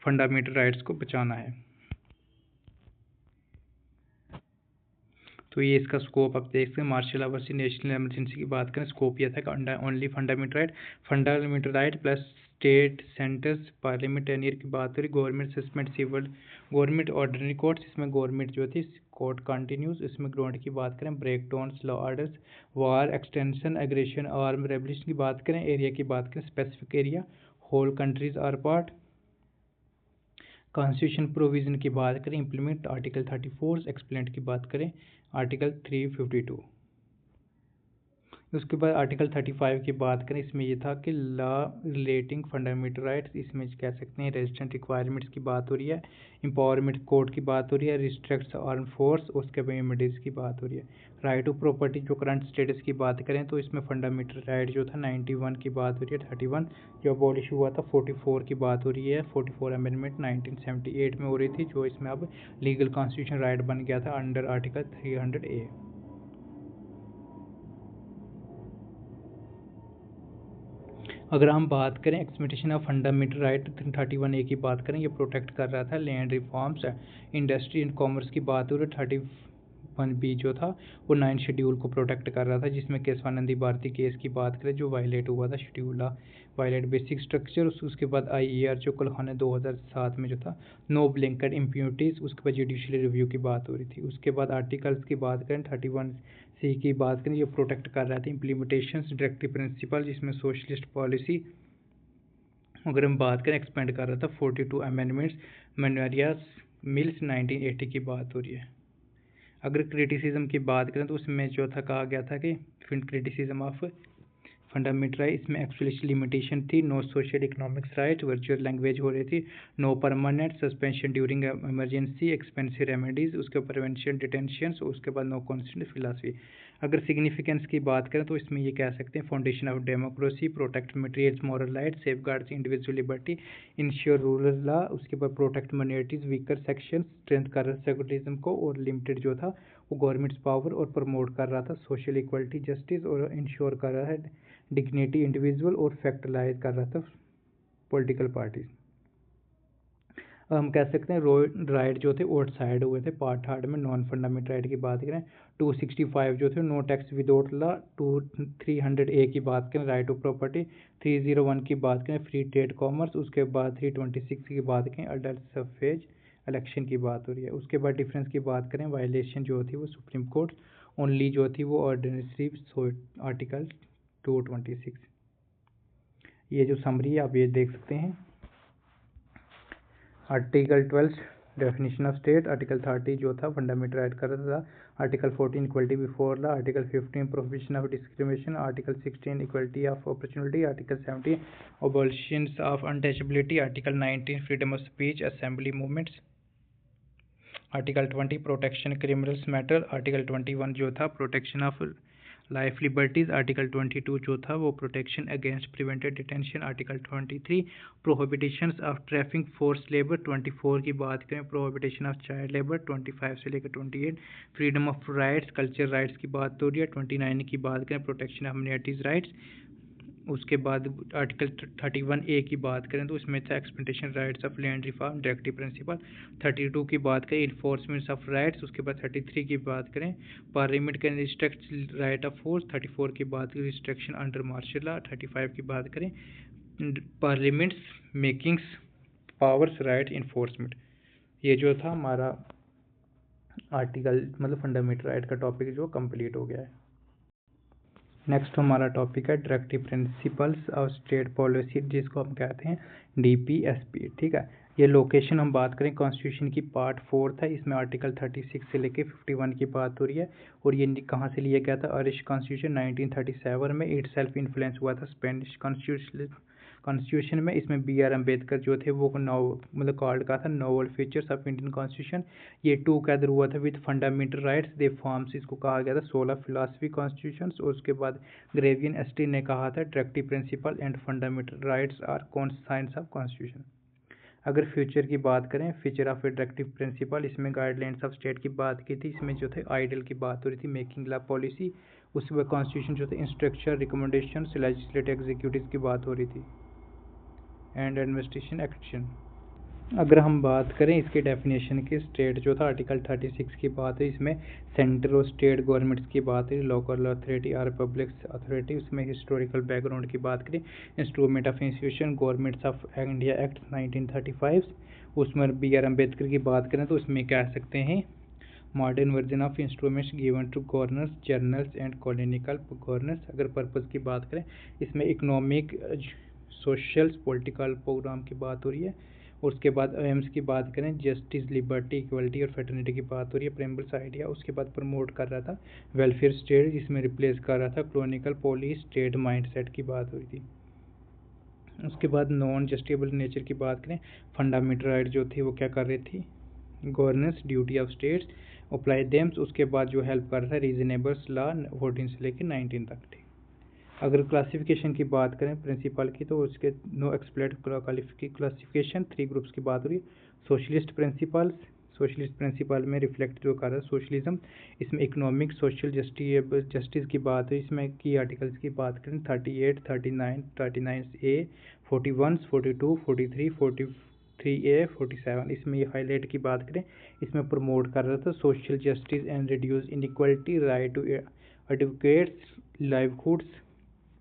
फंडामेंटल राइट्स को बचाना है। तो ये इसका स्कोप आप देख सकते हैं। Martial law versus national emergency की बात करें, स्कोप यह था कि only fundamental right plus state centres parliament tenure की बात करें, government suspend civil government ordinary courts, इसमें गवर्नमेंट जो थी कोर्ट कंटिन्यूज। इसमें ग्राउंड की बात करें, breakdowns law orders, war extension aggression arm revolution की बात करें, एरिया की बात करें specific area, whole countries are part. Constitution provision की बात करें, इम्प्लीमेंट आर्टिकल 34, एक्सप्लेंट की बात करें आर्टिकल 352। उसके बाद आर्टिकल 35 की बात करें, इसमें ये था कि लॉ रिलेटिंग फंडामेंटल राइट्स, इसमें कह सकते हैं रेजिडेंट रिक्वायरमेंट्स की बात हो रही है, एम्पावरमेंट कोड की बात हो रही है, रिस्ट्रिक्ट्स आर्म फोर्स, उसके बाद इमिडीज की बात हो रही है। राइट टू प्रॉपर्टी जो करंट स्टेटस की बात करें तो इसमें फंडामेंटल राइट जो था 91 की बात हो रही है, 31 जो अबॉलिश हुआ था 44 की बात हो रही है, 44 अमेंडमेंट 1978 में हो रही थी, जो इसमें अब लीगल कॉन्स्टिट्यूशन राइट बन गया था अंडर आर्टिकल 300A। अगर हम बात करें एक्सप्लिमेंटेशन ऑफ फंडामेंटल राइट 31A की बात करें, ये प्रोटेक्ट कर रहा था land reforms, industry and commerce की बात हो रही है, 1B जो था वो 9 शेड्यूल को प्रोटेक्ट कर रहा था, जिसमें केशवानंदी भारती केस की बात करें जो वायलेट हुआ था, शेड्यूल वायलेट बेसिक स्ट्रक्चर। उसके बाद IER जो कलखा ने 2007 में जो था, नो ब्लैंकेट इम्प्यूनिटीज़। उसके बाद जुडिशरी रिव्यू की बात हो रही थी। उसके बाद आर्टिकल्स की बात करें 31C की बात करें, ये प्रोटेक्ट कर रहा था इम्प्लीमेंटेशंस डायरेक्टिव प्रिंसिपल, जिसमें सोशलिस्ट पॉलिसी अगर हम बात करें एक्सपेंड कर रहा था। 42 अमेंडमेंट्स मैनुअरियास मिल्स 1980 की बात हो रही है। अगर क्रिटिसिज्म की बात करें तो उसमें जो था कहा गया था कि क्रिटिसिज्म ऑफ फंडामेंटल राइट, इसमें एक्चुअली लिमिटेशन थी। No social economics right, virtual language हो रही थी। No permanent suspension during emergency, expensive remedies, उसके प्रिवेंशन डिटेंशन, उसके बाद नो कॉन्स्टिट्यूशन फिलासफी। अगर सिग्निफिकेंस की बात करें तो इसमें ये कह सकते हैं foundation of democracy, protect materials moral right, safeguards individual liberty, ensure rural law, उसके बाद protect minorities weaker section, strength कर रहा है सेकुलरिज्म को, और लिमिटेड जो था वो गवर्नमेंट्स पावर और प्रमोट कर रहा था सोशल इक्वलिटी जस्टिस, और इंश्योर कर रहा है डिग्निटी इंडिविजुअल, और फैक्टलाइज कर रहा था पॉलिटिकल पार्टीज। हम कह सकते हैं राइट जो थे आउटसाइड हुए थे पार्ट थर्ड में। नॉन फंडामेंटल राइट की बात करें 265 जो थे no tax without law, 300A की बात करें राइट ऑफ प्रॉपर्टी, 301 की बात करें फ्री ट्रेड कॉमर्स, उसके बाद 326 की बात करें अडल्ट सफेज इलेक्शन की बात हो रही है। उसके बाद डिफरेंस की बात करें वायलेशन जो थी वो सुप्रीम कोर्ट ओनली जो थी वो ऑर्डिनरी आर्टिकल 226। ये जो समरी है आप ये देख सकते हैं। Article 12 definition of state, article 30 जो था फंडामेंटल राइट कर रहा था, article 14 equality before law, article 15 prohibition of discrimination, article 16 equality of opportunity, article 17 abolition of untouchability, article 19 freedom of speech assembly movements, article 20 protection criminals matter, article 21 जो था protection of life liberties, article 22 जो था वो protection against prevented detention, article 23 prohibition of trafficking force labour, 24 की बात करें प्रोहिबिशन ऑफ चाइल्ड लेबर, 25 से लेकर 28 freedom of rights culture rights की बात हो रही है, 29 की बात करें प्रोटेक्शन ऑफ माइनॉरिटीज राइट्स। उसके बाद आर्टिकल 31A की बात करें तो उसमें था exploitation rights of land reform directive principle, 32 की बात करें इन्फोर्समेंट ऑफ राइट्स, उसके बाद 33 की बात करें parliament can restrict right of force, 34 की बात करें रिस्ट्रिक्शन अंडर मार्शल लॉ, 35 की बात करें parliaments makings powers right enforcement. ये जो था हमारा आर्टिकल मतलब फंडामेंटल राइट का टॉपिक जो कंप्लीट हो गया है। नेक्स्ट हमारा टॉपिक है directive principles of state policy, जिसको हम कहते हैं DPSP। ठीक है, ये लोकेशन हम बात करें कॉन्स्टिट्यूशन की पार्ट 4 था, इसमें आर्टिकल 36 से लेके 51 की बात हो रही है। और ये कहाँ से लिया गया था? आयरिश कॉन्स्टिट्यूशन 1937 में इट सेल्फ इन्फ्लुएंस हुआ था स्पेनिश कॉन्स्टिट्यूशन में। इसमें BR अम्बेडकर जो थे वो मतलब कॉल्ड का था novel features of Indian constitution. ये टूगेदर हुआ था with fundamental rights they forms, इसको कहा गया था 16 फिलासफी कॉन्स्टिट्यूशन। और उसके बाद ग्रेवियन एस्टी ने कहा था directive principle and fundamental rights are science of constitution. अगर फ्यूचर की बात करें फ्यूचर ऑफ डायरेक्टिव प्रिंसिपल, इसमें गाइडलाइंस ऑफ स्टेट की बात की थी, इसमें जो थे आइडियल की बात हो रही थी, मेकिंग लॉ पॉलिसी, उसके बाद कॉन्स्टिट्यूशन जो थे इंस्ट्रक्चर रिकमेंडेशन लेजिस्लेटिव एग्जीक्यूटिव की बात हो रही थी एंड एडमिनिस्ट्रेशन एक्शन। अगर हम बात करें इसके डेफिनेशन की, स्टेट जो था आर्टिकल 36 की बात है, इसमें सेंट्रल और स्टेट गवर्नमेंट्स की बात है, लोकल अथॉरिटी और पब्लिक अथॉरिटी। उसमें हिस्टोरिकल बैकग्राउंड की बात करें instrument of institution governments of India act 1935। उसमें BR अम्बेडकर की बात करें तो उसमें कह सकते हैं modern version of instruments given to governors generals and colonial governors. अगर पर्पज़ की बात करें इसमें इकोनॉमिक सोशल पॉलिटिकल प्रोग्राम की बात हो रही है। उसके बाद एम्स की बात करें जस्टिस लिबर्टी इक्वलिटी और फ्रेटर्निटी की बात हो रही है, प्रेम्बल्स आइडिया। उसके बाद प्रमोट कर रहा था वेलफेयर स्टेट, जिसमें रिप्लेस कर रहा था कॉलोनिकल पॉलिस स्टेट माइंडसेट की बात हो रही थी। उसके बाद नॉन जस्टिसेबल नेचर की बात करें फंडामेंटल राइट जो थी वो क्या कर रही थी governance duty of states apply them. उसके बाद जो हेल्प कर रहा था रीजनेबल्स लॉ 14 से लेकर 19 तक थी। अगर क्लासिफिकेशन की बात करें प्रिंसिपल की तो उसके नो एक्सप्लेट क्लासिफिकेशन 3 ग्रुप्स की बात हो रही है। सोशलिस्ट प्रिंसिपल्स, सोशलिस्ट प्रिंसिपल में रिफ्लेक्ट जो कर रहा है सोशलिज्म। इसमें इकोनॉमिक सोशल जस्टिस की बात है, इसमें की आर्टिकल्स की बात करें 38, 39, 39A, 41, 42, 43, 43A 47, इसमें ये हाईलाइट की बात करें, इसमें प्रमोट कर रहा था social justice and reduce inequality, right to educates, livelihoods,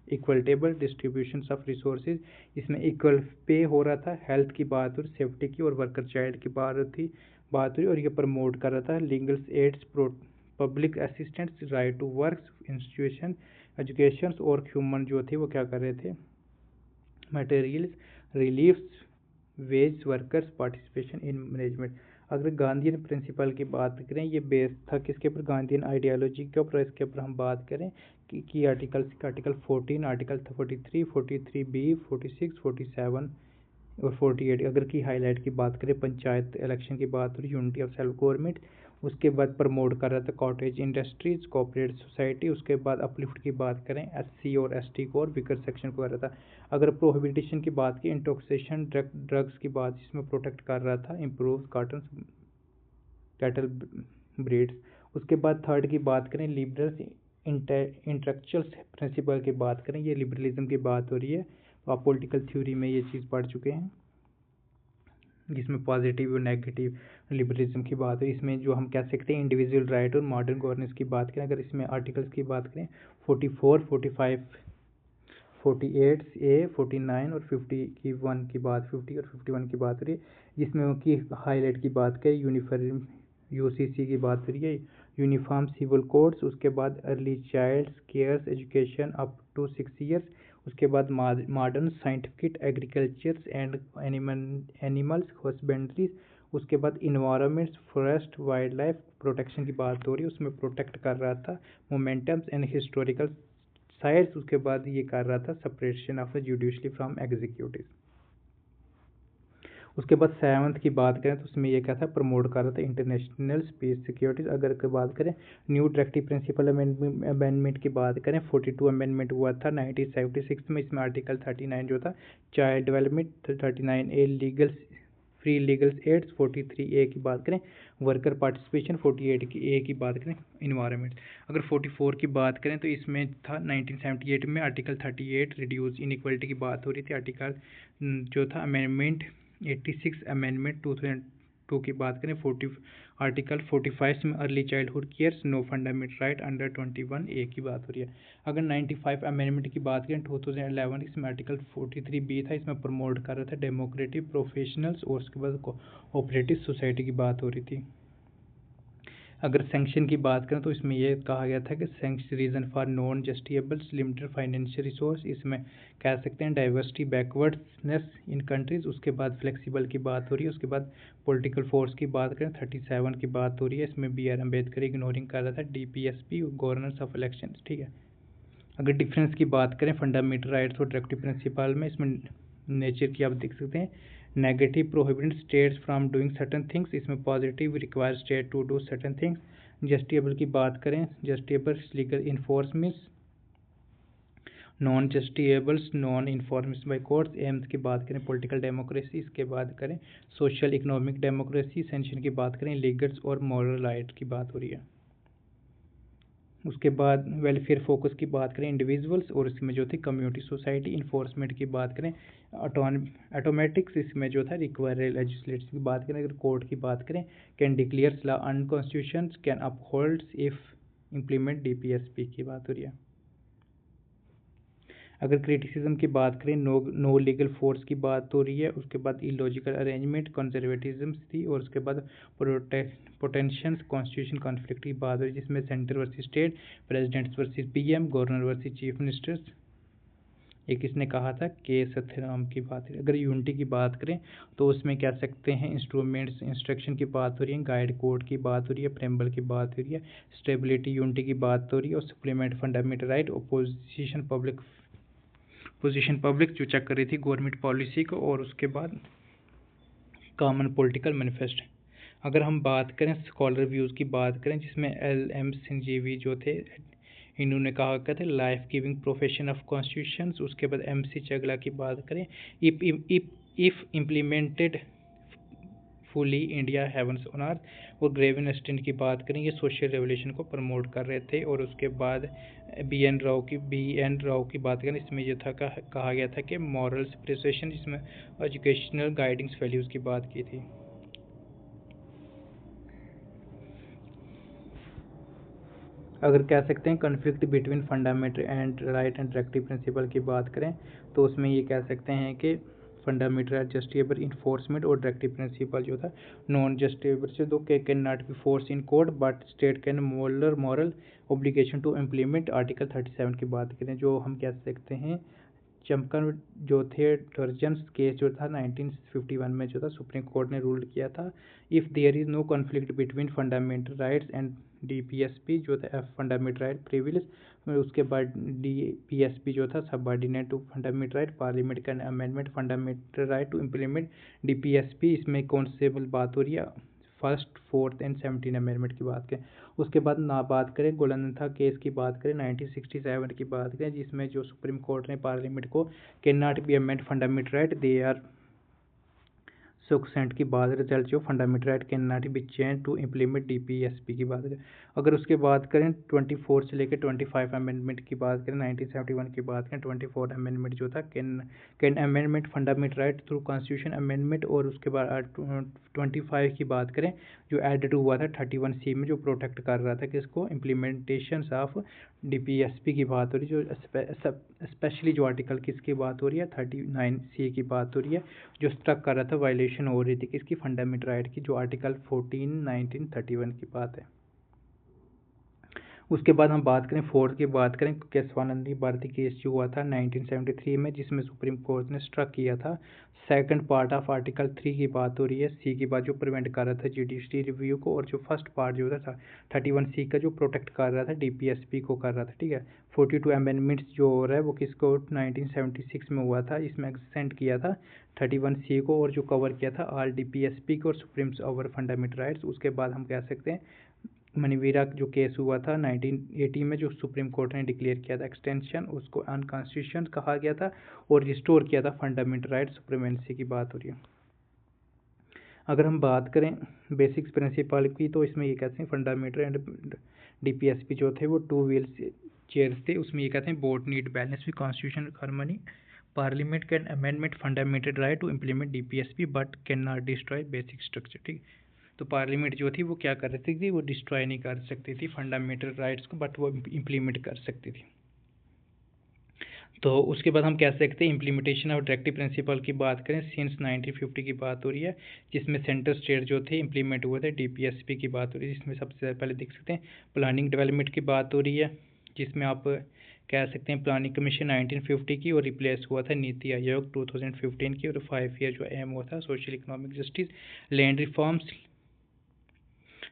equitable distribution of resources, इसमें इक्वल पे हो रहा था, हेल्थ की बात और सेफ्टी की और वर्कर चाइल्ड की बात हुई और ये प्रमोट कर रहा था legal aids, public assistance, right to work, institution, education और ह्यूमन जो थे वो क्या कर रहे थे, materials, reliefs, wage workers, participation in management. अगर गांधीयन प्रिंसिपल की बात करें, ये बेस था किसके ऊपर, गांधीयन आइडियोलॉजी के ऊपर। इसके ऊपर हम बात करें कि आर्टिकल 14, आर्टिकल 43, 43B, 46, 47 और 48। अगर की हाईलाइट की बात करें, पंचायत इलेक्शन की बात हो रही, यूनिटी ऑफ सेल्फ गवर्नमेंट, उसके बाद प्रमोट कर रहा था कॉटेज इंडस्ट्रीज, कोऑपरेटिव सोसाइटी, उसके बाद अपलिफ्ट की बात करें SC और ST को और वीकर सेक्शन को कर रहा था। अगर प्रोहिबिटेशन की बात की, इंटॉक्सिकेशन ड्रग्स की बात इसमें प्रोटेक्ट कर रहा था, इम्प्रूव कैटल ब्रीड्स। उसके बाद थर्ड की बात करें, लिबरल इंटेलेक्चुअल प्रिंसिपल की बात करें, ये लिबरलिज्म की बात हो रही है, आप पॉलिटिकल थ्योरी में ये चीज़ पढ़ चुके हैं, जिसमें पॉजिटिव और नेगेटिव लिबरलिज्म की बात है। इसमें जो हम कह सकते हैं इंडिविजुअल राइट और मॉडर्न गवर्नेंस की बात करें, अगर इसमें आर्टिकल्स की बात करें 44, 45, 48A, 49 और 51 की बात, 50 और 51 की बात हो रही है, जिसमें की हाईलाइट की बात करें यूनिफॉर्म UCC की बात हो रही है, यूनिफॉर्म सिविल कोड्स, उसके बाद early child cares education up to 6 years, उसके बाद modern scientific agriculture and animals husbandries, उसके बाद environments, forest, wildlife protection की बात हो रही है, उसमें प्रोटेक्ट कर रहा था मोमेंटम्स एंड हिस्टोरिकल साइट्स, उसके बाद ये कर रहा था separation of the judiciary from executive. उसके बाद 7th की बात करें तो उसमें ये क्या था, प्रमोट कर रहा था इंटरनेशनल स्पेस सिक्योरिटीज। अगर की बात करें न्यू डायरेक्टिव प्रिंसिपल अमेंडमेंट की बात करें, 42 अमेंडमेंट हुआ था 1976 में, इसमें आर्टिकल 39 जो था child development, 39A legal free legal aids, 43A की बात करें वर्कर पार्टिसिपेशन, 48A की बात करें इन्वायरमेंट। अगर 44 की बात करें तो इसमें था 1978 में आर्टिकल 38 रिड्यूस इनइक्वालिटी की बात हो रही थी, आर्टिकल जो था अमेंडमेंट 86 अमेंडमेंट 2002 की बात करें, आर्टिकल 45 में early childhood cares, no fundamental right under 21A की बात हो रही है। अगर 95 अमेंडमेंट की बात करें 2011, इसमें आर्टिकल 43B था, इसमें प्रमोट कर रहा था डेमोक्रेटिक प्रोफेशनल्स और उसके बाद कोऑपरेटिव सोसाइटी की बात हो रही थी। अगर सैंक्शन की बात करें तो इसमें यह कहा गया था कि sanction reason for non justiciables limited financial resource, इसमें कह सकते हैं डाइवर्सिटी बैकवर्डनेस इन कंट्रीज। उसके बाद फ्लेक्सिबल की बात हो रही है, उसके बाद पॉलिटिकल फोर्स की बात करें 37 की बात हो रही है, इसमें BR अम्बेडकर इग्नोरिंग कर रहा था DPSP गवर्नेंस ऑफ इलेक्शन, ठीक है। अगर डिफरेंस की बात करें फंडामेंटल राइट्स और डायरेक्टिव प्रिंसिपल में, इसमें नेचर की आप देख सकते हैं, negative prohibit states from doing certain things, इसमें positive require state to do certain things. Justiciable की बात करें, justiciable legal enforcement, non justiciables non enforcement by courts. Aims की बात करें पॉलिटिकल डेमोक्रेसी, इसके बाद करें सोशल इकोनॉमिक डेमोक्रेसी। सेंशन की बात करें लीगल्स और मॉरल राइट की बात हो रही है। उसके बाद वेलफेयर फोकस की बात करें इंडिविजुअल्स, और इसमें जो थी कम्युनिटी सोसाइटी। इन्फोर्समेंट की बात करें ऑटोमेटिक्स, इसमें जो था रिक्वायर लेजिस्लेटिव की बात करें। अगर कोर्ट की बात करें can declares law अनकॉन्स्टिट्यूशन, can uphold if implement DPSP की बात हो रही है। अगर क्रिटिसिज्म की बात करें नो लीगल फोर्स की बात हो रही है। उसके बाद इलॉजिकल अरेंजमेंट, कंजर्वेटिज्म थी, और उसके बाद पोटेंशियल कॉन्स्टिट्यूशन कॉन्फ्लिक्ट की बात हो रही है, जिसमें centre versus state, presidents versus PM, governor versus chief ministers. एक इसने कहा था के सत्यराम की बात है। अगर यूनिटी की बात करें तो उसमें कह सकते हैं इंस्ट्रूमेंट्स इंस्ट्रक्शन की बात हो रही है, गाइड कोड की बात हो रही है, प्रेम्बल की बात हो रही है, स्टेबिलिटी यूनिटी की बात हो रही है, और supplement fundamental right, opposition public जो चेक कर रही थी गवर्नमेंट पॉलिसी को, और उसके बाद कॉमन पॉलिटिकल मैनिफेस्ट। अगर हम बात करें स्कॉलर व्यूज़ की बात करें, जिसमें LM संजीवी जो थे इन्होंने कहा कहते life giving profession of constitution. उसके बाद MC चगला की बात करें, if implemented fully India heavens on earth. और ग्रेविन स्टेन की बात करें, ये सोशल रेवोल्यूशन को प्रमोट कर रहे थे। और उसके बाद बी एन राव की बात करें, इसमें ये था कहा गया था कि मॉरल्स प्रिसेशन, जिसमें एजुकेशनल गाइडिंग्स वैल्यूज़ की बात की थी। अगर कह सकते हैं conflict between fundamental and right and directive principal की बात करें, तो उसमें ये कह सकते हैं कि फंडामेंटल जस्टिफिएबल इन्फोर्समेंट और डायरेक्टिव प्रिंसिपल जो था नॉन जस्टिफिएबल से दो can not be force in court but state can moral obligation to implement. Article 37 की बात करें, जो हम कह सकते हैं चमकन जो थे टर्जन्स केस जो था 1951 में जो था सुप्रीम कोर्ट ने रूल किया था, if there is no conflict between fundamental rights and DPSP जो था फंडामेंटल राइट प्रिविलेज। उसके बाद DPSP जो था subordinate to fundamental right, parliament can amendment fundamental right to implement DPSP। इसमें कौन से बात हो रही है, फर्स्ट, फोर्थ एंड 17 अमेंडमेंट की बात करें। उसके बाद ना बात करें गोलंथा केस की बात करें 1967 की बात करें, जिसमें जो सुप्रीम कोर्ट ने पार्लियामेंट को can not be amend fundamental right they are sacrosanct की बात रिजल्ट जो fundamental right can not be change to implement DPSP की बात करें। अगर उसके बात करें 24 से लेकर 25 अमेंडमेंट की बात करें, 1971 की बात करें 24 अमेंडमेंट जो था can amendment fundamental right through constitution amendment. और उसके बाद 25 की बात करें जो एडेड हुआ था 31C में, जो प्रोटेक्ट कर रहा था किसको, इम्प्लीमेंटेशन ऑफ DPSP की बात हो रही है। जो स्पेशली जो आर्टिकल किसकी बात हो रही है, 39C की बात हो रही है, जो स्ट्रक कर रहा था, वायलेशन हो रही थी किसकी, फंडामेंटल राइट की, जो आर्टिकल 14 1931 की बात है। उसके बाद हम बात करें फोर्थ की बात करें, केशवानंदी भारती केस जो हुआ था 1973 में, जिसमें सुप्रीम कोर्ट ने स्ट्रक किया था सेकंड पार्ट ऑफ आर्टिकल 3 की बात हो रही है, सी की बात, जो प्रिवेंट कर रहा था जुडिशरी रिव्यू को। और जो फर्स्ट पार्ट जो था 31C का, जो प्रोटेक्ट कर रहा था DPSP को कर रहा था, ठीक है। 42 अमेंडमेंट्स जो हो रहा है वो किसको 1976 में हुआ था, इसमें एक्सटेंड किया था 31C को, और जो कवर किया था ऑल DPSP को और सुप्रीम ओवर फंडामेंटल राइट्स। उसके बाद हम कह सकते हैं मनीवीरा जो केस हुआ था 1980 में, जो सुप्रीम कोर्ट ने डिक्लेयर किया था एक्सटेंशन, उसको अनकॉन्स्टिट्यूशनल कहा गया था और रिस्टोर किया था फंडामेंटल राइट सुप्रीमेंसी की बात हो रही है। अगर हम बात करें बेसिक्स प्रिंसिपल की, तो इसमें ये कहते हैं फंडामेंटल एंड DPSP जो थे वो 2 व्हील्स चेयर्स थे। उसमें ये कहते हैं both need balance with constitution harmony, parliament can amendment fundamental right to implement DPSP but can not destroy basic structure, ठीक। तो पार्लियामेंट जो थी वो क्या कर रही थी, वो डिस्ट्रॉय नहीं कर सकती थी फंडामेंटल राइट्स को, बट वो इम्प्लीमेंट कर सकती थी। तो उसके बाद हम कह सकते हैं इम्प्लीमेंटेशन ऑफ डायरेक्टिव प्रिंसिपल की बात करें, सिंस 1950 की बात हो रही है, जिसमें सेंटर स्टेट जो थे इंप्लीमेंट हुए थे, DPSP की बात हो रही है, जिसमें सबसे पहले देख सकते हैं प्लानिंग डेवलपमेंट की बात हो रही है, जिसमें आप कह सकते हैं प्लानिंग कमीशन 1950 की, और रिप्लेस हुआ था नीति आयोग 2015 की, और 5 ईयर जो एम हुआ था social economic justice, land reforms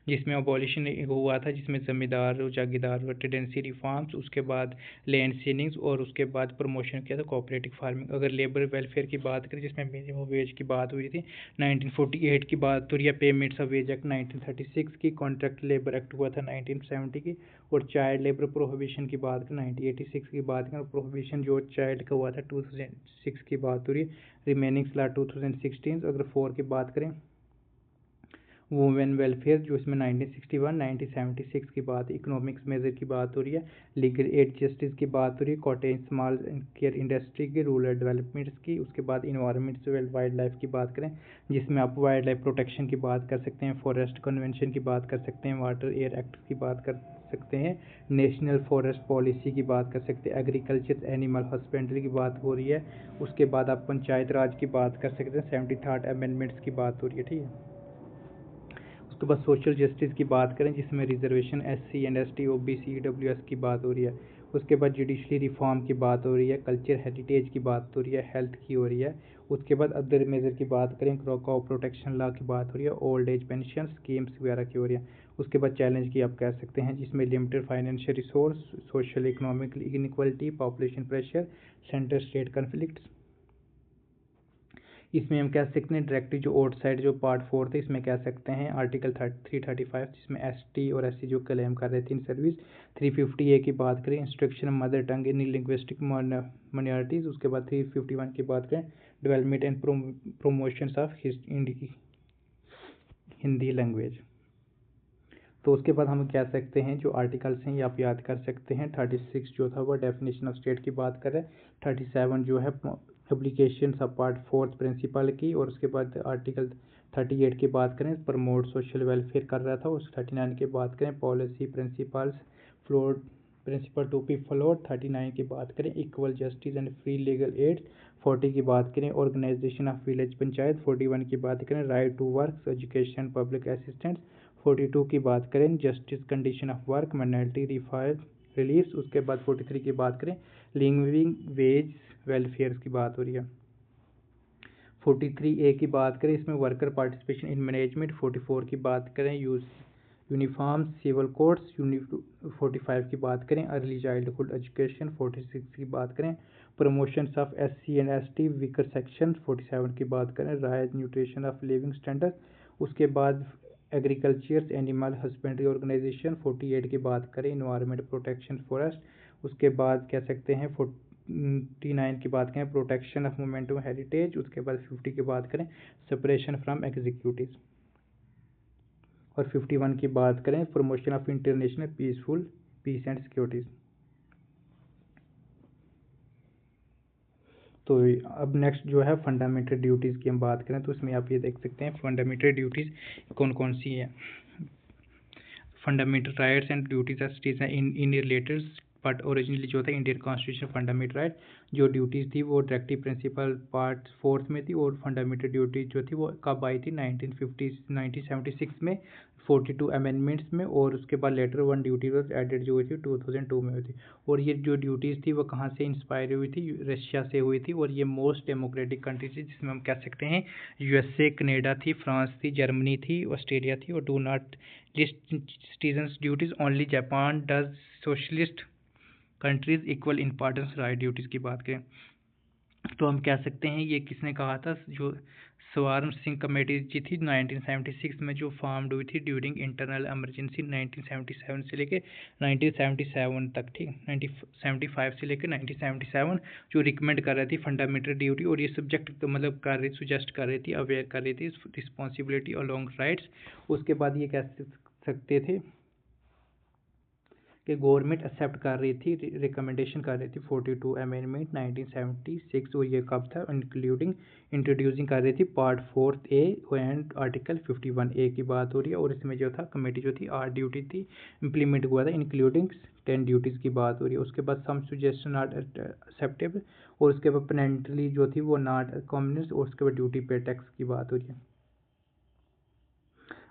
जिसमें अबॉलिशन हुआ था, जिसमें जमींदार जागीरदार टेंडेंसी रिफॉर्म्स, उसके बाद लैंड सीलिंग्स, और उसके बाद प्रमोशन किया था कोऑपरेटिव फार्मिंग। अगर लेबर वेलफेयर की बात करें, जिसमें मिनिमम वेज की बात हुई थी 1948 की बात हो रही है, पेमेंट्स ऑफ वेज एक्ट 1936 की, कॉन्ट्रैक्ट लेबर एक्ट हुआ था 1970 की, और चाइल्ड लेबर प्रोहिबिशन की बात करें 1986 की बात करें, और प्रोहिबिशन जो चाइल्ड का हुआ था 2006 की बात हो रही है, रिमेनिंग लॉ 2016। अगर 4 की बात करें वुमेन वेलफेयर, जो इसमें 1961 1976 की बात, इकोनॉमिक्स मेजर की बात हो रही है, लीगल एड जस्टिस की बात हो रही है, कॉटेज स्मॉल केयर इंडस्ट्री की, रूरल डेवलपमेंट्स की। उसके बाद इन्वायरमेंट वाइल्ड लाइफ की बात करें, जिसमें आप वाइल्ड लाइफ प्रोटेक्शन की बात कर सकते हैं, फॉरेस्ट कन्वेंशन की बात कर सकते हैं, वाटर एयर एक्ट की बात कर सकते हैं, नेशनल फॉरेस्ट पॉलिसी की बात कर सकते हैं, एग्रीकल्चर एनिमल हस्बेंड्री की बात हो रही है। उसके बाद आप पंचायत राज की बात कर सकते हैं, 73 अमेंडमेंट्स की बात हो रही है, ठीक है। उसके बाद सोशल जस्टिस की बात करें, जिसमें reservation SC and ST OBC EWS की बात हो रही है। उसके बाद जुडिशरी रिफॉर्म की बात हो रही है, कल्चर हेरिटेज की बात हो रही है, हेल्थ की हो रही है। उसके बाद अदर मेजर की बात करें, कॉ प्रोटेक्शन लॉ की बात हो रही है, ओल्ड एज पेंशन स्कीम्स वगैरह की हो रही है। उसके बाद चैलेंज की आप कह सकते हैं, जिसमें limited financial resource, social economic inequality, population pressure, centre state conflicts. इसमें हम कह सकते हैं डायरेक्टिव जो आउटसाइड जो पार्ट 4 थे, इसमें कह सकते हैं आर्टिकल 335, जिसमें ST और SC जो क्लेम कर रहे थे इन सर्विस। 350A की बात करें, इंस्ट्रक्शन मदर टंग इन लिंग्विस्टिक माइनॉरिटीज़। उसके बाद 351 की बात करें, development and promotion of Hindi language. तो उसके बाद हम कह सकते हैं जो आर्टिकल्स हैं ये आप याद कर सकते हैं। 36 जो था वो डेफिनेशन ऑफ स्टेट की बात कर रहे हैं। 37 जो है एप्लीकेशन सब पार्ट फोर्थ प्रिंसिपल की, और उसके बाद आर्टिकल 38 की बात करें प्रमोट सोशल वेलफेयर कर रहा था। उस 39 की बात करें policy principles float principle to be followed. 39 की बात करें equal justice and free legal aid. 40 की बात करें ऑर्गेनाइजेशन ऑफ विलेज पंचायत। 41 की बात करें right to work education public assistance. 42 की बात करें justice condition of work minority relief. उसके बाद 43 की बात करें लिविंग वेज वेलफेयर की बात हो रही है। 43A की बात करें इसमें वर्कर पार्टिसिपेशन इन मैनेजमेंट। 44 की बात करें यूनिफॉर्म सिविल कोड्स। 45 की बात करें अर्ली चाइल्डहुड एजुकेशन। 46 की बात करें promotion of SC and ST weaker section. 47 की बात करें rise nutrition of living standard. उसके बाद एग्रीकल्चर एनिमल हस्बेंड्री ऑर्गेनाइजेशन। 48 की बात करें इन्वायरमेंट प्रोटेक्शन फॉरेस्ट। उसके बाद कह सकते हैं 49 की बात करें प्रोटेक्शन ऑफ मोमेंटम हेरिटेज। उसके बाद 50 की बात करें सेपरेशन फ्रॉम एग्जीक्यूटिव। और 51 की बात करें promotion of international peace and securities. तो अब नेक्स्ट जो है फंडामेंटल ड्यूटीज़ की हम बात करें तो उसमें आप ये देख सकते हैं फंडामेंटल ड्यूटीज़ कौन कौन सी है। Fundamental rights and duties are citizen in related but originally जो था इंडियन कॉन्स्टिट्यूशन फंडामेंटल राइट जो ड्यूटीज़ थी वो डायरेक्टिव प्रिंसिपल पार्ट फोर्थ में थी, और फंडामेंटल ड्यूटीज जो थी वो कब आई थी 1976 में 42 अमेंडमेंट्स में, और उसके बाद लेटर वन ड्यूटी एडेड जो हुई थी 2002 में हुई थी। और ये जो ड्यूटीज़ थी वो कहाँ से इंस्पायर हुई थी, रशिया से हुई थी, और ये मोस्ट डेमोक्रेटिक कंट्री थी जिसमें हम कह सकते हैं USA, कनाडा थी, फ्रांस थी, जर्मनी थी, ऑस्ट्रेलिया थी। और do not list citizens duties only Japan does. Socialist countries equal importance right duties की बात करें तो हम कह सकते हैं ये किसने कहा था, जो स्वर्ण सिंह कमेटी जी थी 1976 में जो फॉर्म्ड हुई थी ड्यूरिंग इंटरनल इमरजेंसी 1977 से लेके 1977 तक, ठीक 1975 से लेकर 1977, जो रिकमेंड कर रही थी फंडामेंटल ड्यूटी, और ये सब्जेक्ट तो मतलब कर रही सुजेस्ट कर रही थी, अवेयर कर रही थी रिस्पॉन्सिबिलिटी अलॉन्ग राइट्स। उसके बाद ये कह सकते थे कि गवर्नमेंट एक्सेप्ट कर रही थी, रिकमेंडेशन कर रही थी 42 अमेंडमेंट 1976, और ये कब था इंट्रोड्यूसिंग कर रही थी part 4A and article 51A की बात हो रही है। और इसमें जो था कमेटी जो थी 8 ड्यूटी थी इंप्लीमेंट हुआ था इंक्लूडिंग 10 ड्यूटीज़ की बात हो रही है। उसके बाद सम सजेशन नॉट एक्सेप्टेबल, और उसके बाद पेनल्टी जो थी वो नॉट कॉम्युनिस्ट, और उसके बाद ड्यूटी पे टैक्स की बात हो रही है।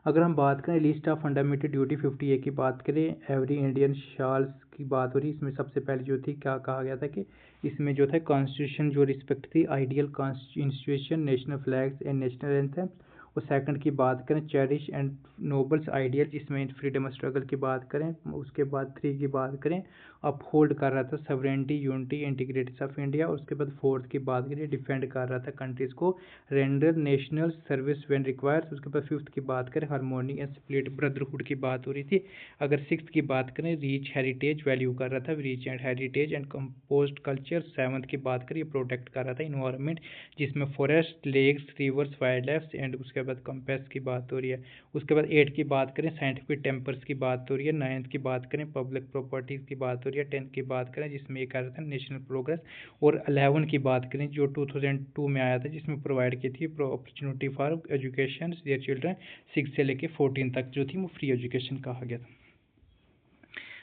अगर हम बात करें list of fundamental duty 50A की बात करें एवरी इंडियन शाल्स की बात हो रही है। इसमें सबसे पहले जो थी क्या कहा गया था कि इसमें जो था कॉन्स्टिट्यूशन जो रिस्पेक्ट थी ideal constitution national flags and national anthem. और सेकंड की बात करें चेरिश एंड नोबल्स आइडियल, जिसमें फ्रीडम स्ट्रगल की बात करें। उसके बाद 3 की बात करें अपहोल्ड कर रहा था सवरेंटी यूनिटी इंटीग्रिटी ऑफ इंडिया। उसके बाद 4th की बात करें डिफेंड कर रहा था कंट्रीज़ को render national service when requires. उसके बाद 5th की बात करें हार्मोनी एंड स्प्लिट ब्रदरहुड की बात हो रही थी। अगर 6th की बात करें रीच हेरिटेज वैल्यू कर रहा था reach and heritage and compost culture. 7th की बात करें प्रोटेक्ट कर रहा था इन्वायरमेंट जिसमें forest lakes rivers wildlife and उसके बाद कंपेस की बात हो रही है। उसके बाद 8 की बात करें साइंटिफिक टेम्पर्स की बात हो रही है। 9th की बात करें पब्लिक प्रॉपर्टीज़ की बात हो रही है। 10th की बात करें जिसमें ये कह रहा था नेशनल प्रोग्रेस। और 11 की बात करें जो 2002 में आया था जिसमें प्रोवाइड की थी opportunity for education their children 6 से लेके 14 तक जो थी वो फ्री एजुकेशन कहा गया था।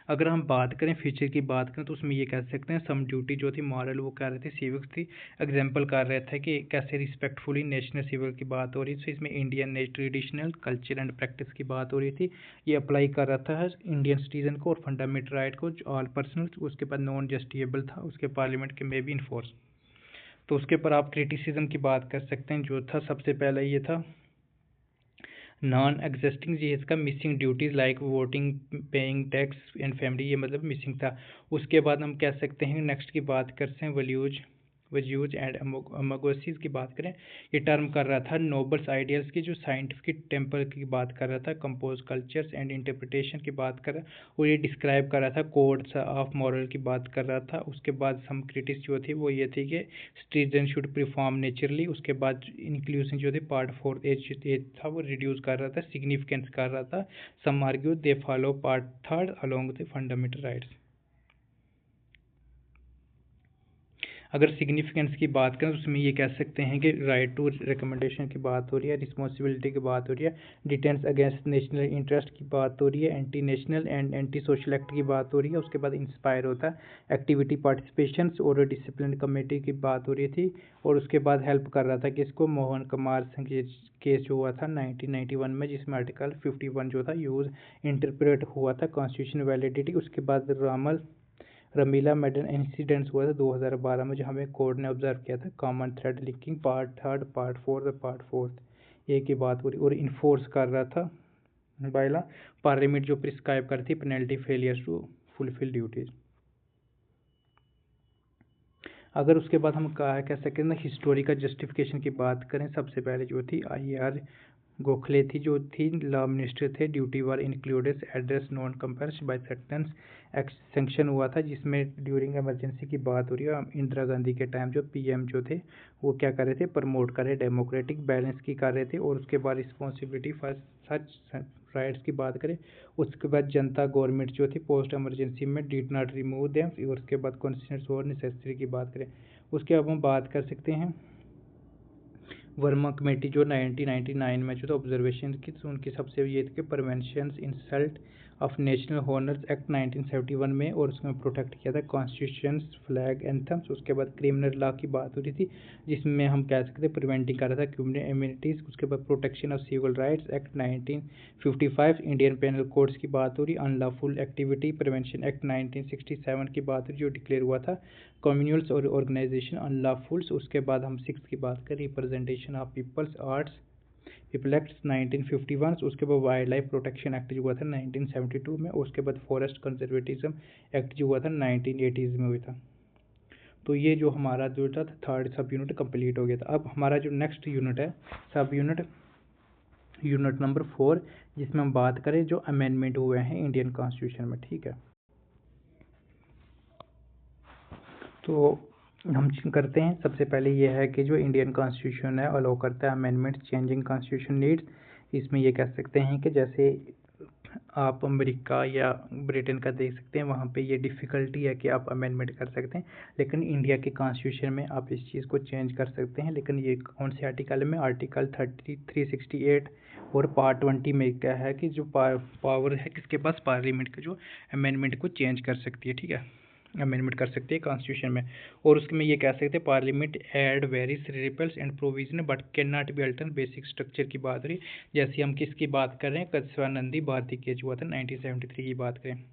अगर हम बात करें फ्यूचर की बात करें तो उसमें ये कह सकते हैं सम ड्यूटी जो थी मॉरल वो कह रहे थे सिविक्स थी, एग्जाम्पल कर रहे थे कि कैसे रिस्पेक्टफुली नेशनल सिविल की बात हो रही थी। इसमें Indian traditional culture and practice की बात हो रही थी, ये अप्लाई कर रहा था इंडियन सिटीजन को और फंडामेंटल राइट को ऑल पर्सनल। उसके बाद नॉन जस्टिएबल था, उसके पार्लियामेंट के में भी इन्फोर्स। तो उसके ऊपर आप क्रिटिसिज्म की बात कर सकते हैं। जो था सबसे पहले ये था नॉन एग्जिस्टिंग, जी इसका missing duties like voting paying tax and family, ये मतलब मिसिंग था। उसके बाद हम कह सकते हैं नेक्स्ट की बात करते हैं वैल्यूज वज्यूज एंड अमोगोसिस की बात करें, ये टर्म कर रहा था नोबल्स आइडियल्स की जो साइंटिफिक टेम्पर की बात कर रहा था, कंपोज कल्चर्स एंड इंटरप्रिटेशन की बात कर रहा, और ये डिस्क्राइब कर रहा था कोड्स ऑफ मॉरल की बात कर रहा था। उसके बाद सम क्रिटिक्स जो थी वो ये थी कि सिटीजन शुड परफॉर्म नेचुरली। उसके बाद इंक्लूजन जो थी पार्ट 4 एज था वो रिड्यूस कर रहा था, सिग्निफिकेंस कर रहा था। Some argue they follow part 3 along the fundamental rights. अगर सिग्निफिकेंस की बात करें तो उसमें ये कह सकते हैं कि राइट टू रिकमेंडेशन की बात हो रही है, रिस्पॉन्सिबिलिटी की बात हो रही है, डिटेंस अगेंस्ट नेशनल इंटरेस्ट की बात हो रही है, anti national and anti social act की बात हो रही है। उसके बाद इंस्पायर होता है एक्टिविटी पार्टिसिपेशन और डिसिप्लिन कमेटी की बात हो रही थी। और उसके बाद हेल्प कर रहा था किसको, मोहन कुमार सिंह केस जो हुआ था 1991 में, जिसमें आर्टिकल 51 जो था यूज इंटरप्रेट हुआ था कॉन्स्टिट्यूशन वैलिडिटी। उसके बाद रमीला मेडन इंसिडेंट्स हुआ था 2012 में, जो हमें कोर्ट ने ऑब्जर्व किया था, common thread linking part 3 part 4 part 4 एक ही बात हो रही, और इन्फोर्स कर रहा था बाइला पार्लियामेंट जो प्रिस्क्राइब करती penalty failures to fulfil duties. अगर उसके बाद हम कह सकते हैं ना हिस्टोरिकल जस्टिफिकेशन की बात करें, सबसे पहले जो थी IAR गोखले थी, जो थी लॉ मिनिस्टर थे, duty were included address non compares by sections sanction हुआ था, जिसमें ड्यूरिंग इमरजेंसी की बात हो रही है। इंदिरा गांधी के टाइम जो PM जो थे वो क्या कर रहे थे, प्रमोट कर रहे डेमोक्रेटिक बैलेंस की कर रहे थे। और उसके बाद रिस्पॉन्सिबिलिटी फॉर सच राइट्स की बात करें, उसके बाद जनता गवर्नमेंट जो थी पोस्ट इमरजेंसी में डिड नॉट रिमूव देम, और उसके बाद कॉन्स्टिट्यूशनल और नेसेसरी की बात करें। उसके अब हम बात कर सकते हैं वर्मा कमेटी जो 1999 में जो था ऑब्जर्वेशन की, तो उनकी सबसे ये थी कि prevention insult of national honours act 1971 में, और उसमें प्रोटेक्ट किया था कॉन्स्टिट्यूशन फ्लैग एंथम्स। उसके बाद क्रिमिनल लॉ की बात हो रही थी, जिसमें हम कह सकते हैं प्रिवेंटिंग कर रहा था क्रिमिनल इम्यूनिटीज़। उसके बाद protection of civil rights act 1955, Indian penal codes की बात हो रही, अनलॉफुल एक्टिविटी प्रिवेंशन एक्ट 1967 की बात हो रही, जो डिक्लेयर हुआ था कम्युनल्स और ऑर्गेनाइजेशन अनलॉफुल्स। उसके बाद हम 6 की बात करें, representation of people's arts people act 1951। उसके बाद वाइल्ड लाइफ प्रोटेक्शन एक्ट जो हुआ था 1972 में। उसके बाद फॉरेस्ट कंजर्वेटिज्म एक्ट जो हुआ था 1980s में हुआ था। तो ये जो हमारा जो था थर्ड सब यूनिट कंप्लीट हो गया था। अब हमारा जो नेक्स्ट यूनिट है सब यूनिट नंबर 4, जिसमें हम बात करें जो अमेंडमेंट हुए हैं इंडियन कॉन्स्टिट्यूशन में। ठीक है, तो हम करते हैं। सबसे पहले ये है कि जो इंडियन कॉन्स्टिट्यूशन है अलाउ करता है अमेंडमेंट चेंजिंग कॉन्स्टिट्यूशन नीड्स। इसमें ये कह सकते हैं कि जैसे आप अमेरिका या ब्रिटेन का देख सकते हैं, वहाँ पे ये डिफ़िकल्टी है कि आप अमेंडमेंट कर सकते हैं, लेकिन इंडिया के कॉन्स्टिट्यूशन में आप इस चीज़ को चेंज कर सकते हैं। लेकिन ये कौन से आर्टिकल में, आर्टिकल 368 और पार्ट 20 में क्या है कि जो पावर है किसके पास, पार्लियामेंट के जो अमेंडमेंट को चेंज कर सकती है। ठीक है, अमेंडमेंट कर सकते हैं कॉन्स्टिट्यूशन में। और उसके में ये कह सकते हैं parliament add various repeals and provision but can not be alter basic structure की बात रही। जैसे हम किसकी बात कर रहे हैं, कस्वानंदी भारती केस हुआ था 1973 की बात करें।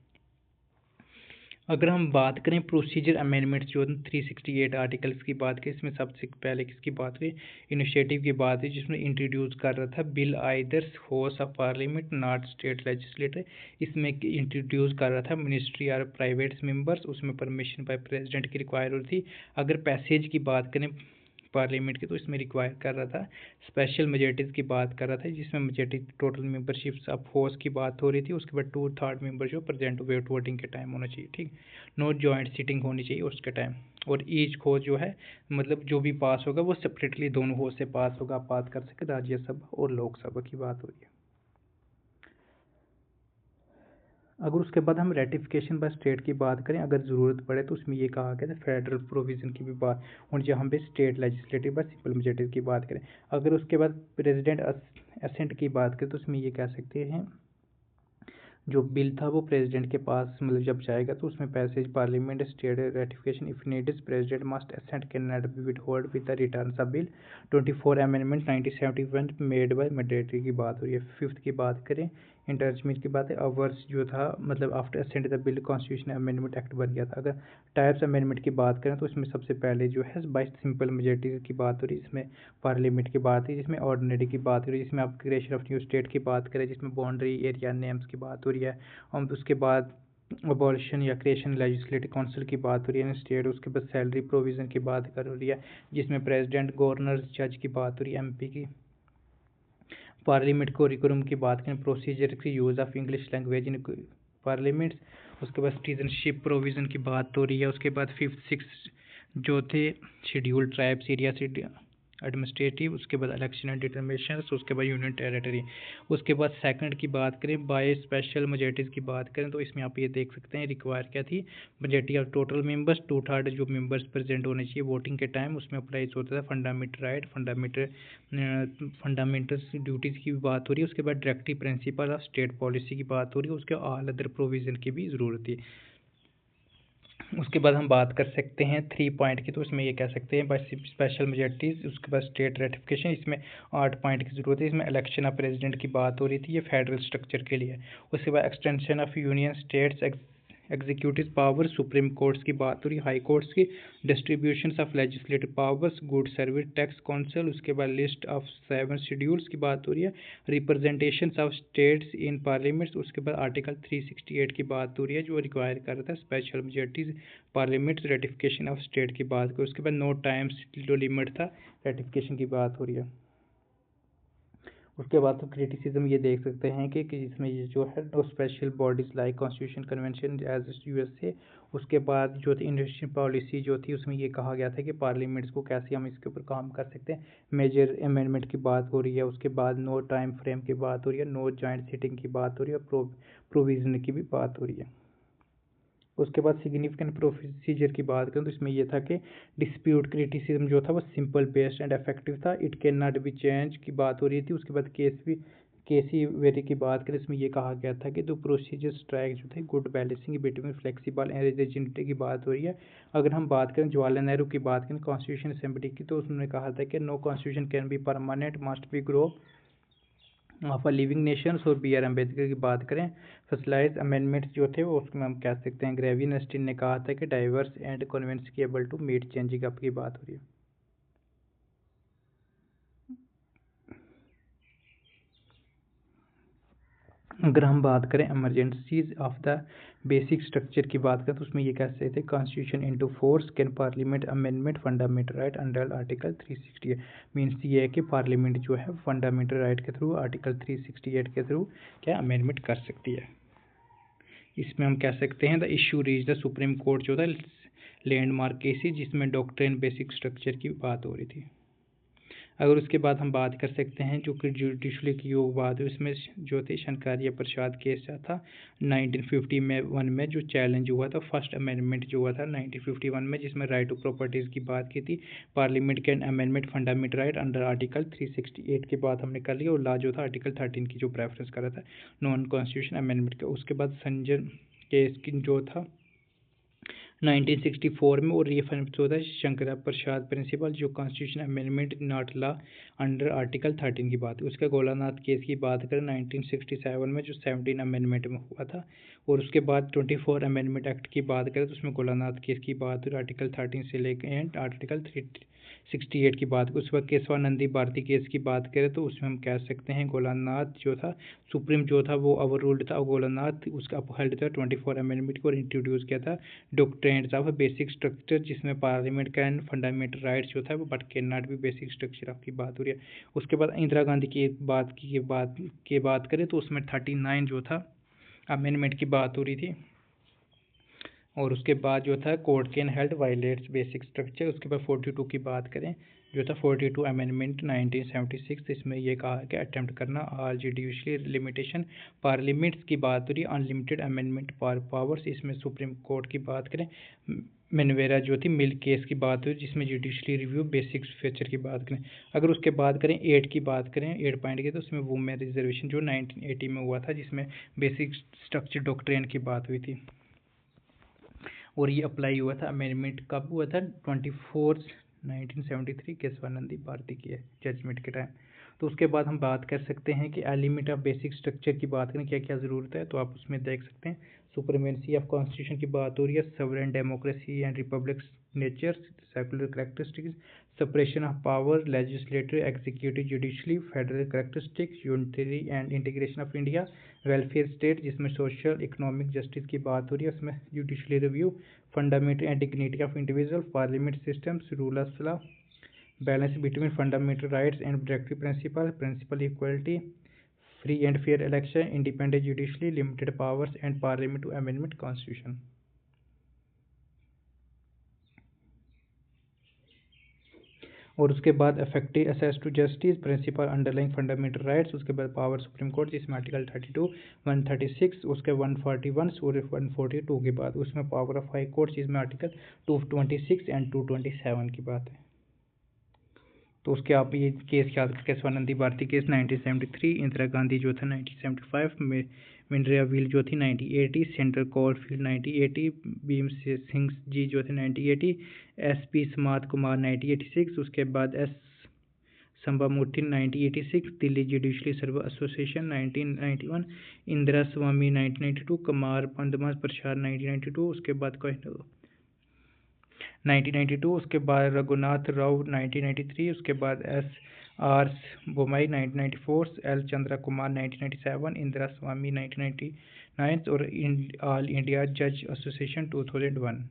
अगर हम बात करें प्रोसीजर अमेंडमेंट्स जो 368 आर्टिकल्स की बात करें, इसमें सबसे पहले किसकी बात हुई, इनिशिएटिव की बात हुई, जिसमें इंट्रोड्यूस कर रहा था bill either house of parliament not state legislator. इसमें इंट्रोड्यूस कर रहा था मिनिस्ट्री और प्राइवेट मेंबर्स, उसमें परमिशन बाय प्रेसिडेंट की रिक्वायर होती थी। अगर पैसेज की बात करें पार्लियामेंट की, तो इसमें रिक्वायर कर रहा था स्पेशल मेजॉरिटीज़ की बात कर रहा था, जिसमें majority total memberships of force की बात हो रही थी। उसके बाद 2/3 मेंबर जो प्रेजेंट वोटिंग के टाइम होना चाहिए। ठीक, नो जॉइंट सीटिंग होनी चाहिए उसके टाइम। और ईच खोज जो है मतलब जो भी पास होगा वो सेपरेटली दोनों होज से पास होगा, आप बात कर सकते राज्यसभा और लोकसभा की बात हो रही है। अगर उसके बाद हम रेटिफिकेशन बाय स्टेट की बात करें, अगर ज़रूरत पड़े तो उसमें ये कहा गया था फेडरल प्रोविज़न की भी बात, और जहाँ पे state legislative bye simple majority की बात करें। अगर उसके बाद प्रेसिडेंट असेंट की बात करें तो उसमें ये कह सकते हैं जो बिल था वो प्रेसिडेंट के पास मतलब जब जाएगा तो उसमें passage parliament state ratification if needed president must assent can not be withhold with the return of bill 24 amendment 1971 made by majority की बात हो रही है। 5th की बात करें इंटरचमेंट की बात है, अवर्स जो था मतलब after assent the bill constitution amendment act बन गया था। अगर टाइप्स अमेंडमेंट की बात करें तो इसमें सबसे पहले जो है बाय सिंपल मेजॉरिटी की बात हो रही है, इसमें पार्लियामेंट की बात है, जिसमें ऑर्डिनरी की बात हो रही है, जिसमें आप क्रिएशन ऑफ न्यू स्टेट की बात करें, जिसमें बाउंड्री एरिया नेम्स की बात हो रही है। और उसके बाद अबॉलिशन या क्रिएशन लेजिस्लेटिव काउंसिल की बात हो रही है स्टेट। उसके बाद सैलरी प्रोविज़न की बात कर रही है जिसमें प्रेसिडेंट, गवर्नर, जज की बात हो रही है, एमपी की। पार्लियामेंट कोरिकुलम की बात करें, प्रोसीजर की use of English language in parliament. उसके बाद सिटीजनशिप प्रोविज़न की बात हो रही है। उसके बाद 5th 6th जो थे शेड्यूल्ड ट्राइब्स एरिया से एडमिनिस्ट्रेटिव। उसके बाद इलेक्शन एंड डिटर्मिनेशन। उसके बाद यूनियन टेरिटरी। उसके बाद सेकंड की बात करें, बाय स्पेशल मेजॉरिटीज़ की बात करें तो इसमें आप ये देख सकते हैं रिक्वायर क्या थी, मेजॉरिटी ऑफ टोटल मेंबर्स, 2/3 जो मेंबर्स प्रेजेंट होने चाहिए वोटिंग के टाइम। उसमें अप्लाई होता था फंडामेंटल राइट, फंडामेंटल ड्यूटीज़ की भी बात हो रही है। उसके बाद directive principle of state policy की बात हो रही है। उसके ऑल अदर प्रोविज़न की भी ज़रूरत है। उसके बाद हम बात कर सकते हैं 3 पॉइंट की, तो इसमें ये कह सकते हैं बाय स्पेशल मेजॉरिटीज। उसके बाद स्टेट रेटिफिकेशन, इसमें 8 पॉइंट की ज़रूरत है। इसमें इलेक्शन ऑफ प्रेसिडेंट की बात हो रही थी, ये फेडरल स्ट्रक्चर के लिए। उसके बाद extension of union states executive power, supreme courts की बात हो रही है, हाई कोर्ट्स की। Distribution of legislative powers, good service tax council. उसके बाद लिस्ट ऑफ 7 शेड्यूल्स की बात हो रही है, representation of states in parliaments. उसके बाद आर्टिकल 368 की बात हो रही है जो रिक्वायर कर रहा था special majorities parliament ratification of state की बात करें। उसके बाद नो टाइम जो लिमिट था रेटिफिकेशन की बात हो रही है। उसके बाद तो क्रिटिसिज्म ये देख सकते हैं कि इसमें ये जो है no special bodies like constitution convention as USA. उसके बाद जो थी इंडस्ट्रियल पॉलिसी जो थी उसमें ये कहा गया था कि पार्लियामेंट्स को कैसे हम इसके ऊपर काम कर सकते हैं, मेजर अमेंडमेंट की बात हो रही है। उसके बाद नो टाइम फ्रेम की बात हो रही है, नो जॉइंट सिटिंग की बात हो रही है, प्रोविजन की भी बात हो रही है। उसके बाद सिग्निफिकेंट प्रोसीजर की बात करें तो इसमें यह था कि डिस्प्यूट क्रिटिसिज्म जो था वो सिंपल, बेस्ड एंड इफेक्टिव था, it can not be change की बात हो रही थी। उसके बाद केसी वेरी की बात करें, इसमें यह कहा गया था कि दो प्रोसीजर स्ट्राइक जो थे good balancing between flexible and rigidity की बात हो रही है। अगर हम बात करें जवाहरलाल नेहरू की बात करें कॉन्स्टिट्यूशन असेंबली की, तो उसने कहा था कि no constitution can be permanent, must be grow of a living nations. और बी आर अम्बेडकर की बात करें फसलाइज अमेंडमेंट्स जो थे वो उसमें हम कह सकते हैं ग्रेवियन अस्टीन ने कहा था कि डाइवर्स एंड कन्वेंस की able to meet changing up की बात हो रही है। अगर हम बात करें emergencies of the basic structure की बात करें तो उसमें ये कह सकते थे constitution into force can parliament amendment fundamental right under article 368। Means ये है कि पार्लियामेंट जो है फंडामेंटल राइट के थ्रू आर्टिकल 368 के थ्रू क्या अमेंडमेंट कर सकती है। इसमें हम कह सकते हैं the issue reach the supreme court जो था लैंडमार्क केसेस जिसमें डॉक्ट्रिन बेसिक स्ट्रक्चर की बात हो रही थी। अगर उसके बाद हम बात कर सकते हैं जो कि जुडिशली की योग बात है इसमें जो थे शंकराचार्य प्रसाद केस था 1951 में जो चैलेंज हुआ था फर्स्ट अमेंडमेंट जो हुआ था 1951 में, जिसमें राइट टू प्रॉपर्टीज़ की बात की थी। Parliament can amendment fundamental right under article 368 की बात हमने कर ली, और लॉ जो था आर्टिकल 13 की जो प्रेफरेंस करा था नॉन कॉन्स्टिट्यूशन अमेंडमेंट का। उसके बाद संजय केस की जो था 1964 में, और रीफर्म्स होता है शंकरा प्रसाद प्रिंसिपल जो constitution amendment not law under article 13 की बात है। उसके गोलानाथ केस की बात करें 1967 में जो 17 अमेंडमेंट में हुआ था, और उसके बाद 24 अमेंडमेंट एक्ट की बात करें तो उसमें गोलानाथ केस की बात है आर्टिकल 13 से लेकर एंड आर्टिकल 368 की बात करें। उसके बाद केशवानंदी भारती केस की बात करें तो उसमें हम कह सकते हैं गोलानाथ जो था सुप्रीम जो था वो ओवर रूल्ड था, और गोलानाथ उसका अपहल्ड था 24 अमेंडमेंट को इंट्रोड्यूस किया था डॉक्ट्रिन्स ऑफ बेसिक स्ट्रक्चर, जिसमें पार्लियामेंट का एंड फंडामेंटल राइट्स जो था वो but can not B basic structure आपकी बात हो रही है। उसके बाद इंदिरा गांधी की बात करें तो उसमें 39 जो था अमेंडमेंट की बात हो रही थी, और उसके बाद जो था court can held violets basic structure. उसके बाद 42 की बात करें जो था 42 अमेंडमेंट 1976, इसमें यह कहा कि अटेम्प्ट करना ऑल जुडिशरी लिमिटेशन। पार्लियामेंट्स की बात हो रही है अनलिमिटेड अमेंडमेंट पावर्स। इसमें सुप्रीम कोर्ट की बात करें मेनवेरा जो थी मिल केस की बात हुई जिसमें जुडिशली रिव्यू बेसिक फीचर की बात करें। अगर उसके बाद करें 8 की बात करें 8 पॉइंट की, तो उसमें वुमेन रिजर्वेशन जो 1980 में हुआ था जिसमें बेसिक स्ट्रक्चर डॉक्ट्रिन की बात हुई थी, और ये अप्लाई हुआ था। अमेंडमेंट कब हुआ था 1973 केशवानंदी भारती की जजमेंट के टाइम। तो उसके बाद हम बात कर सकते हैं कि एलिमेंट ऑफ बेसिक स्ट्रक्चर की बात करें क्या क्या ज़रूरत है, तो आप उसमें देख सकते हैं सुप्रीमेंसी ऑफ कॉन्स्टिट्यूशन की बात हो रही है, sovereign democracy and republic nature, secular characteristics, separation of power, legislative, executive, judicially, federal characteristics, unitary and integration of India, welfare state जिसमें सोशल इकोनॉमिक जस्टिस की बात हो रही है, उसमें judiciary review, fundamental and dignity of individual, parliament systems, rule of law, balance between fundamental rights and directive principle equality, free and fair election, independent judiciary, limited powers and parliament to amendment constitution. और उसके बाद effective access to justice, principle underlying fundamental rights, उसके बाद पावर सुप्रीम कोर्ट जिसमें आर्टिकल 32, 136, उसके 141 और 142 के बाद उसमें पावर ऑफ हाई कोर्ट जिसमें आर्टिकल 226 एंड 227 की बात है। तो उसके आप ये केस याद करके, स्वानंदी भारती केस 1973, इंदिरा गांधी जो था 1975, मिनरिया व्हील जो थी 1980, सेंट्रल कोलफील्ड 1980, भीम सिंह जी जो थे 1980, SP स्मार्त कुमार 1986, उसके बाद S Sambamurthy 1986, Delhi judiciary service association 1991, Indira Swami 1992, Kumar Padma Prasad 1992, उसके बाद 1992, उसके बाद रघुनाथ राव 1993, उसके बाद SR बोमई 1994, L चंद्रा कुमार 1997, इंदिरा स्वामी 1999 और ऑल इंडिया जज एसोसिएशन 2001।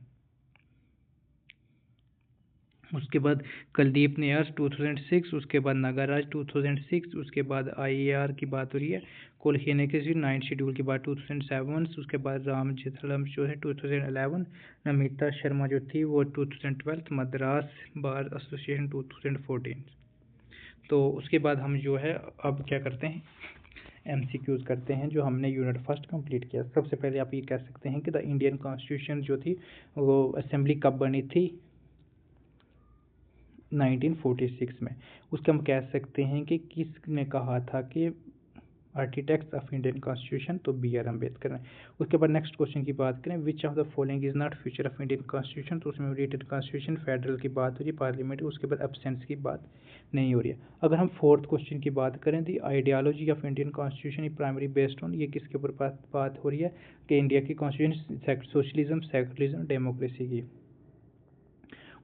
उसके बाद कुलदीप नैयर 2006, उसके बाद नागाराज 2006, उसके बाद IAR की बात हो रही है, कोलखेने के 9 शेड्यूल की बात 2007, उसके बाद राम जेठमलानी जो है 2011, नमिता शर्मा जो थी वो 2012, मद्रास बार एसोसिएशन 2014। तो उसके बाद हम जो है अब क्या करते हैं, MCQs करते हैं जो हमने यूनिट फर्स्ट कंप्लीट किया। सबसे पहले आप ये कह सकते हैं कि द इंडियन कॉन्स्टिट्यूशन जो थी वो असेंबली कब बनी थी, 1946 में। उसके हम कह सकते हैं कि किसने कहा था कि आर्किटेक्ट्स ऑफ इंडियन कॉन्स्टिट्यूशन, तो BR अम्बेडकर ने। उसके बाद नेक्स्ट क्वेश्चन की बात करें, विच of the following is not feature of Indian constitution, तो उसमें रिटेन कॉन्स्टिट्यूशन, फेडरल की बात हो रही है, पार्लियामेंट, उसके बाद एब्सेंस की बात नहीं हो रही है। अगर हम फोर्थ क्वेश्चन की बात करें, the ideology of Indian constitution primary based on, ये किसके ऊपर बात हो रही है कि इंडिया की कॉन्स्टिट्यूशन सोशलिज्म, सेकुलरिज्म, डेमोक्रेसी की।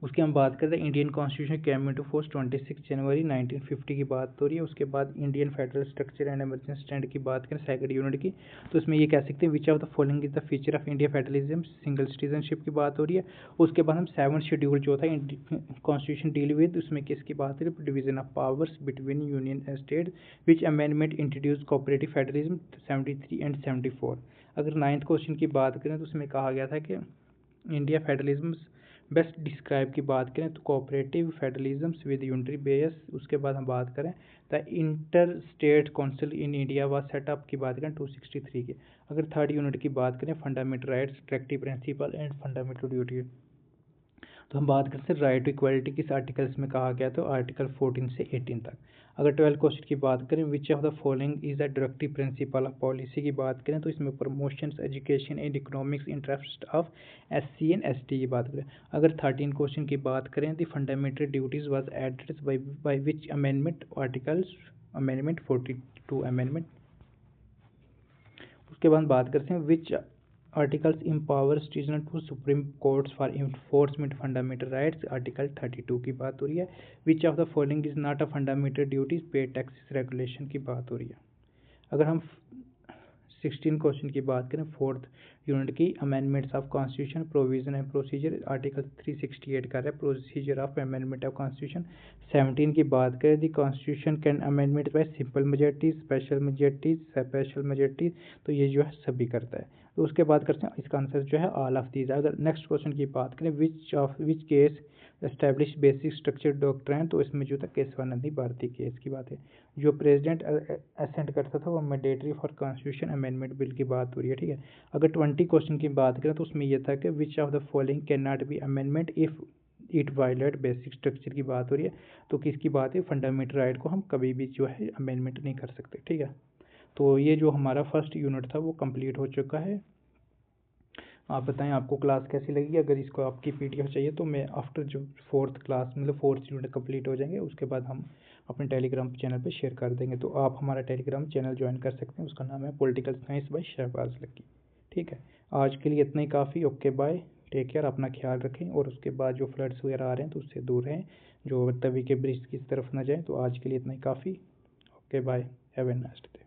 उसकी हम बात करते हैं, Indian constitution came into force 26 जनवरी 1950 की बात हो रही है। उसके बाद Indian federal structure and emergency stand की बात करें सेकंड यूनिट की, तो इसमें ये कह सकते हैं विच of the following is the feature of India federalism, single citizenship की बात हो रही है। उसके बाद हम 7 शेड्यूल जो था कॉन्स्टिट्यूशन डील विद, उसमें किसकी बात हो रही है, division of powers between union and state, which amendment introduce cooperative federalism 73 and 74। अगर 9th क्वेश्चन की बात करें तो उसमें कहा गया था कि इंडिया फेडरलिज्म बेस्ट डिस्क्राइब की बात करें तो cooperative federalism with unitary base. उसके बाद हम बात करें the inter state council in India was setup की बात करें 263 की। अगर थर्ड यूनिट की बात करें fundamental rights, directive principle and fundamental duty, तो हम बात करते हैं राइट टू इक्वालिटी किस आर्टिकल्स में कहा गया, तो आर्टिकल 14 से 18 तक। अगर 12 क्वेश्चन की बात करें, विच of the following is the directive principle of policy की बात करें, तो इसमें promotions education and economics interest of SC and ST की बात करें। अगर 13 क्वेश्चन की बात करें, the fundamental duties was added by which amendment, articles amendment 42 amendment. उसके बाद बात करते हैं which articles empower citizen to supreme courts for enforcement fundamental rights, article 32 की बात हो रही है। Which of the following is not a fundamental duties, pay taxes regulation की बात हो रही है। अगर हम 16 क्वेश्चन की बात करें फोर्थ यूनिट की, amendments of constitution provision and procedure, article 368 का है procedure of amendment of constitution. 17 की बात करें, the constitution can amendment by simple majority, special majority, तो ये जो है सभी करता है। तो उसके बाद करते हैं इसका आंसर जो है ऑल ऑफ दीज। अगर नेक्स्ट क्वेश्चन की बात करें, which case establish basic structure doctrine, तो इसमें जो था केशवानंदी भारती केस की बात है। जो प्रेसिडेंट असेंट करता था वो mandatory for constitution amendment bill की बात हो रही है, ठीक है। अगर 20 क्वेश्चन की बात करें तो उसमें यह था कि which of the following can not be amendment if it violate basic structure की बात हो रही है, तो किसकी बात है, फंडामेंटल राइट को हम कभी भी जो है अमेंडमेंट नहीं कर सकते, ठीक है। तो ये जो हमारा फर्स्ट यूनिट था वो कंप्लीट हो चुका है। आप बताएं आपको क्लास कैसी लगी। अगर इसको आपकी PDF चाहिए तो मैं आफ्टर जो फोर्थ क्लास मतलब फोर्थ यूनिट कंप्लीट हो जाएंगे उसके बाद हम अपने टेलीग्राम चैनल पे शेयर कर देंगे, तो आप हमारा टेलीग्राम चैनल ज्वाइन कर सकते हैं। उसका नाम है पॉलिटिकल साइंस बाय शहबाज लक्की, ठीक है। आज के लिए इतना ही काफ़ी। ओके बाय, टेक केयर, अपना ख्याल रखें। और उसके बाद जो फ्लड्स वगैरह आ रहे हैं तो उससे दूर रहें, जो तवी के ब्रिज की तरफ ना जाएँ। तो आज के लिए इतना ही काफ़ी। Okay bye, have a nice day.